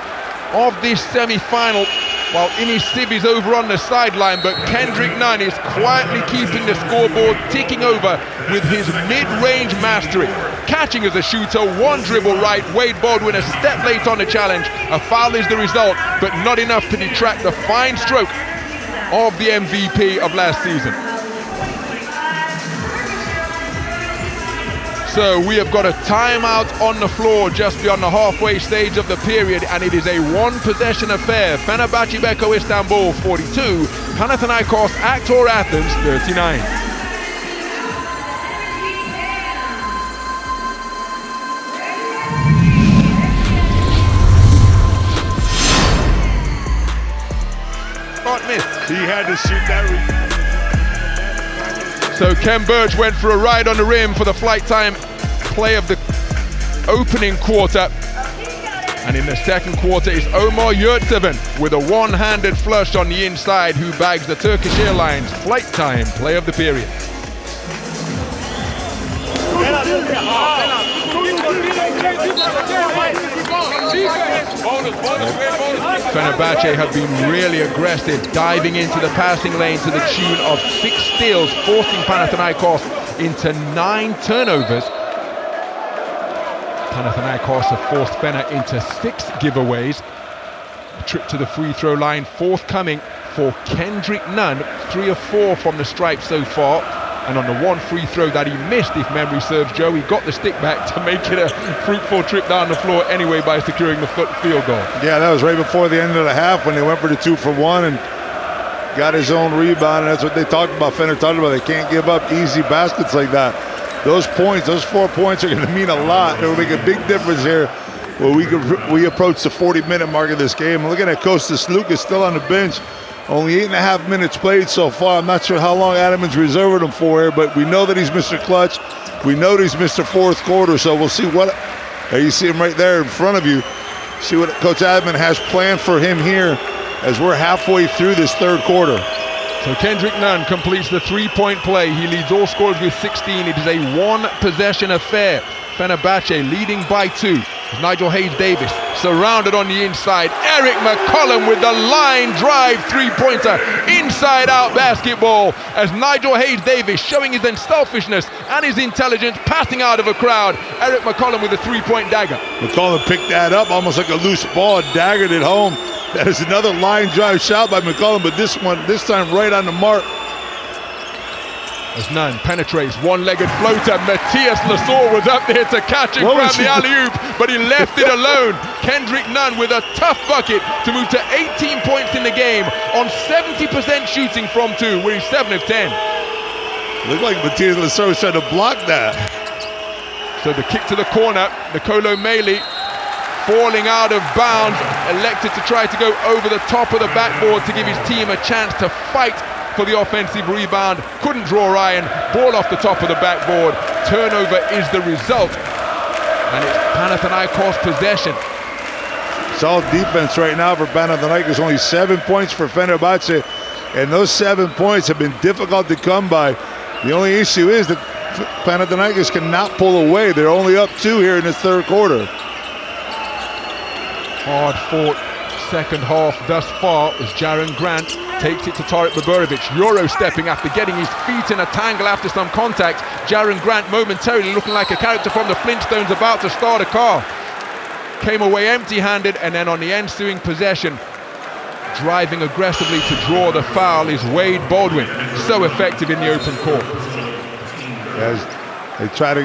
of this semi-final while Inis Sibi's over on the sideline, but Kendrick Nunn is quietly keeping the scoreboard ticking over with his mid-range mastery. Catching as a shooter, 1 dribble right, Wade Baldwin a step late on the challenge. A foul is the result, but not enough to detract the fine stroke of the MVP of last season. So we have got a timeout on the floor just beyond the halfway stage of the period, and it is a 1-possession affair. Fenerbahce Beko Istanbul 42, Panathinaikos Aktor Athens 39. Shot missed. He had to shoot that. So Ken Burge went for a ride on the rim for the flight time play of the opening quarter. And in the second quarter is Omar Yurtseven with a one-handed flush on the inside who bags the Turkish Airlines Flight Time Play of the Period. Fenerbahce have been really aggressive, diving into the passing lane to the tune of 6 steals, forcing Panathinaikos into 9 turnovers. Panathinaikos have forced Fener into 6 giveaways. A trip to the free throw line forthcoming for Kendrick Nunn, 3 of 4 from the stripe so far. And on the one free throw that he missed, if memory serves Joe, he got the stick back to make it a fruitful trip down the floor anyway by securing the field goal. Yeah, that was right before the end of the half when they went for the 2 for 1 and got his own rebound, and that's what they talked about. Fener talked about they can't give up easy baskets like that. Those points, those 4 points are going to mean a lot. It'll make a big difference here when we approach the 40-minute mark of this game. Looking at Kostas Lucas still on the bench. Only 8.5 minutes played so far. I'm not sure how long Adam's reserved him for here, but we know that he's Mr. Clutch. We know that he's Mr. Fourth Quarter, so we'll see what, you see him right there in front of you. See what Coach Adam has planned for him here as we're halfway through this third quarter. So Kendrick Nunn completes the 3-point play. He leads all scorers with 16. It is a 1-possession affair. Fenerbahce leading by 2. Nigel Hayes-Davis surrounded on the inside. Eric McCollum with the line drive 3-pointer. Inside-out basketball as Nigel Hayes-Davis showing his unselfishness and his intelligence, passing out of a crowd. Eric McCollum with a 3-point dagger. McCollum picked that up almost like a loose ball, daggered it home. That is another line drive shot by McCollum, but this time right on the mark. As Nunn penetrates, one-legged floater. Matthias Lasor was up there to catch and grab the alley-oop, but he left it alone. Kendrick Nunn with a tough bucket to move to 18 points in the game on 70% shooting from 2, where he's 7 of 10. Looked like Matthias Lasor was trying to block that. So the kick to the corner, Nicolo Meili falling out of bounds, elected to try to go over the top of the backboard to give his team a chance to fight for the offensive rebound. Couldn't draw Ryan. Ball off the top of the backboard. Turnover is the result. And it's Panathinaikos possession. Solid defense right now for Panathinaikos. Only 7 points for Fenerbahce. And those 7 points have been difficult to come by. The only issue is that Panathinaikos cannot pull away. They're only up 2 here in the third quarter. Hard fought second half thus far as Jaron Grant takes it to Tarik Biberović. Euro stepping after getting his feet in a tangle after some contact. Jaron Grant momentarily looking like a character from the Flintstones about to start a car. Came away empty-handed, and then on the ensuing possession, driving aggressively to draw the foul is Wade Baldwin. So effective in the open court. As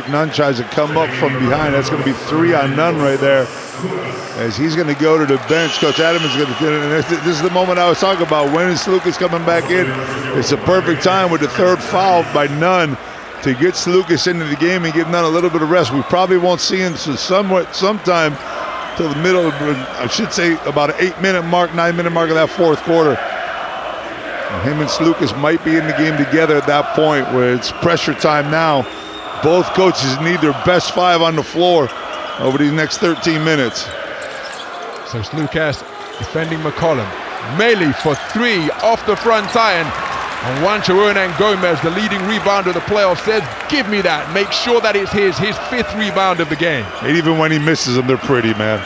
Nunn tries to come up from behind. That's going to be 3 on Nunn right there. As he's going to go to the bench, Coach Adam is going to get it. And this is the moment I was talking about. When is Lucas coming back in? It's a perfect time with the 3rd foul by Nunn to get Lucas into the game and give Nunn a little bit of rest. We probably won't see him sometime till the middle, I should say about an 8-minute mark, 9-minute mark of that 4th quarter. And him and Lucas might be in the game together at that point where it's pressure time now. Both coaches need their best 5 on the floor over these next 13 minutes. So Lucas defending McCollum. Meili for 3 off the front iron. And Juancho Hernan Gomez, the leading rebounder of the playoffs, says, give me that. Make sure that it's his 5th rebound of the game. And even when he misses them, they're pretty, man.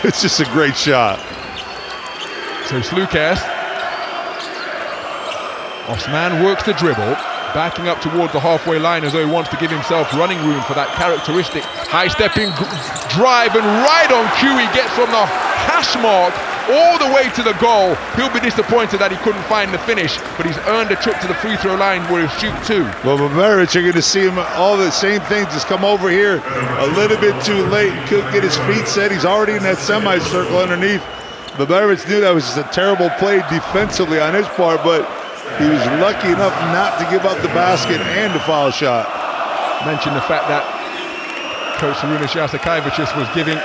It's just a great shot. So Lucas. Osman works the dribble. Backing up towards the halfway line as though he wants to give himself running room for that characteristic high-stepping drive, and right on cue he gets from the hash mark all the way to the goal. He'll be disappointed that he couldn't find the finish, but he's earned a trip to the free throw line where he'll shoot 2. Well, Biberović, you're going to see him all the same things, just come over here a little bit too late. Could get his feet set. He's already in that semicircle underneath. Biberović knew that was just a terrible play defensively on his part, but he was lucky enough not to give up the basket and the foul shot. Mentioned the fact that Coach Sarunas Jasikaevicius was giving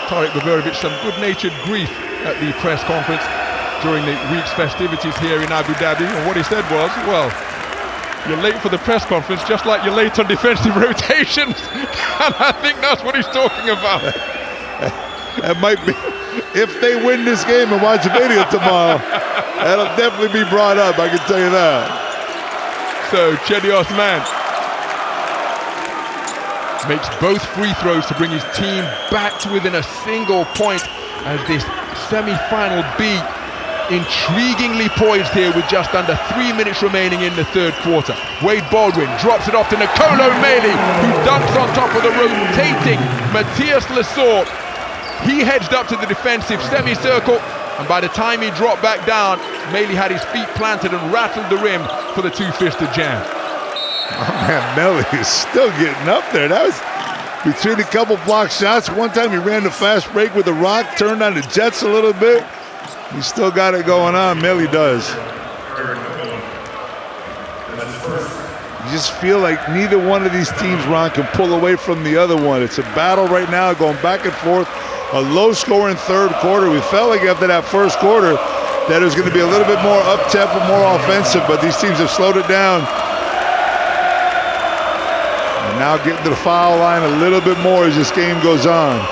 Tarik Biberović some good-natured grief at the press conference during the week's festivities here in Abu Dhabi. And what he said was, well, You're late for the press conference, just like you're late on defensive rotations. And I think that's what he's talking about. That might be, if they win this game and watch the video tomorrow, that'll definitely be brought up, I can tell you that. So Cedi Osman makes both free throws to bring his team back to within a single point as this semi-final B intriguingly poised here with just under 3 minutes remaining in the third quarter. Wade Baldwin drops it off to Nicolo Melli, who dunks on top of the rotating Matthias Lesor. He hedged up to the defensive semicircle, and by the time he dropped back down, Melli had his feet planted and rattled the rim for the two-fisted jam. Oh man, Melli is still getting up there. That was between a couple block shots. One time he ran the fast break with the rock, turned on the Jets a little bit. He still got it going on, Melli does. You just feel like neither one of these teams, Ron, can pull away from the other one. It's a battle right now, going back and forth. A low-scoring third quarter. We felt like after that first quarter that it was going to be a little bit more up-tempo, more offensive, but these teams have slowed it down. And now getting to the foul line a little bit more as this game goes on.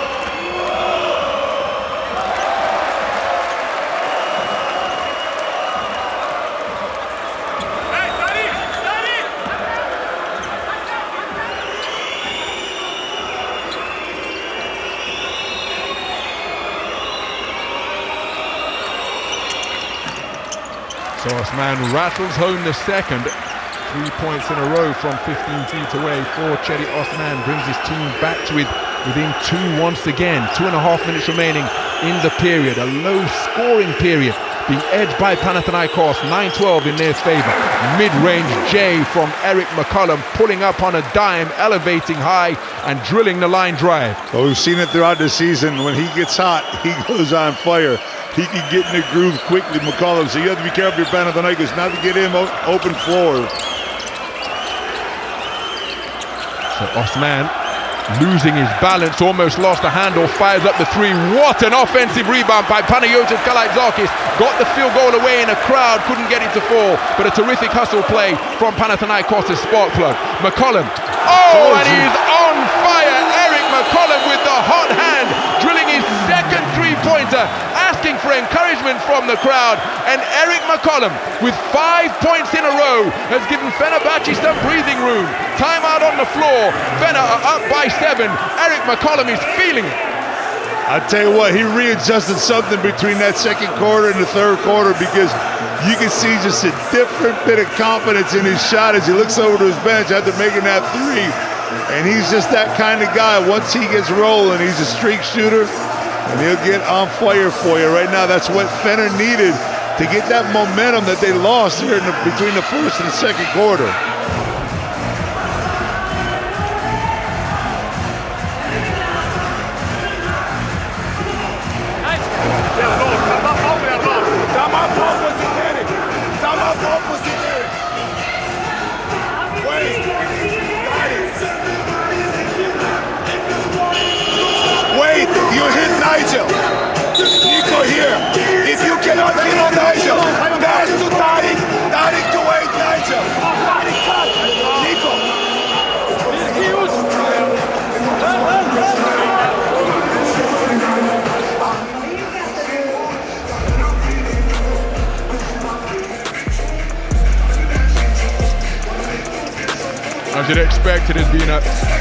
So Osman rattles home the second. 3 points in a row from 15 feet away for Cedi Osman. Brings his team back to within two once again. 2.5 minutes remaining in the period. A low-scoring period being edged by Panathinaikos. 9-12 in their favor. Mid-range J from Eric McCollum, pulling up on a dime, elevating high and drilling the line drive. Well, we've seen it throughout the season. When he gets hot, he goes on fire. He can get in the groove quickly, McCollum, so you have to be careful your Panathinaikos not to get him open floor. So Osman losing his balance, almost lost the handle, fires up the three. What an offensive rebound by Panagiotis Kalaitzakis. Got the field goal away in a crowd, couldn't get it to fall, but a terrific hustle play from Panathinaikos' spark plug. McCollum, and he's on fire. Eric McCollum with the hot hand, drilling his second three-pointer, asking for encouragement from the crowd, and Eric McCollum with 5 points in a row has given Fenerbahce some breathing room. Timeout on the floor. Fener are up by 7. Eric McCollum is feeling it. I tell you what, he readjusted something between that second quarter and the third quarter, because you can see just a different bit of confidence in his shot as he looks over to his bench after making that three. And he's just that kind of guy. Once he gets rolling, he's a streak shooter, and he'll get on fire for you. Right now, that's what Fener needed to get that momentum that they lost here between the first and the second quarter. Wait, you hit Nigel. Nico here. If you cannot hit on Nigel, pass to Tarik. Tarik to Wade, Nigel. Nico. As you'd expect, it has been a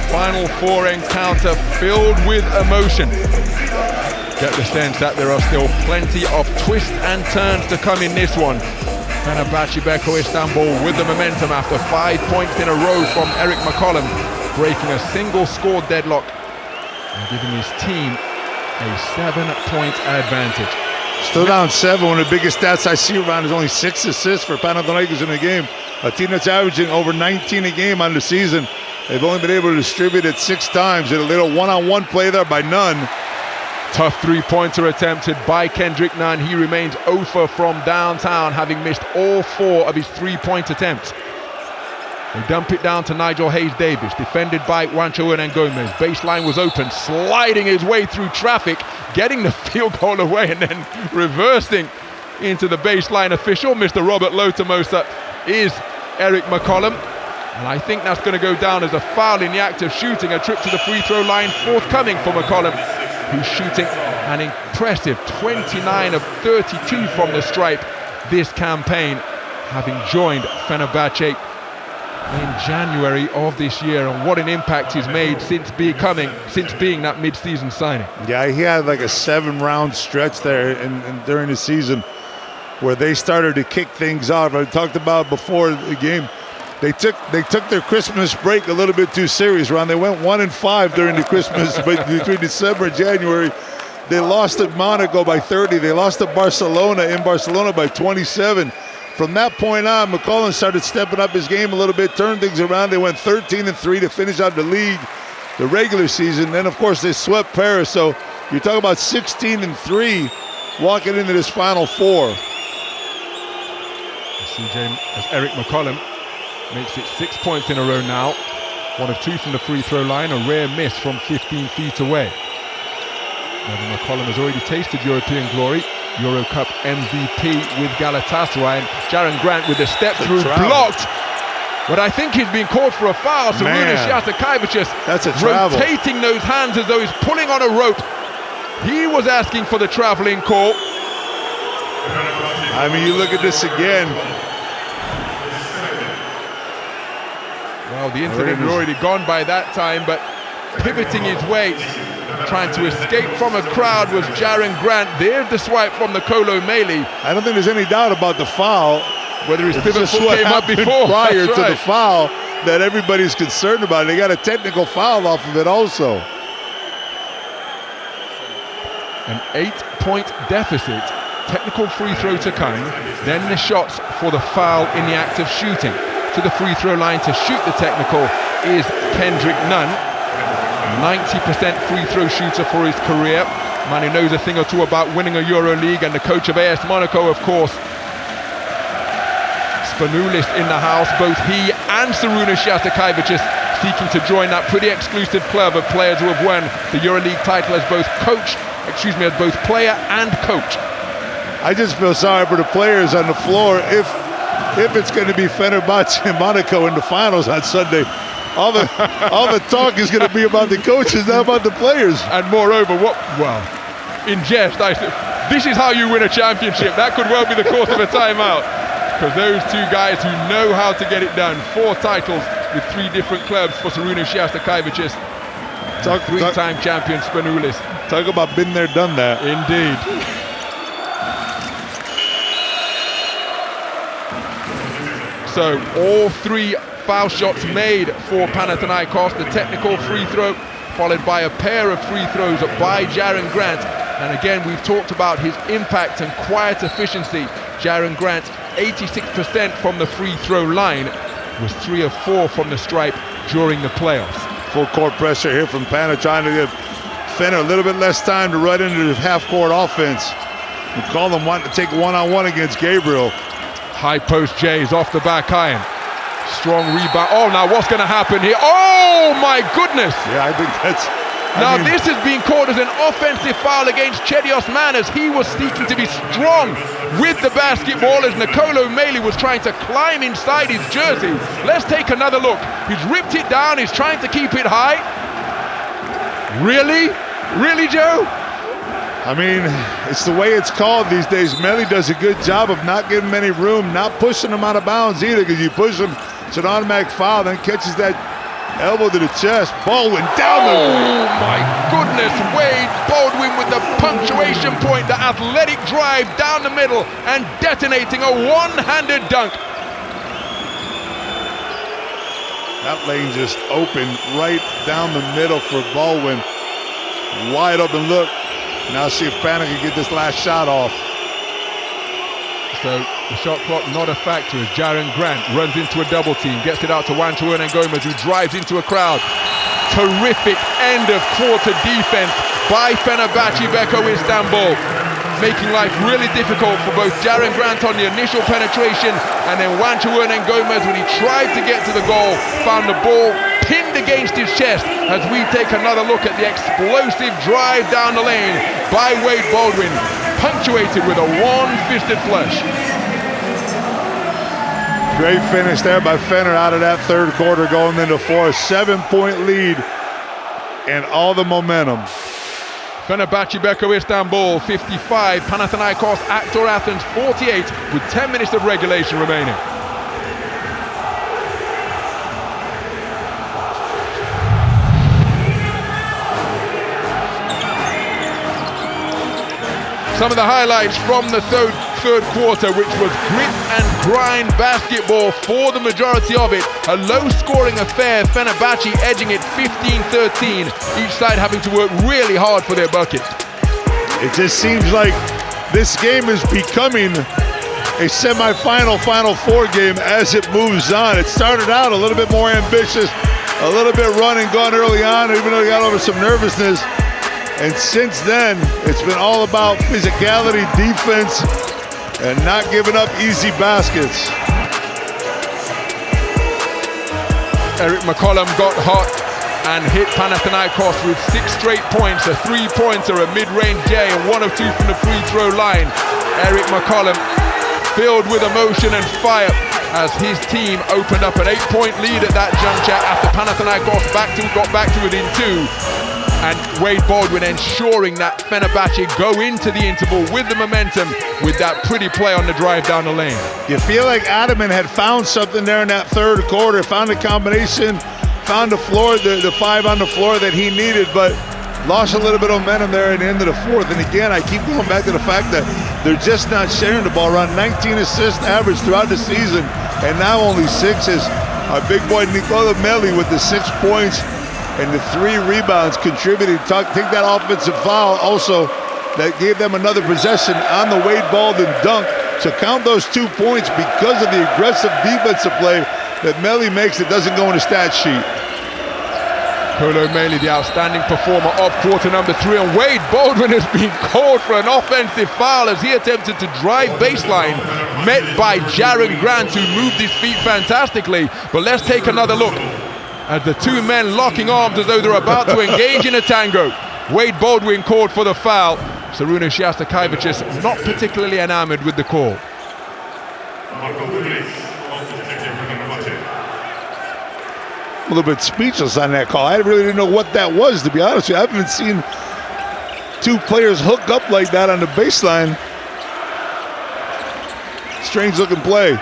Final Four encounter filled with emotion. Get the sense that there are still plenty of twists and turns to come in this one. Fenerbahce Beko Istanbul with the momentum after 5 points in a row from Eric McCollum, breaking a single-score deadlock and giving his team a 7-point advantage. Still down 7. One of the biggest stats I see around is only 6 assists for Panathinaikos in the game. A team that's averaging over 19 a game on the season. They've only been able to distribute it 6 times. And a little one-on-one play there by Nunn. Tough three-pointer attempted by Kendrick Nunn. He remains 0 from downtown, having missed all 4 of his 3-point attempts. They dump it down to Nigel Hayes-Davis, defended by Juancho Hernan Gomez. Baseline was open, sliding his way through traffic, getting the field goal away and then reversing into the baseline official. Mr. Robert Lotomosa is Eric McCollum. And I think that's going to go down as a foul in the act of shooting. A trip to the free throw line forthcoming for McCollum, who's shooting an impressive 29 of 32 from the stripe this campaign, having joined Fenerbahce in January of this year. And what an impact he's made since being that mid-season signing. Yeah, he had like a 7-round stretch there during the season where they started to kick things off. I talked about before the game. They took their Christmas break a little bit too serious, Ron. They went 1-5 during the Christmas, but between December and January, they lost at Monaco by 30. They lost to Barcelona in Barcelona by 27. From that point on, McCollum started stepping up his game a little bit, turned things around. They went 13-3 to finish out the league, the regular season. Then, of course, they swept Paris. So you're talking about 16-3 walking into this Final Four. CJ, as Eric McCollum makes it 6 points in a row now. 1 of 2 from the free throw line, a rare miss from 15 feet away. Devon McCollum has already tasted European glory. Euro Cup MVP with Galatasaray. And Jaron Grant with the step through blocked. But I think he's been called for a foul. So Runas Jasikaevicius rotating those hands as though he's pulling on a rope. He was asking for the traveling call. I mean, you look at this again. Well, the incident had already gone by that time, but pivoting his way, trying to escape from a crowd was Jaron Grant. There's the swipe from the Kolo Meili. I don't think there's any doubt about the foul. Whether his pivot foot came up before. Prior to the foul that everybody's concerned about. They got a technical foul off of it also. An 8-point deficit. Technical free throw to come. Then the shots for the foul in the act of shooting. To the free throw line to shoot the technical is Kendrick Nunn. 90% free throw shooter for his career. Man who knows a thing or two about winning a EuroLeague, and the coach of AS Monaco, of course. Spanoulis in the house, both he and Runas Jasikaevicius seeking to join that pretty exclusive club of players who have won the EuroLeague title as both player and coach. I just feel sorry for the players on the floor if it's going to be Fenerbahce and Monaco in the finals on Sunday. All the talk is going to be about the coaches, not about the players. And moreover, in jest, this is how you win a championship. That could well be the course of a timeout. Because those two guys who know how to get it done. 4 titles with 3 different clubs for Runas Jasikaevicius. 3-time champion Spanoulis. Talk about been there, done that. Indeed. So all 3 foul shots made for Panathinaikos. The technical free throw followed by a pair of free throws by Jaron Grant. And again, we've talked about his impact and quiet efficiency. Jaron Grant, 86% from the free throw line, was 3 of 4 from the stripe during the playoffs. Full court pressure here from Pana, trying to give Fener a little bit less time to run into the half-court offense. McCollum wanting to take one-on-one against Gabriel. High post Jays off the back iron. Strong rebound. Oh, now what's going to happen here? Oh, my goodness. Yeah, I think that's... This has been called as an offensive foul against Chedios Man, as he was seeking to be strong with the basketball as Kolo Meili was trying to climb inside his jersey. Let's take another look. He's ripped it down. He's trying to keep it high. Really? Really, Joe? I mean, it's the way it's called these days. Meili does a good job of not giving him any room, not pushing him out of bounds either, because you push him, it's an automatic foul, then catches that elbow to the chest. Baldwin down the... Oh, my goodness. Wade Baldwin with the punctuation point, the athletic drive down the middle and detonating a one-handed dunk. That lane just opened right down the middle for Baldwin. Wide open look. Now see if Pana can get this last shot off. So the shot clock not a factor as Jaron Grant runs into a double team, gets it out to Wanchoen and Gomez, who drives into a crowd. Terrific end of quarter defense by Fenerbahce Beko Istanbul, making life really difficult for both Jaron Grant on the initial penetration, and then Wanchoen and Gomez, when he tried to get to the goal, found the ball pinned against his chest, as we take another look at the explosive drive down the lane by Wade Baldwin, punctuated with a one-fisted flush. Great finish there by Fener out of that third quarter going into fourth. 7-point lead and all the momentum. Fenerbahce Beko Istanbul 55, Panathinaikos Aktor Athens 48 with 10 minutes of regulation remaining. Some of the highlights from the third quarter, which was grit and grind basketball for the majority of it. A low-scoring affair, Fenerbahce edging it 15-13, each side having to work really hard for their bucket. It just seems like this game is becoming a semifinal Final Four game as it moves on. It started out a little bit more ambitious, a little bit run and gun early on, even though he got over some nervousness. And since then, it's been all about physicality, defense, and not giving up easy baskets. Eric McCollum got hot and hit Panathinaikos with 6 straight points, a 3-pointer, a mid-range J, and 1 of 2 from the free throw line. Eric McCollum filled with emotion and fire as his team opened up an 8-point lead at that juncture after Panathinaikos got back to within 2. And Wade Baldwin ensuring that Fenerbahce go into the interval with the momentum with that pretty play on the drive down the lane. You feel like Ataman had found something there in that third quarter, found a combination, found the floor, the 5 on the floor that he needed, but lost a little bit of momentum there at the end of the fourth. And again, I keep going back to the fact that they're just not sharing the ball. Around 19 assist average throughout the season, and now only 6 is our big boy Nikola Meli with the 6 points and the 3 rebounds contributed. Take that offensive foul also that gave them another possession on the Wade Baldwin dunk. So count those 2 points because of the aggressive defensive play that Meli makes that doesn't go in the stat sheet. Kolo Meli, the outstanding performer of quarter number 3, and Wade Baldwin has been called for an offensive foul as he attempted to drive baseline, met by Jaren Grant, who moved his feet fantastically. But let's take another look at the 2 men locking arms as though they're about to engage in a tango. Wade Baldwin called for the foul. Sarunas Jastakevicius not particularly enamored with the call. A little bit speechless on that call. I really didn't know what that was, to be honest with you. I haven't seen 2 players hook up like that on the baseline. Strange looking play.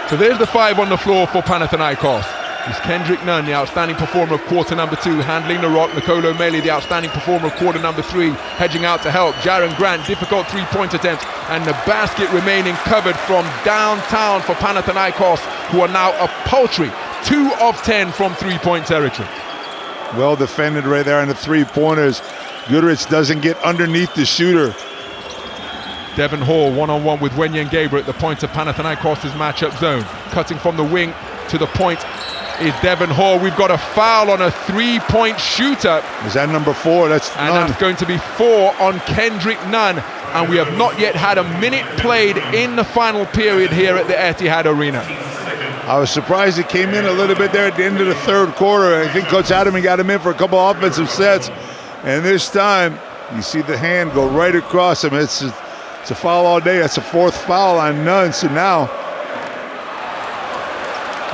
So there's the 5 on the floor for Panathinaikos. It's Kendrick Nunn, the outstanding performer of quarter number 2, handling the rock. Nicolo Meli, the outstanding performer of quarter number 3, hedging out to help. Jaren Grant, difficult 3-point attempt, and the basket remaining covered from downtown for Panathinaikos, who are now a paltry 2 of 10 from 3-point territory. Well defended right there on the 3-pointers. Goodrich doesn't get underneath the shooter. Devon Hall one-on-one with Wenyen Gabriel at the point of Panathinaikos' matchup zone. Cutting from the wing to the point is Devon Hall. We've got a foul on a 3-point shooter. Is that number 4? That's Nunn. That's going to be 4 on Kendrick Nunn. And we have not yet had a minute played in the final period here at the Etihad Arena. I was surprised it came in a little bit there at the end of the third quarter. I think Coach Ataman got him in for a couple offensive sets. And this time, you see the hand go right across him. It's a foul all day. That's a 4th foul on Nunn. So now,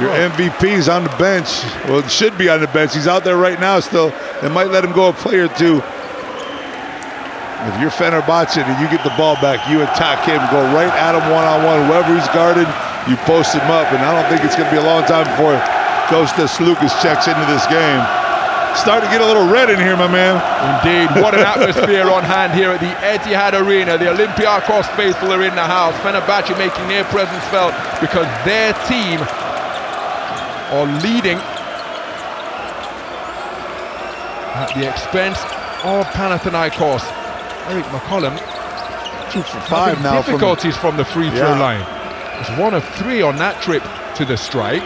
your MVP's on the bench. Well, it should be on the bench. He's out there right now still. They might let him go a play or 2. If you're Fenerbahce and you get the ball back, you attack him, go right at him one-on-one. Whoever he's guarded, you post him up. And I don't think it's going to be a long time before Kostas Lucas checks into this game. Starting to get a little red in here, my man. Indeed, what an atmosphere on hand here at the Etihad Arena. The Olympiacos faithful are in the house. Fenerbahce making their presence felt because their team are leading at the expense of Panathinaikos. Eric McCollum 2 for 5 now. Difficulties from the free throw line. It's 1 of 3 on that trip to the stripe.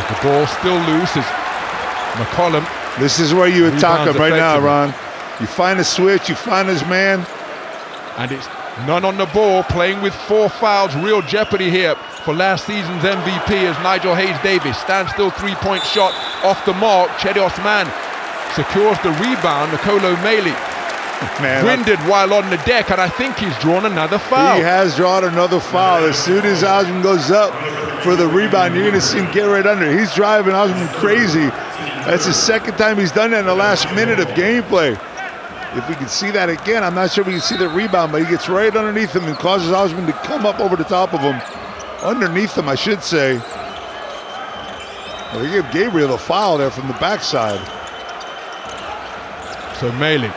The ball still loose as McCollum. This is where you attack him right now, Ron. You find a switch, you find his man. And it's Nunn on the ball, playing with 4 fouls. Real jeopardy here for last season's MVP as Nigel Hayes-Davis. Standstill 3-point shot off the mark. Chedi Osman secures the rebound. Nicolo Meli Man, winded while on the deck, and I think he's drawn another foul. He has drawn another foul. As soon as Osman goes up for the rebound, you're going to see him get right under. He's driving Osman crazy. That's the second time he's done that in the last minute of gameplay. If we can see that again, I'm not sure we can see the rebound, but he gets right underneath him and causes Osman to come up over the top of him. Underneath him, I should say. Well, he gave Gabriel a foul there from the backside. So Meili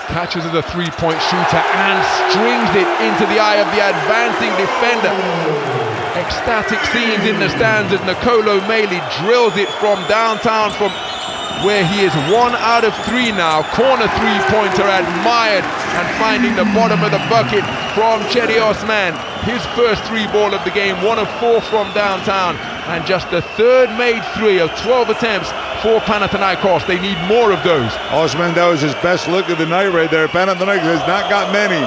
catches as a three-point shooter and strings it into the eye of the advancing defender. Ecstatic scenes in the stands as Nicolo Meili drills it from downtown, from where he is 1 out of 3 now. Corner three-pointer admired, and finding the bottom of the bucket from Cedi Osman. His first 3-ball of the game, 1 of 4 from downtown, and just the third made 3 of 12 attempts for Panathinaikos. They need more of those. Osman, that was his best look of the night right there. Panathinaikos has not got many.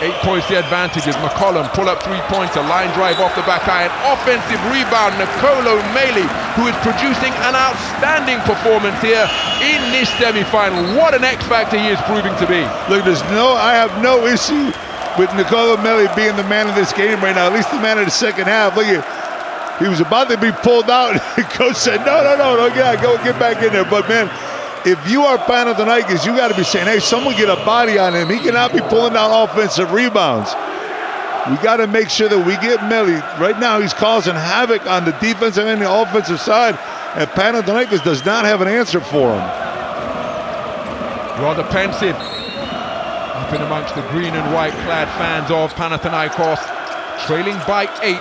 8 points the advantage as McCollum pull-up three-pointer, line drive off the back iron, offensive rebound. Nicolo Meili, who is producing an outstanding performance here in this semi-final. What an X-factor he is proving to be. Look, I have no issue with Nicolo Meili being the man of this game right now, at least the man of the second half. Look at, he was about to be pulled out, and the coach said, no, get back in there. But man, if you are Panathinaikos, you got to be saying, hey, someone get a body on him. He cannot be pulling down offensive rebounds. We got to make sure that we get Meili. Right now, he's causing havoc on the defensive and the offensive side, and Panathinaikos does not have an answer for him. Rather pensive up in amongst the green and white clad fans of Panathinaikos, trailing by 8.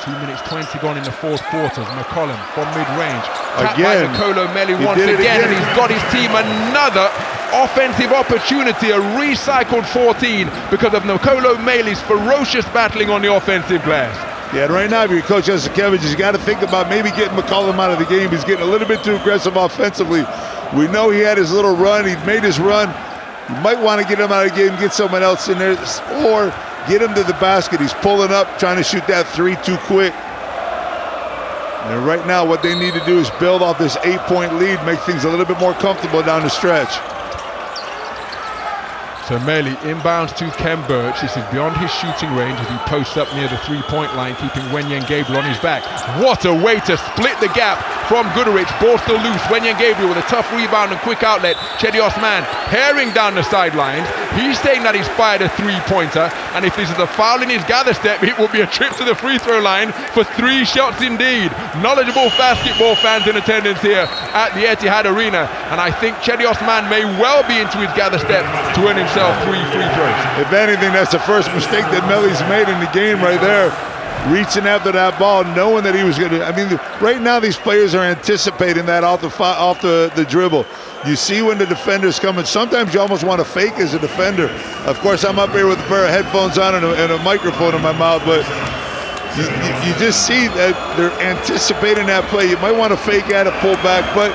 2 minutes 20 gone in the fourth quarter. McCollum from mid-range. Tapped by Nicolo Meili once again, and he's got his team another offensive opportunity, a recycled 14 because of Nicolo Meili's ferocious battling on the offensive glass. Yeah, and right now, if you're Coach Jasikevich, you got to think about maybe getting McCollum out of the game. He's getting a little bit too aggressive offensively. We know he had his little run. He made his run. You might want to get him out of the game, get someone else in there, or get him to the basket. He's pulling up, trying to shoot that 3 too quick. And right now, what they need to do is build off this 8-point lead, make things a little bit more comfortable down the stretch. So Meili inbounds to Ken Birch. This is beyond his shooting range as he posts up near the three-point line, keeping Wenyen Gabriel on his back. What a way to split the gap from Goodrich. Ball still loose. Wenyen Gabriel with a tough rebound and quick outlet. Cedi Osman herring down the sidelines. He's saying that he's fired a three-pointer, and if this is a foul in his gather step, it will be a trip to the free throw line for 3 shots indeed. Knowledgeable basketball fans in attendance here at the Etihad Arena, and I think Cedi Osman may well be into his gather step to earn himself 3 free throws. If anything, that's the first mistake that Meili's made in the game right there. Reaching after that ball, knowing that he was going to. I mean, right now these players are anticipating that off the dribble. You see when the defender's coming. Sometimes you almost want to fake as a defender. Of course, I'm up here with a pair of headphones on and a microphone in my mouth, but you just see that they're anticipating that play. You might want to fake at it, pull back, but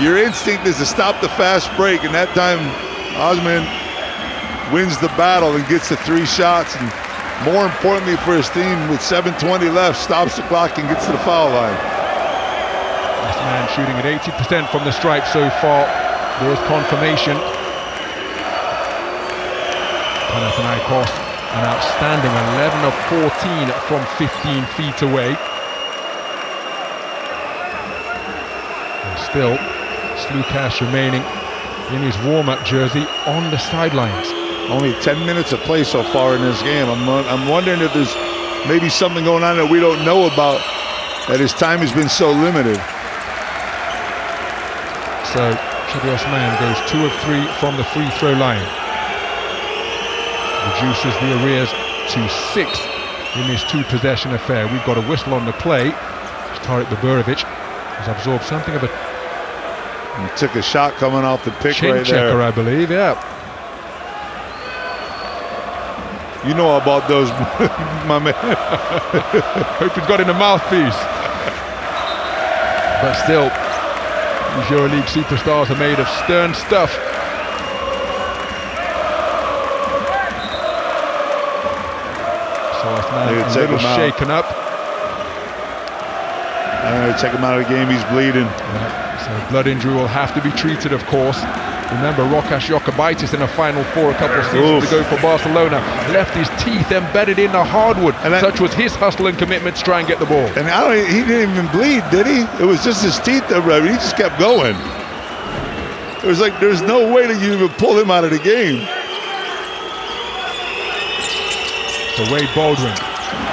your instinct is to stop the fast break, and that time Osman wins the battle and gets the 3 shots, and more importantly for his team, with 7:20 left, stops the clock and gets to the foul line. This man shooting at 80% from the stripe so far. There's confirmation. Panathinaikos, an outstanding 11 of 14 from 15 feet away. And still, Slukash remaining in his warm-up jersey on the sidelines. Only 10 minutes of play so far in this game. I'm wondering if there's maybe something going on that we don't know about, that his time has been so limited. So Cedi Osman goes 2 of 3 from the free throw line. Reduces the arrears to 6 in this 2-possession affair. We've got a whistle on the play. Tarik Biberović has absorbed something of a... He took a shot coming off the pick chin right checker, there. I believe, yeah. You know about those, my man. Hope he's got in a mouthpiece. But still, these EuroLeague superstars are made of stern stuff. So Osman a little shaken up. I'm going to check him out of the game. He's bleeding. So blood injury will have to be treated, of course. Remember, Rokas Jokubaitis in a Final Four a couple of seasons ago for Barcelona left his teeth embedded in the hardwood. Such was his hustle and commitment to try and get the ball. And he didn't even bleed, did he? It was just his teeth that he just kept going. It was like there's no way that you even pull him out of the game. So Wade Baldwin,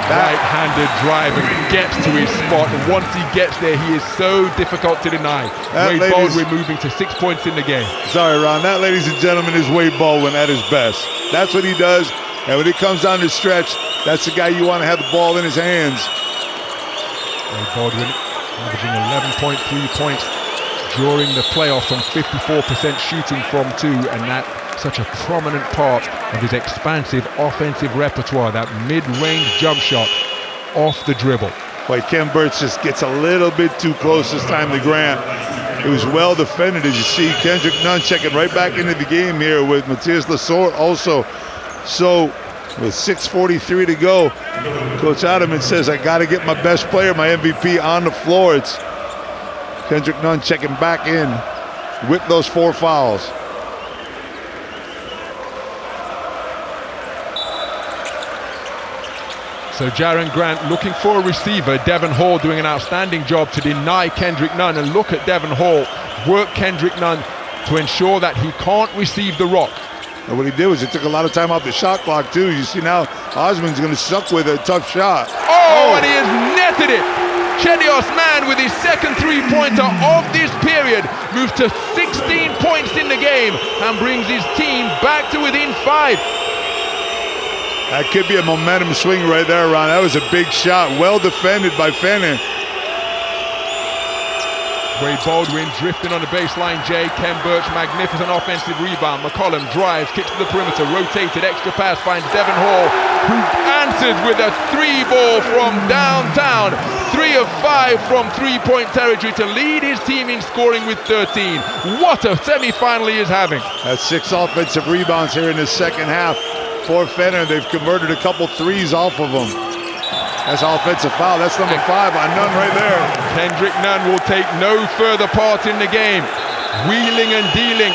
right-handed drive and gets to his spot. And once he gets there, he is so difficult to deny. Wade Baldwin moving to 6 points in the game. Sorry, Ron. That, ladies and gentlemen, is Wade Baldwin at his best. That's what he does. And when it comes down to stretch, that's the guy you want to have the ball in his hands. Wade Baldwin averaging 11.3 points during the playoffs on 54% shooting from two, and that such a prominent part of his expansive offensive repertoire, that mid-range jump shot off the dribble. Wait, Ken Burch just gets a little bit too close this time to Grant. It was well defended, as you see. Kendrick Nunn checking right back into the game here with Matthias Lesort also. So with 6:43 to go, Coach Ottoman says, I got to get my best player, my MVP, on the floor. It's Kendrick Nunn checking back in with those 4 fouls. So Jaren Grant looking for a receiver. Devon Hall doing an outstanding job to deny Kendrick Nunn. And look at Devon Hall work Kendrick Nunn to ensure that he can't receive the rock. And what he did was he took a lot of time off the shot clock too. You see now Osman's going to suck with a tough shot. Oh, and he has netted it. Chedios Mann with his second three-pointer of this period moves to 16 points in the game and brings his team back to within 5. That could be a momentum swing right there, Ron. That was a big shot. Well defended by Fener. Wade Baldwin drifting on the baseline, Jay. Ken Burch, magnificent offensive rebound. McCollum drives, kicks to the perimeter, rotated, extra pass, finds Devon Hall, who answers with a 3-ball from downtown. 3 of 5 from three-point territory to lead his team in scoring with 13. What a semi-final he is having. That's 6 offensive rebounds here in the second half for Fener. They've converted a couple threes off of them. That's offensive foul. That's number 5 on Nunn right there. Kendrick Nunn will take no further part in the game. Wheeling and dealing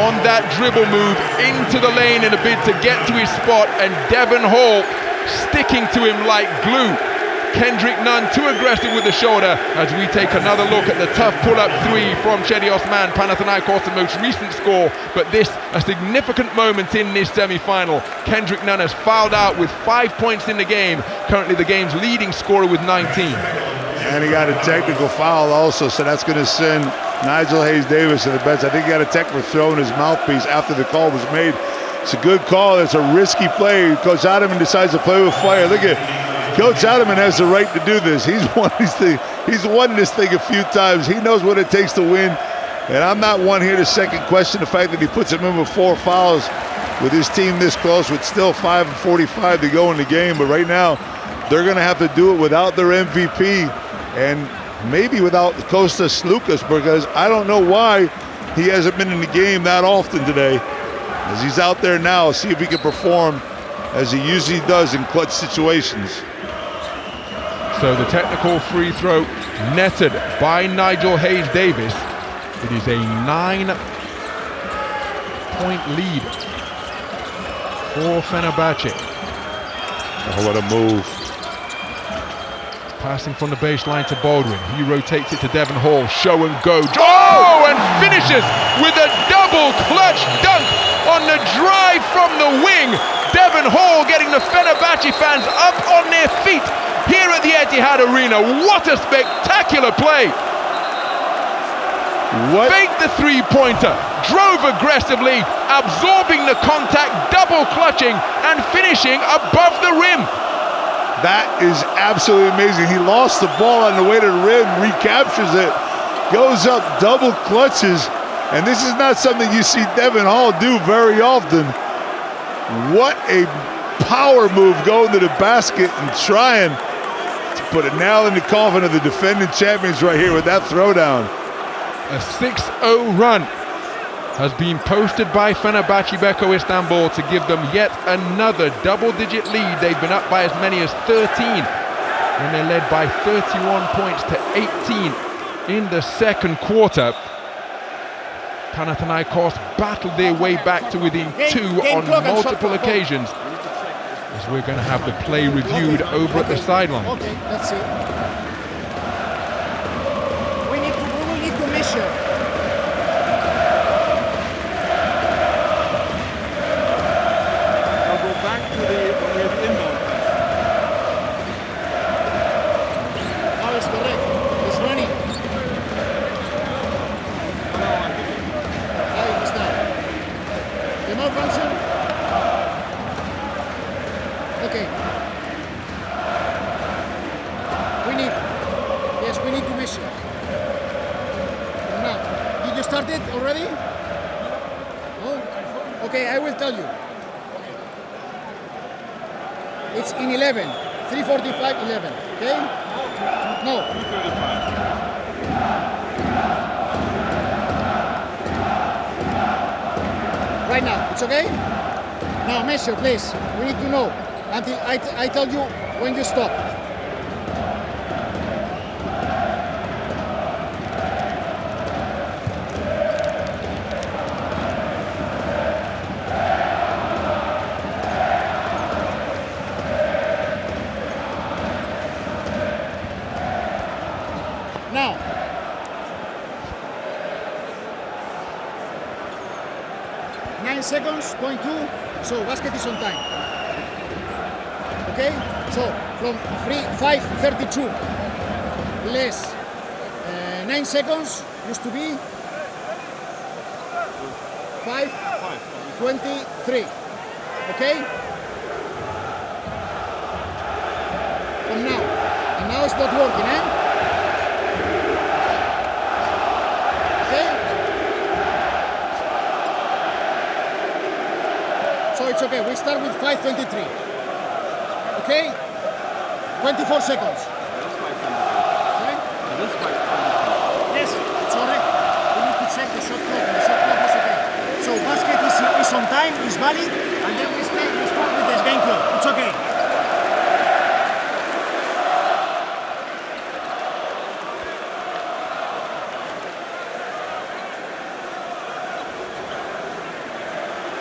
on that dribble move into the lane in a bid to get to his spot, and Devon Hall sticking to him like glue. Kendrick Nunn too aggressive with the shoulder as we take another look at the tough pull-up 3 from Chedios Mann, Panathinaikos, the most recent score, but this a significant moment in this semi-final. Kendrick Nunn has fouled out with 5 points in the game, currently the game's leading scorer with 19. And he got a technical foul also, so that's going to send Nigel Hayes-Davis to the bench. I think he got a tech for throwing his mouthpiece after the call was made. It's a good call. It's a risky play. Coach Ottoman decides to play with fire. Look at Coach Ottoman has the right to do this. He's won this thing a few times. He knows what it takes to win. And I'm not one here to second question the fact that he puts him in with 4 fouls with his team this close with still 5:45 to go in the game. But right now, they're going to have to do it without their MVP and maybe without Kostas Lucas, because I don't know why he hasn't been in the game that often today. As he's out there now, see if he can perform as he usually does in clutch situations. So the technical free throw netted by Nigel Hayes-Davis. It is a 9-point lead for Fenerbahce. Oh, what a move. Passing from the baseline to Baldwin. He rotates it to Devon Hall. Show and go. Oh, and finishes with a double clutch dunk on the drive from the wing. Devon Hall getting the Fenerbahce fans up on their feet here at the Etihad Arena. What a spectacular play. Faked the three-pointer, drove aggressively, absorbing the contact, double clutching, and finishing above the rim. That is absolutely amazing. He lost the ball on the way to the rim, recaptures it, goes up, double clutches, and this is not something you see Devon Hall do very often. What a power move going to the basket and trying to put a nail in the coffin of the defending champions right here with that throwdown. A 6-0 run has been posted by Fenerbahce Beko Istanbul to give them yet another double-digit lead. They've been up by as many as 13 when they're led by 31 points to 18 in the second quarter. Panathinaikos battled their way back to within 2 on multiple occasions. As we're going to have the play reviewed over at the sideline. Okay, let's see. We will need to measure. I'll go back to the inbound. Now it's correct. It's running. Now it's done. The malfunction. Okay. We need to measure. Now, did you start it already? No? Okay, I will tell you. It's in 11. 3:45, 11. Okay? No. 3:35. Right now, it's okay? Now measure, please. We need to know until I tell you when you stop. Now, seconds, 0.2, so basket is on time. Okay, so from 5:32 less 9 seconds used to be 5:23. Okay, from now, and now it's not working, eh? So it's okay, we start with 5:23. Okay? 24 seconds. Okay? Yes, it's alright. We need to check the shot clock. The shot clock is okay. So basket is on time, is valid, and then we start with the game clock. It's okay.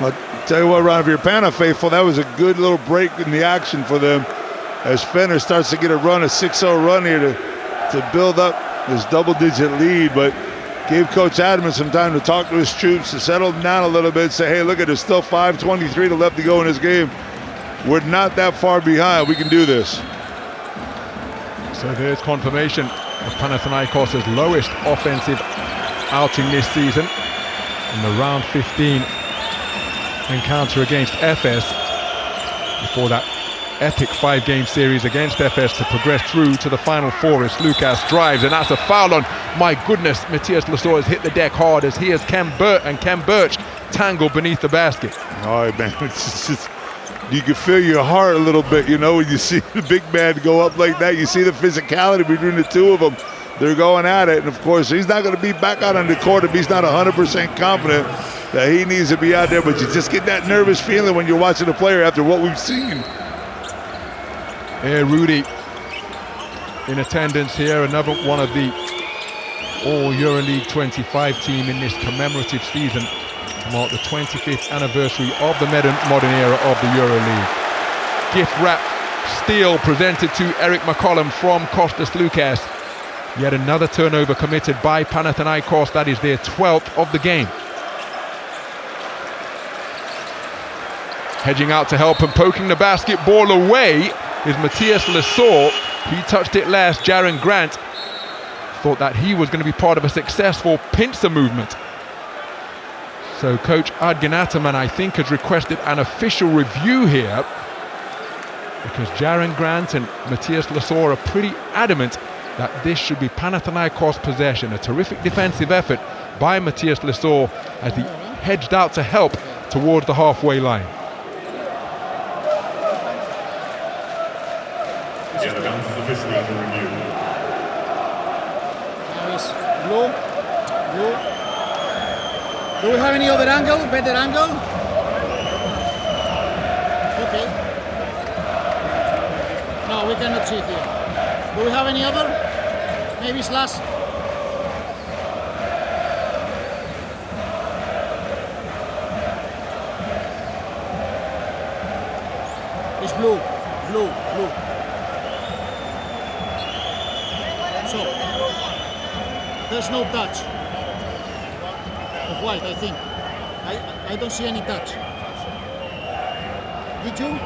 I'll tell you what, Ron, if you're Pana faithful, that was a good little break in the action for them as Fener starts to get a 6-0 run here to build up this double-digit lead, but gave Coach Adams some time to talk to his troops, to settle them down a little bit, say, hey, look, there's still 5:23 left to go in this game. We're not that far behind. We can do this. So there's confirmation of Panathinaikos' lowest offensive outing this season in the round 15 encounter against FS before that epic 5-game series against FS to progress through to the Final Four as Lucas drives, and that's a foul on, my goodness, Matthias Lesor has hit the deck hard as he has Kem Birch tangled beneath the basket. All right, man, it's just, you can feel your heart a little bit, you know, when you see the big man go up like that. You see the physicality between the two of them. They're going at it, and of course, he's not going to be back out on the court if he's not 100% confident that he needs to be out there, but you just get that nervous feeling when you're watching a player after what we've seen. Yeah, Rudy in attendance here, another one of the All EuroLeague 25 team in this commemorative season to mark the 25th anniversary of the modern era of the EuroLeague. Gift wrap steal presented to Eric McCollum from Kostas Lukas. Yet another turnover committed by Panathinaikos. That is their 12th of the game. Hedging out to help and poking the basketball away is Matthias Lesor. He touched it last. Jaren Grant thought that he was going to be part of a successful pincer movement. So Coach Adgen Ataman, I think, has requested an official review here because Jaren Grant and Matthias Lesor are pretty adamant that this should be Panathinaikos possession. A terrific defensive effort by Matthias Lesor as he hedged out to help towards the halfway line. Yeah, the bounce is officially under review. Nice. Blue. Do we have any other angle? Better angle? Okay. No, we cannot see here. Do we have any other? Maybe slash. It's blue. Blue. So, there's no touch of white, I think. I don't see any touch. Did you?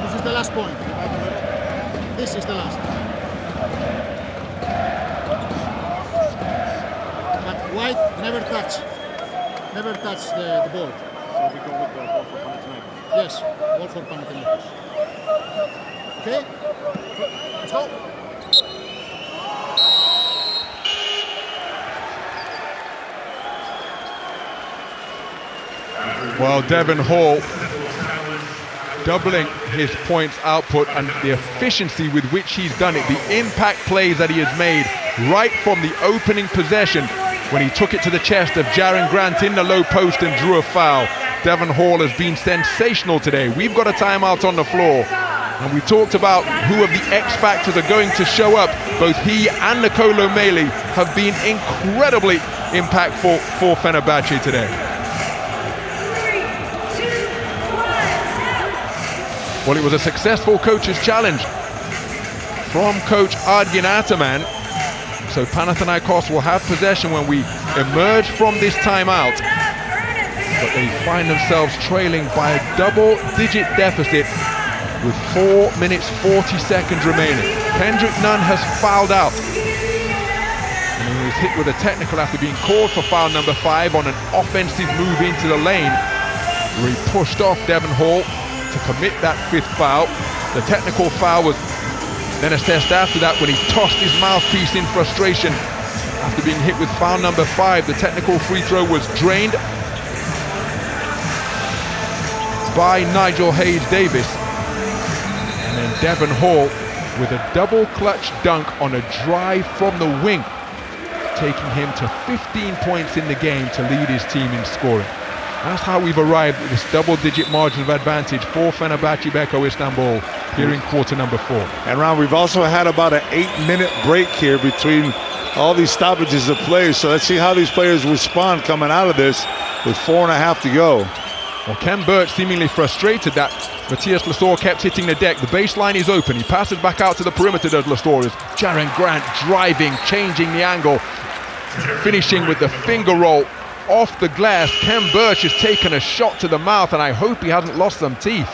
This is the last point. This is the last. But white never touch the ball. So we go with the ball for Panathinaikos. Yes, ball for Panathinaikos. Okay? Let's go. Well, Devon Hall doubling his points output and the efficiency with which he's done it, the impact plays that he has made right from the opening possession when he took it to the chest of Jaren Grant in the low post and drew a foul. Devon Hall has been sensational today. We've got a timeout on the floor, and we talked about who of the X factors are going to show up. Both he and Nicolo Meili have been incredibly impactful for Fenerbahce today. Well, it was a successful coach's challenge from Coach Adrian Ataman. So Panathinaikos will have possession when we emerge from this timeout. But they find themselves trailing by a double-digit deficit with 4 minutes 40 seconds remaining. Kendrick Nunn has fouled out. And he was hit with a technical after being called for foul number 5 on an offensive move into the lane, where he pushed off Devon Hall to commit that 5th foul. The technical foul was then assessed after that when he tossed his mouthpiece in frustration after being hit with foul number 5. The technical free throw was drained by Nigel Hayes-Davis. And then Devon Hall with a double clutch dunk on a drive from the wing, taking him to 15 points in the game to lead his team in scoring. That's how we've arrived at this double-digit margin of advantage for Fenerbahce Beko Istanbul here in quarter number 4. And Ron, we've also had about an 8-minute break here between all these stoppages of play. So let's see how these players respond coming out of this with 4.5 to go. Well, Ken Birch seemingly frustrated that Matthias Lesor kept hitting the deck. The baseline is open. He passes back out to the perimeter, does Lesor. Jaren Grant driving, changing the angle, finishing with the finger roll off the glass. Ken Birch has taken a shot to the mouth, and I hope he hasn't lost some teeth.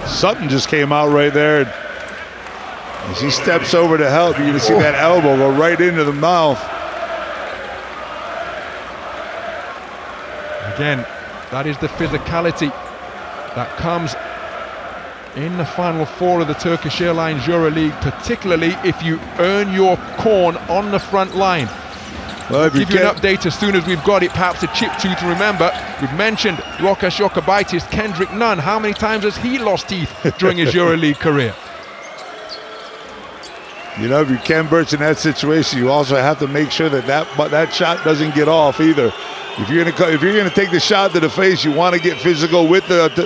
Something just came out right there. As he steps over to help, you're gonna see that elbow go right into the mouth. Again, that is the physicality that comes in the Final Four of the Turkish Airlines EuroLeague, particularly if you earn your corn on the front line. Well, we'll give you an update as soon as we've got it, perhaps a chip tooth to remember. We've mentioned Rokas Jokubaitis, Kendrick Nunn. How many times has he lost teeth during his EuroLeague career? You know, if you Ken Birch in that situation, you also have to make sure that that shot doesn't get off either. If you're gonna take the shot to the face, you want to get physical with the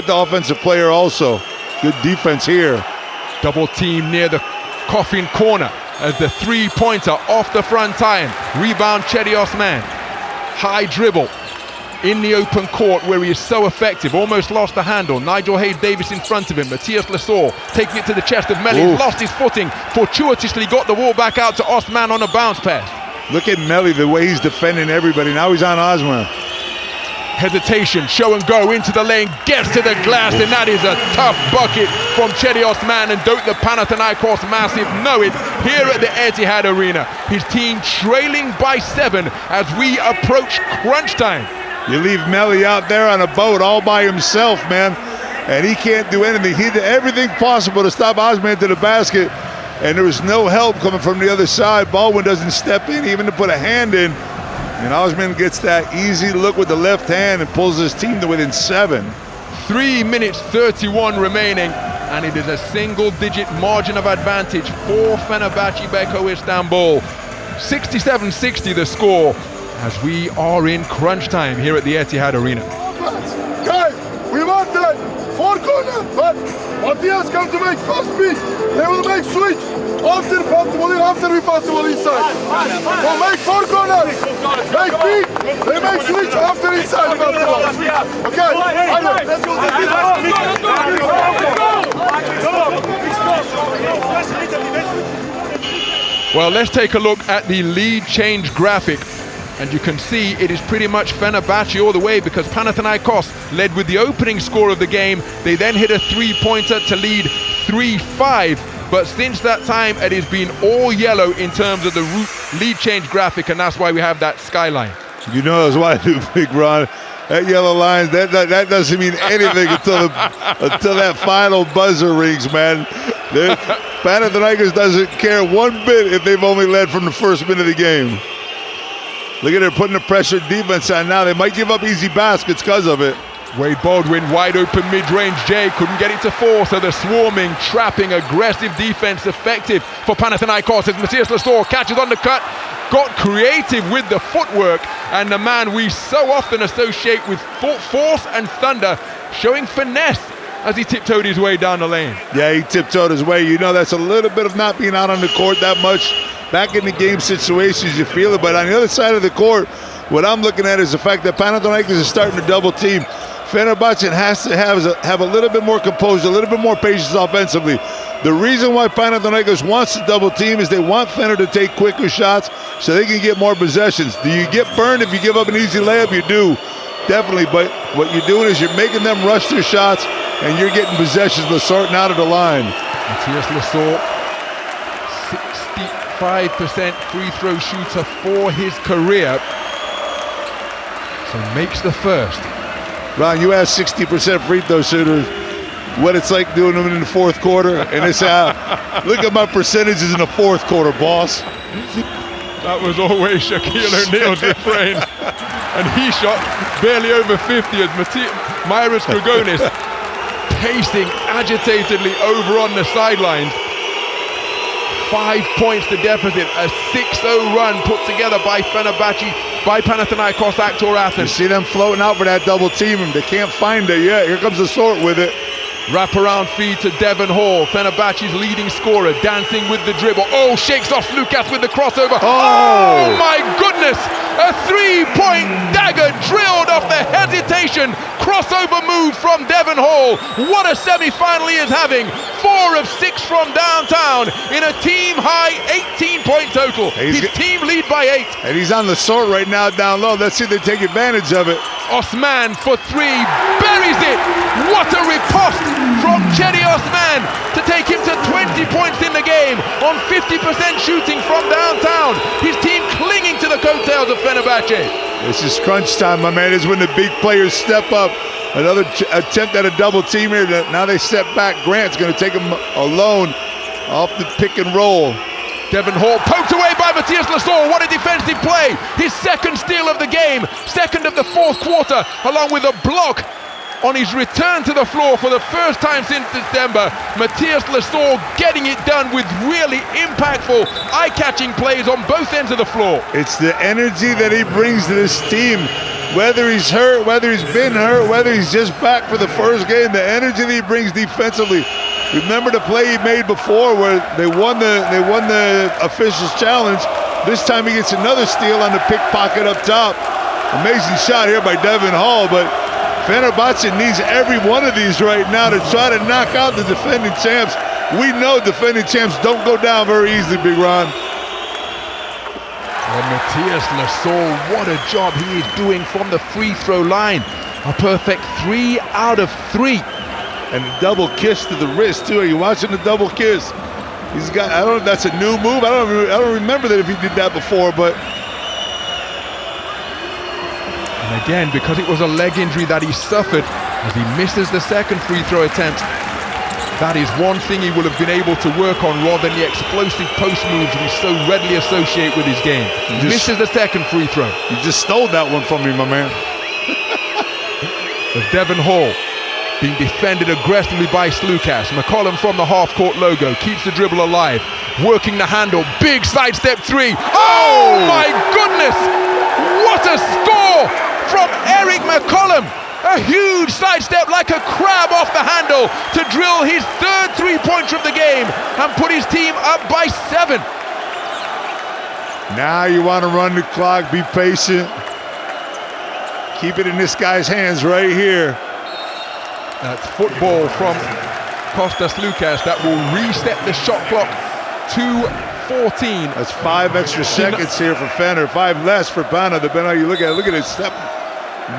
offensive player also. Good defense here. Double team near the coffin corner as the 3-pointer off the front iron. Rebound Cedi Osman. High dribble in the open court where he is so effective. Almost lost the handle. Nigel Hayes-Davis in front of him. Matthias Lesor taking it to the chest of Meili. Lost his footing. Fortuitously got the ball back out to Osman on a bounce pass. Look at Meili, the way he's defending everybody. Now he's on Osman. Hesitation, show and go into the lane, gets to the glass, and that is a tough bucket from Cedi Osman. And don't the Panathinaikos Massive know it here at the Etihad Arena. His team trailing by 7 as we approach crunch time. You leave Meili out there on a boat all by himself, man, and he can't do anything. He did everything possible to stop Osman to the basket, and there was no help coming from the other side. Baldwin doesn't step in even to put a hand in. And Osman gets that easy look with the left hand and pulls his team to within 7. 3 minutes 31 remaining, and it is a single-digit margin of advantage for Fenerbahce Beko Istanbul. 67-60 the score as we are in crunch time here at the Etihad Arena. Guys, we want that 4 corner, but Matthias come to make first pick. They will make switch after we possible inside. So make 4 corners. Make feet. They make switch after inside basketball. Okay, let's go. Well, let's take a look at the lead change graphic. And you can see it is pretty much Fenerbahce all the way, because Panathinaikos led with the opening score of the game. They then hit a 3-pointer to lead 3-5. But since that time, it has been all yellow in terms of the lead change graphic, and that's why we have that skyline. You know that's why I do, Big Ron. That yellow line, that doesn't mean anything until that final buzzer rings, man. Panathinaikos doesn't care one bit if they've only led from the first minute of the game. Look at her putting the pressure defense on now. They might give up easy baskets because of it. Wade Baldwin, wide open mid-range J, couldn't get it to fall, so the swarming, trapping, aggressive defense effective for Panathinaikos as Matthias Lasor catches on the cut, got creative with the footwork, and the man we so often associate with force and thunder, showing finesse as he tiptoed his way down the lane. Yeah, he tiptoed his way. You know, that's a little bit of not being out on the court that much. Back in the game situations, you feel it, but on the other side of the court, what I'm looking at is the fact that Panathinaikos is starting to double team. Fenerbahce has to have a little bit more composure, a little bit more patience offensively. The reason why Panathinaikos wants to double team is they want Fener to take quicker shots so they can get more possessions. Do you get burned if you give up an easy layup? You do, definitely, but what you're doing is you're making them rush their shots and you're getting possessions sorting out of the line. Matthias Lasor, 65% free throw shooter for his career, so makes the first. Ron, you asked 60% free throw shooters what it's like doing them in the fourth quarter, and they say, look at my percentages in the fourth quarter, boss. That was always Shaquille O'Neal's refrain. And he shot barely over 50 as Myris Grigonis pacing agitatedly over on the sidelines. 5 points to deficit, a 6-0 run put together by Fenerbahce, by Panathinaikos Aktor Athens. You see them floating out for that double team, and they can't find it yet. Here comes the sort with it. Wraparound feed to Devon Hall, Fenerbahce's leading scorer, dancing with the dribble. Oh, shakes off Lucas with the crossover. Oh my goodness! A 3-point dagger drilled off the hesitation. Crossover move from Devon Hall. What a semi-final he is having. 4 of 6 from downtown in a team-high 18-point total. His team lead by 8. And he's on the sort right now down low. Let's see if they take advantage of it. Osman for 3, buries it. What a riposte from Cedi Osman to take him to 20 points in the game on 50% shooting from downtown. His team clinging to the coattails of Fenerbahce. This is crunch time, my man. This is when the big players step up. Another attempt at a double team here. Now they step back. Grant's going to take him alone off the pick and roll. Devon Hall poked away by Matthias Lasor. What a defensive play. His second steal of the game, second of the fourth quarter, along with a block on his return to the floor for the first time since December. Matthias Lasor getting it done with really impactful, eye-catching plays on both ends of the floor. It's the energy that he brings to this team. Whether he's hurt, whether he's been hurt, whether he's just back for the first game, the energy that he brings defensively. Remember the play he made before where they won the officials' challenge. This time he gets another steal on the pickpocket up top. Amazing shot here by Devon Hall, but Fenerbahce needs every one of these right now to try to knock out the defending champs. We know defending champs don't go down very easily, Big Ron. And Matthias Lasor, what a job he is doing from the free throw line. A perfect 3 out of 3. And a double kiss to the wrist too. Are you watching the double kiss? He's got, I don't know if that's a new move. I don't remember that if he did that before, but. And again, because it was a leg injury that he suffered as he misses the second free throw attempt, that is one thing he will have been able to work on rather than the explosive post moves we so readily associate with his game. He misses the second free throw. You just stole that one from me, my man. As Devon Hall being defended aggressively by Slukas. McCollum from the half-court logo keeps the dribble alive, working the handle. Big sidestep 3. Oh my goodness! What a score from Eric McCollum! A huge sidestep like a crab off the handle to drill his third 3-pointer of the game and put his team up by 7. Now you want to run the clock, be patient. Keep it in this guy's hands right here. That's football from Kostas Lukas that will reset the shot clock to 14. That's 5 extra seconds here for Fener, 5 less for Pana. You look at it, step,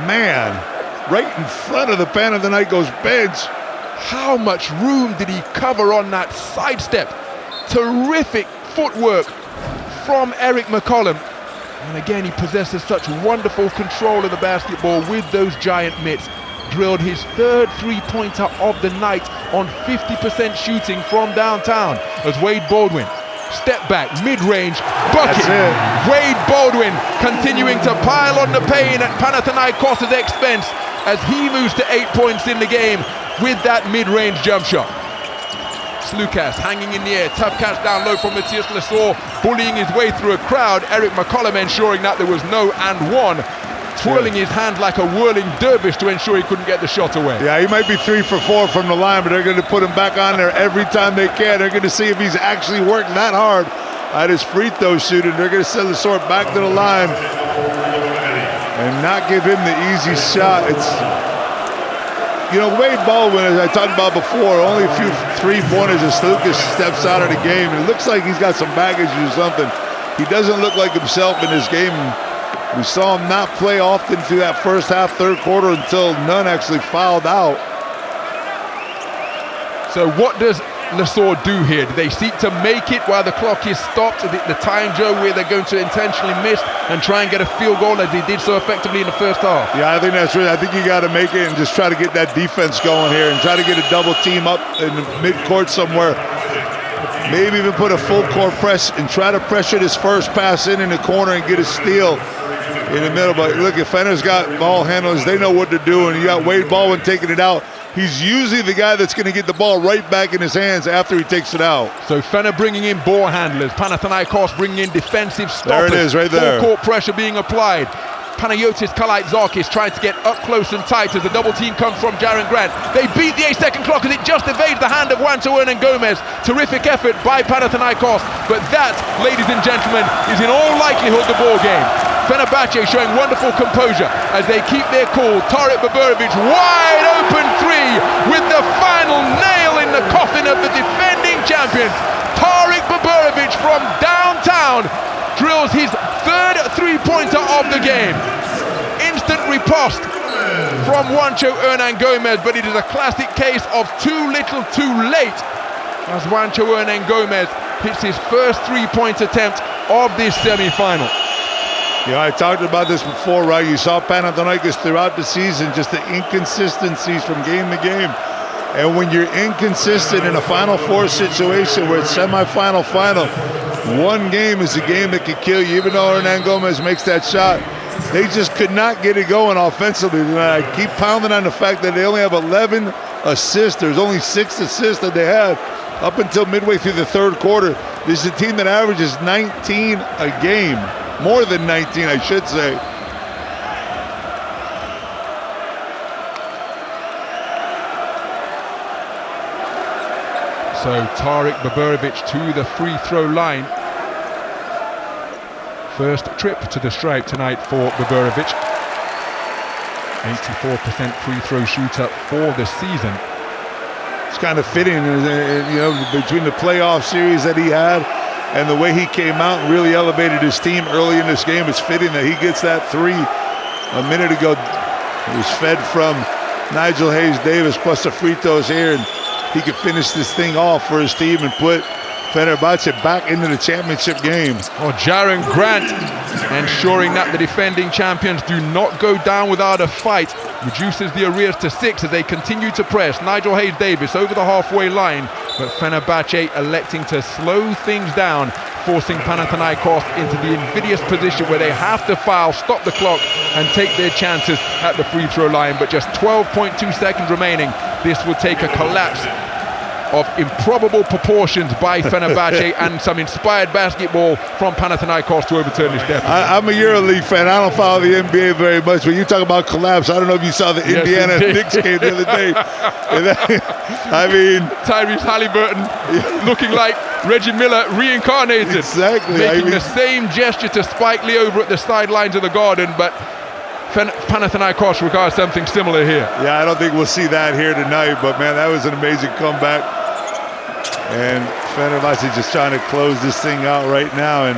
man, right in front of the Panathinaikos bench. How much room did he cover on that sidestep? Terrific footwork from Eric McCollum. And again, he possesses such wonderful control of the basketball with those giant mitts. Drilled his 3rd three-pointer of the night on 50% shooting from downtown as Wade Baldwin, step back, mid-range, bucket. Wade Baldwin continuing to pile on the pain at Panathinaikos' expense as he moves to 8 points in the game with that mid-range jump shot. Slukas hanging in the air, tough catch down low from Matthias Lesor, bullying his way through a crowd. Eric McCollum ensuring that there was no and one, twirling his hand like a whirling dervish to ensure he couldn't get the shot away. Yeah, he might be 3 for 4 from the line, but they're going to put him back on there every time they can. They're going to see if he's actually worked that hard at his free throw shooting. They're going to send Lesor back to the line and not give him the easy shot. It's, you know, Wade Baldwin, as I talked about before, only a few 3-pointers as Slukas steps out of the game. It looks like he's got some baggage or something. He doesn't look like himself in this game. We saw him not play often through that first half, 3rd quarter until Nunn actually fouled out. So what does Lesor do here? Do they seek to make it while the clock is stopped? The time, Joe, where they're going to intentionally miss and try and get a field goal as they did so effectively in the first half? Yeah, I think that's right. I think you got to make it and just try to get that defense going here and try to get a double team up in the midcourt somewhere. Maybe even put a full court press and try to pressure this first pass in the corner and get a steal in the middle. But look, if Fener's got ball handlers, they know what to do. And you got Wade Baldwin taking it out. He's usually the guy that's going to get the ball right back in his hands after he takes it out. So Fener bringing in ball handlers, Panathinaikos bringing in defensive stoppers. There it is, right there. Full court pressure being applied. Panayotis Kalaitzakis trying to get up close and tight as the double team comes from Jaren Grant. They beat the 8-second clock as it just evades the hand of Juancho Hernangomez. Terrific effort by Panathinaikos, but that, ladies and gentlemen, is in all likelihood the ball game. Fenerbahce showing wonderful composure as they keep their cool. Tarik Biberović wide open 3 with the final nail in the coffin of the defending champions. Tarik Biberović from downtown drills his 3rd three-pointer of the game. Instant riposte from Juancho Hernangomez, but it is a classic case of too little too late as Juancho Hernangomez hits his first three-point attempt of this semi-final. Yeah, I talked about this before, right? You saw Panathinaikos throughout the season, just the inconsistencies from game to game. And when you're inconsistent in a Final Four situation where it's semi-final, final, one game is a game that could kill you. Even though Hernangomez makes that shot, they just could not get it going offensively. And I keep pounding on the fact that they only have 11 assists. There's only 6 assists that they had up until midway through the 3rd quarter. This is a team that averages 19 a game. More than 19, I should say. So Tarik Biberović to the free throw line. First trip to the stripe tonight for Biberović. 84% free throw shooter for the season. It's kind of fitting, you know, between the playoff series that he had and the way he came out and really elevated his team early in this game. It's fitting that he gets that 3 a minute ago. It was fed from Nigel Hayes-Davis plus the free throws here, and he could finish this thing off for his team and put Fenerbahce back into the championship game. Oh, Jaren Grant ensuring that the defending champions do not go down without a fight. Reduces the arrears to 6 as they continue to press. Nigel Hayes-Davis over the halfway line, but Fenerbahce electing to slow things down, forcing Panathinaikos into the invidious position where they have to foul, stop the clock, and take their chances at the free throw line. But just 12.2 seconds remaining. This will take a collapse of improbable proportions by Fenerbahce and some inspired basketball from Panathinaikos to overturn this deficit. I'm a EuroLeague fan. I don't follow the NBA very much. When you talk about collapse, I don't know if you saw the Indiana Knicks game the other day. I mean, Tyrese Halliburton looking like Reggie Miller reincarnated. Exactly. Making the same gesture to Spike Lee over at the sidelines of the Garden, but Panathinaikos regards something similar here. Yeah, I don't think we'll see that here tonight, but man, that was an amazing comeback. And Fenerbahce just trying to close this thing out right now and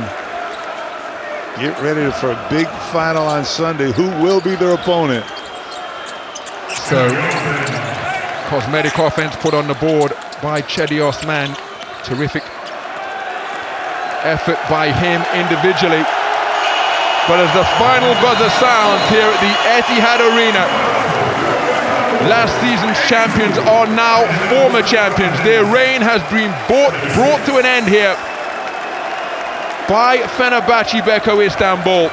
get ready for a big final on Sunday. Who will be their opponent? So, cosmetic offense put on the board by Chedi Osman. Terrific effort by him individually. But as the final buzzer sounds here at the Etihad Arena, last season's champions are now former champions. Their reign has been brought to an end here by Fenerbahce Beko Istanbul.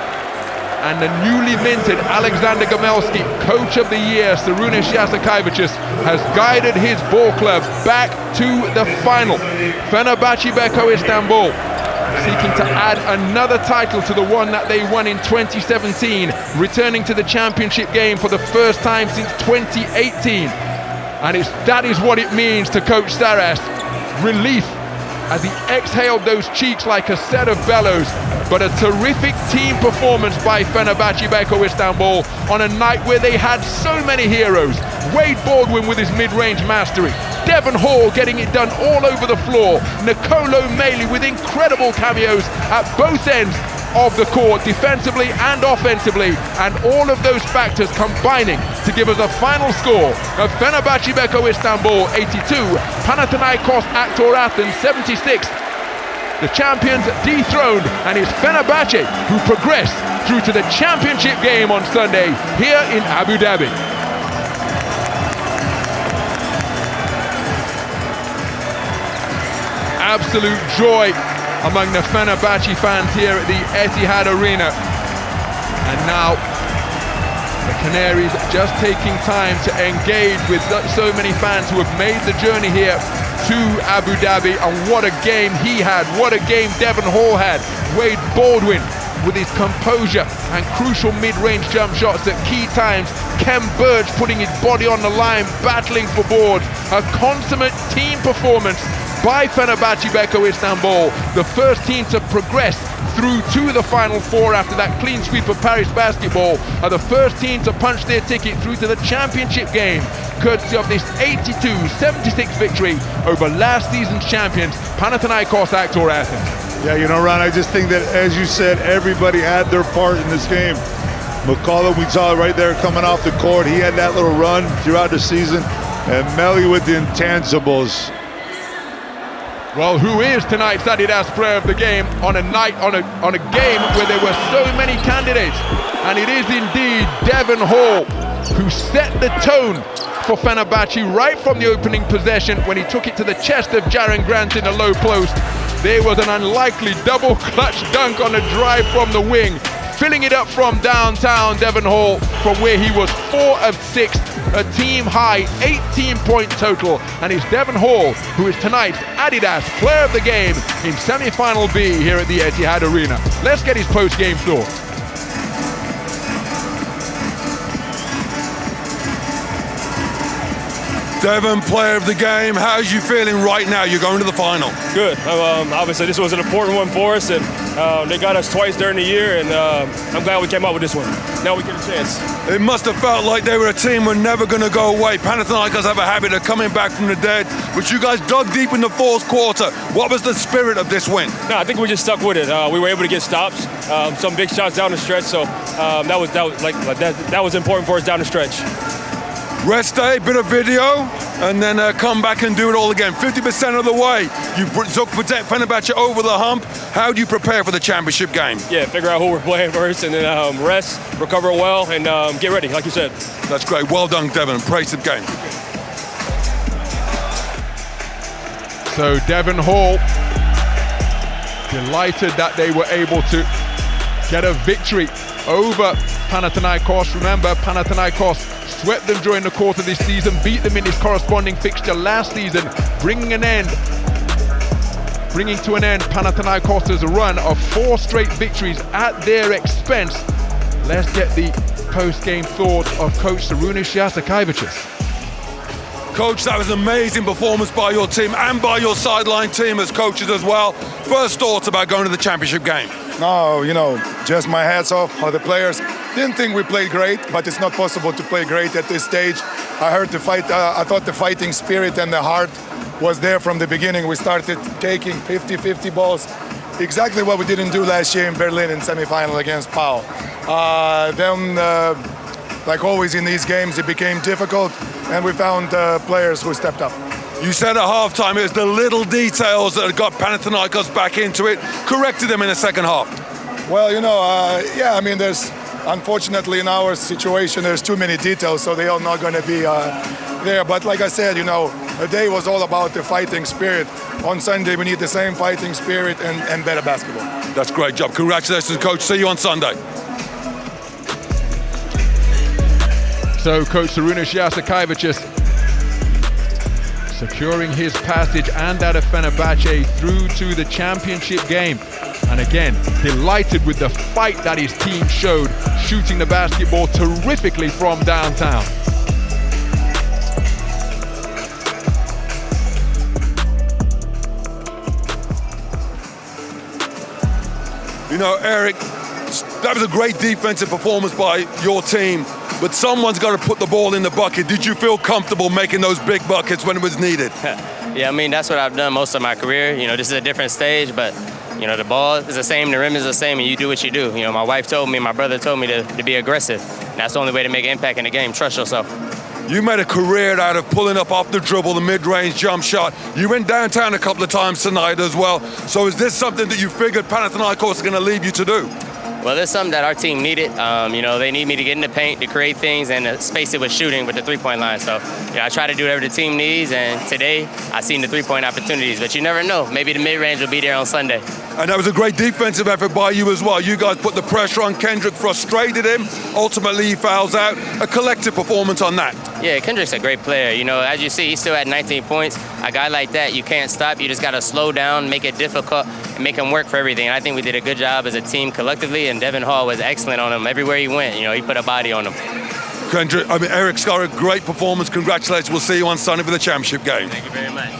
And the newly minted Alexander Gamelski, Coach of the Year, Sarunas Jasakaivičius, has guided his ball club back to the final. Fenerbahce Beko Istanbul seeking to add another title to the one that they won in 2017, returning to the championship game for the first time since 2018. And that is what it means to Coach Saras. Relief as he exhaled those cheeks like a set of bellows. But a terrific team performance by Fenerbahce Beko Istanbul on a night where they had so many heroes. Wade Baldwin with his mid-range mastery, Devon Hall getting it done all over the floor, Nicolo Meili with incredible cameos at both ends of the court, defensively and offensively, and all of those factors combining to give us a final score of Fenerbahce Beko Istanbul 82, Panathinaikos Aktor Athens 76. The champions dethroned, and it's Fenerbahce who progress through to the championship game on Sunday here in Abu Dhabi. Absolute joy among the Fenerbahce fans here at the Etihad Arena. And now the Canaries just taking time to engage with so many fans who have made the journey here to Abu Dhabi. And what a game he had, what a game Devon Hall had. Wade Baldwin with his composure and crucial mid-range jump shots at key times. Kem Burge putting his body on the line, battling for boards. A consummate team performance by Fenerbahce Beko Istanbul, the first team to progress through to the Final Four after that clean sweep of Paris Basketball, are the first team to punch their ticket through to the championship game, courtesy of this 82-76 victory over last season's champions, Panathinaikos Aktor Athens. Yeah, you know, Ron, I just think that, as you said, everybody had their part in this game. McCollum, we saw it right there coming off the court. He had that little run throughout the season. And Meili with the intangibles. Well, who is tonight's Adidas Player of the Game on a game where there were so many candidates? And it is indeed Devon Hall who set the tone for Fenerbahce right from the opening possession when he took it to the chest of Jaren Grant in the low post. There was an unlikely double clutch dunk on a drive from the wing, filling it up from downtown. Devon Hall, from where he was 4 of 6, a team high 18-point total, and it's Devon Hall who is tonight's Adidas Player of the Game in semi-final B here at the Etihad Arena. Let's get his post-game thoughts. Devon, Player of the Game, how's you feeling right now? You're going to the final. Good. Obviously, this was an important one for us, and they got us twice during the year, and I'm glad we came out with this one. Now we get a chance. It must have felt like they were a team who were never going to go away. Panathinaikos have a habit of coming back from the dead, but you guys dug deep in the fourth quarter. What was the spirit of this win? No, I think we just stuck with it. We were able to get stops, some big shots down the stretch, so that was important for us down the stretch. Rest day, bit of video, and then come back and do it all again. 50% of the way, you took Fenerbahce over the hump. How do you prepare for the championship game? Yeah, figure out who we're playing first, and then rest, recover well, and get ready, like you said. That's great. Well done, Devon. Praise the game. So Devon Hall, delighted that they were able to get a victory over Panathinaikos. Remember, Panathinaikos swept them during the course of this season, beat them in his corresponding fixture last season, bringing to an end Panathinaikos' run of 4 straight victories at their expense. Let's get the post-game thoughts of Coach Sarunas Jasakaivičius. Coach, that was an amazing performance by your team and by your sideline team as coaches as well. First thoughts about going to the championship game? No, just my hats off for the players. Didn't think we played great, but it's not possible to play great at this stage. I heard the fight. I thought the fighting spirit and the heart was there from the beginning. We started taking 50-50 balls, exactly what we didn't do last year in Berlin in semifinal against Pau. Then, like always in these games, it became difficult, and we found players who stepped up. You said at halftime it was the little details that got Panathinaikos back into it, corrected them in the second half. Well, there's, unfortunately in our situation, there's too many details, so they are not going to be there. But like I said, the day was all about the fighting spirit. On Sunday, we need the same fighting spirit and better basketball. That's a great job. Congratulations, Coach. See you on Sunday. So, Coach Šarūnas Jasikevičius securing his passage and that of Fenerbahce through to the championship game. And again, delighted with the fight that his team showed, shooting the basketball terrifically from downtown. Eric, that was a great defensive performance by your team, but someone's got to put the ball in the bucket. Did you feel comfortable making those big buckets when it was needed? Yeah, that's what I've done most of my career. This is a different stage, but the ball is the same, the rim is the same, and you do what you do. My wife told me, my brother told me to be aggressive. And that's the only way to make an impact in the game. Trust yourself. You made a career out of pulling up off the dribble, the mid-range jump shot. You went downtown a couple of times tonight as well. So is this something that you figured Panathinaikos is going to leave you to do? Well, it's something that our team needed. They need me to get in the paint, to create things, and space it with shooting with the three-point line. So, I try to do whatever the team needs, and today I seen the three-point opportunities. But you never know. Maybe the mid-range will be there on Sunday. And that was a great defensive effort by you as well. You guys put the pressure on Kendrick, frustrated him. Ultimately, he fouls out. A collective performance on that. Yeah, Kendrick's a great player. As you see, he still had 19 points. A guy like that, you can't stop. You just got to slow down, make it difficult, and make him work for everything. And I think we did a good job as a team collectively, and Devon Hall was excellent on him. Everywhere he went, he put a body on him. Kendrick, Eric's got a great performance. Congratulations. We'll see you on Sunday for the championship game. Thank you very much.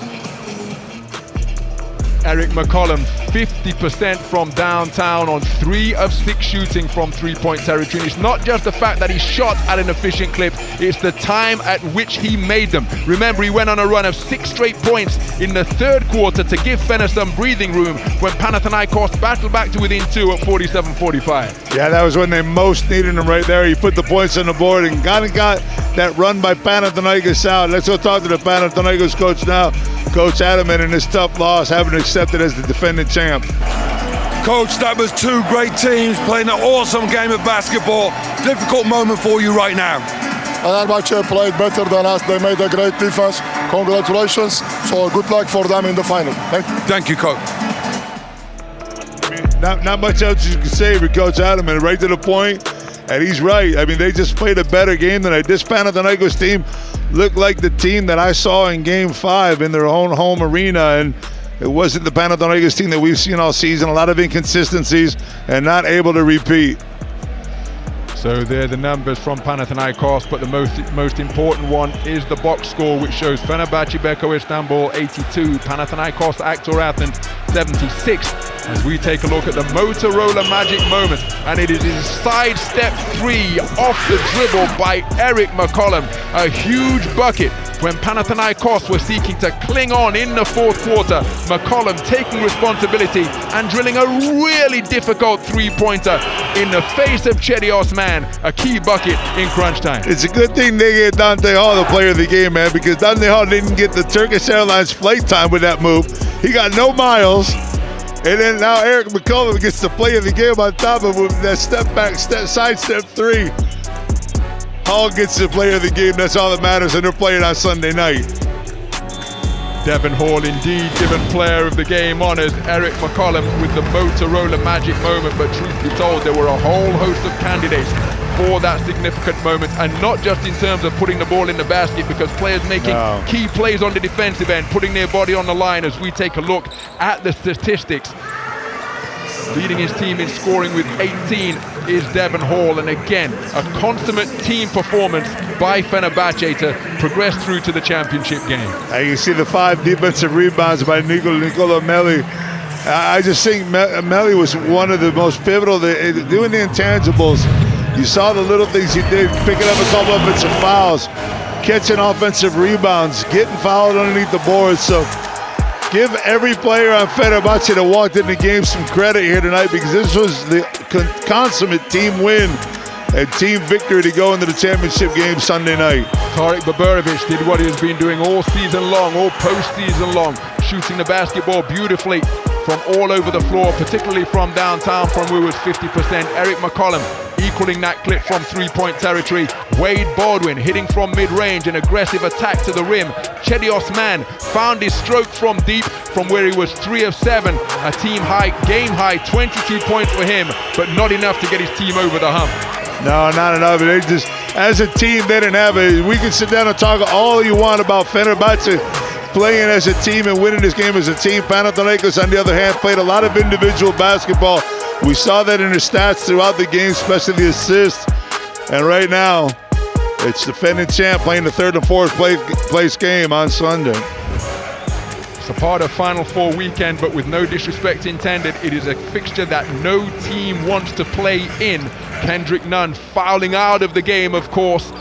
Eric McCollum, 50% from downtown on 3 of 6 shooting from three-point territory. It's not just the fact that he shot at an efficient clip, it's the time at which he made them. Remember, he went on a run of 6 straight points in the third quarter to give Fener some breathing room when Panathinaikos battled back to within 2 at 47-45. Yeah, that was when they most needed him right there. He put the points on the board and got that run by Panathinaikos out. Let's go talk to the Panathinaikos coach now. Coach Adamant in this tough loss, having accepted as the defending champ. Coach, that was 2 great teams playing an awesome game of basketball. Difficult moment for you right now. Fenerbahce played better than us. They made a great defense. Congratulations. So good luck for them in the final. Thank you. Thank you, Coach. Not much else you can say for Coach Adamant, right to the point. And he's right. They just played a better game tonight. This Panathinaikos team looked like the team that I saw in Game 5 in their own home arena. And it wasn't the Panathinaikos team that we've seen all season. A lot of inconsistencies and not able to repeat. So they're the numbers from Panathinaikos, but the most important one is the box score, which shows Fenerbahce Beko Istanbul 82, Panathinaikos Aktor Athens 76. As we take a look at the Motorola magic moment, and it is his sidestep 3 off the dribble by Eric McCollum, a huge bucket when Panathinaikos were seeking to cling on in the fourth quarter. McCollum taking responsibility and drilling a really difficult three-pointer in the face of Cedi Osman, a key bucket in crunch time. It's a good thing they get Dante Hall the player of the game, man, because Dante Hall didn't get the Turkish Airlines flight time with that move. He got no miles. And then now Eric McCollum gets the play of the game on top of him. That sidestep 3. Hall gets the player of the game. That's all that matters, and they're playing on Sunday night. Devon Hall indeed given player of the game honors. Eric McCollum with the Motorola magic moment, but truth be told, there were a whole host of candidates for that significant moment, and not just in terms of putting the ball in the basket, because players making key plays on the defensive end, putting their body on the line. As we take a look at the statistics, Leading his team in scoring with 18 is Devon Hall, and again, a consummate team performance by Fenerbahce to progress through to the championship game. And you see the 5 defensive rebounds by Nikola Meli. I just think Meli was one of the most pivotal, doing the intangibles. You saw the little things he did, picking up a couple offensive fouls, catching offensive rebounds, getting fouled underneath the boards. So give every player on Fenerbahce that walked in the game some credit here tonight, because this was the consummate team win and team victory to go into the championship game Sunday night. Tarik Biberović did what he has been doing all season long, all postseason long, shooting the basketball beautifully from all over the floor, particularly from downtown, from where it was 50%. Eric McCollum equaling that clip from three-point territory. Wade Baldwin hitting from mid-range, an aggressive attack to the rim. Chedi Osman found his stroke from deep from where he was 3 of 7. A team high, game high, 22 points for him, but not enough to get his team over the hump. No, not enough. They just, as a team, they didn't have it. We can sit down and talk all you want about Fenerbahce playing as a team and winning this game as a team. Panathinaikos, on the other hand, played a lot of individual basketball. We saw that in the stats throughout the game, especially the assists. And right now, it's defending champ playing the 3rd and 4th place game on Sunday. It's a part of Final Four weekend, but with no disrespect intended, it is a fixture that no team wants to play in. Kendrick Nunn fouling out of the game, of course.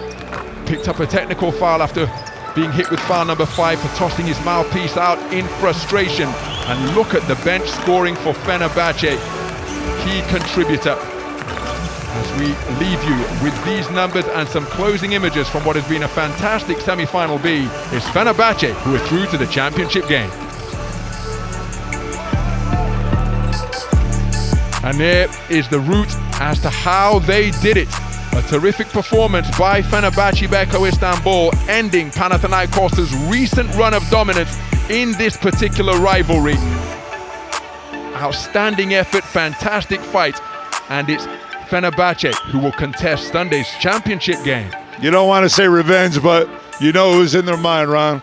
Picked up a technical foul after being hit with foul number 5 for tossing his mouthpiece out in frustration. And look at the bench scoring for Fenerbahce. Key contributor. As we leave you with these numbers and some closing images from what has been a fantastic semi-final B, is Fenerbahce, who are through to the championship game. And there is the route as to how they did it. A terrific performance by Fenerbahce Beko Istanbul, ending Panathinaikos' recent run of dominance in this particular rivalry. Outstanding effort, fantastic fight, and it's Fenerbahce who will contest Sunday's championship game. You don't want to say revenge, but you know who's in their mind, Ron.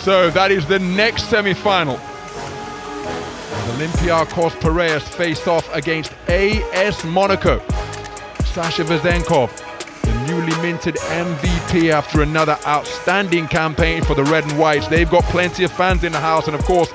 So that is the next semi-final. Olympiacos Piraeus face off against AS Monaco. Sasha Vezenkov, the newly minted MVP after another outstanding campaign for the Red and Whites. They've got plenty of fans in the house, and of course,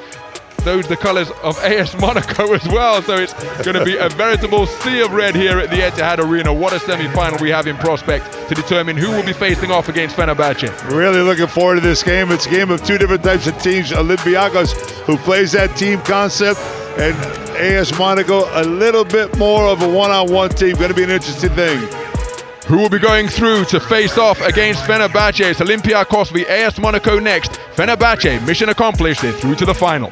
those are the colours of AS Monaco as well. So it's going to be a veritable sea of red here at the Etihad Arena. What a semi-final we have in prospect to determine who will be facing off against Fenerbahce. Really looking forward to this game. It's a game of 2 different types of teams. Olympiacos, who plays that team concept, and AS Monaco, a little bit more of a one-on-one team. Going to be an interesting thing. Who will be going through to face off against Fenerbahce? It's Olympiacos v AS Monaco next. Fenerbahce, mission accomplished. They're through to the final.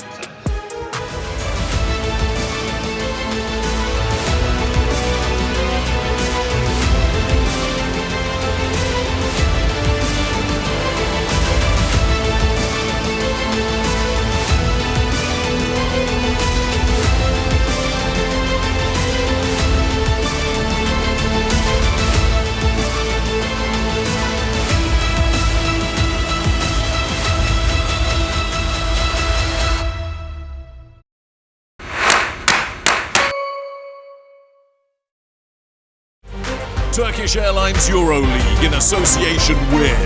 Turkish Airlines EuroLeague in association with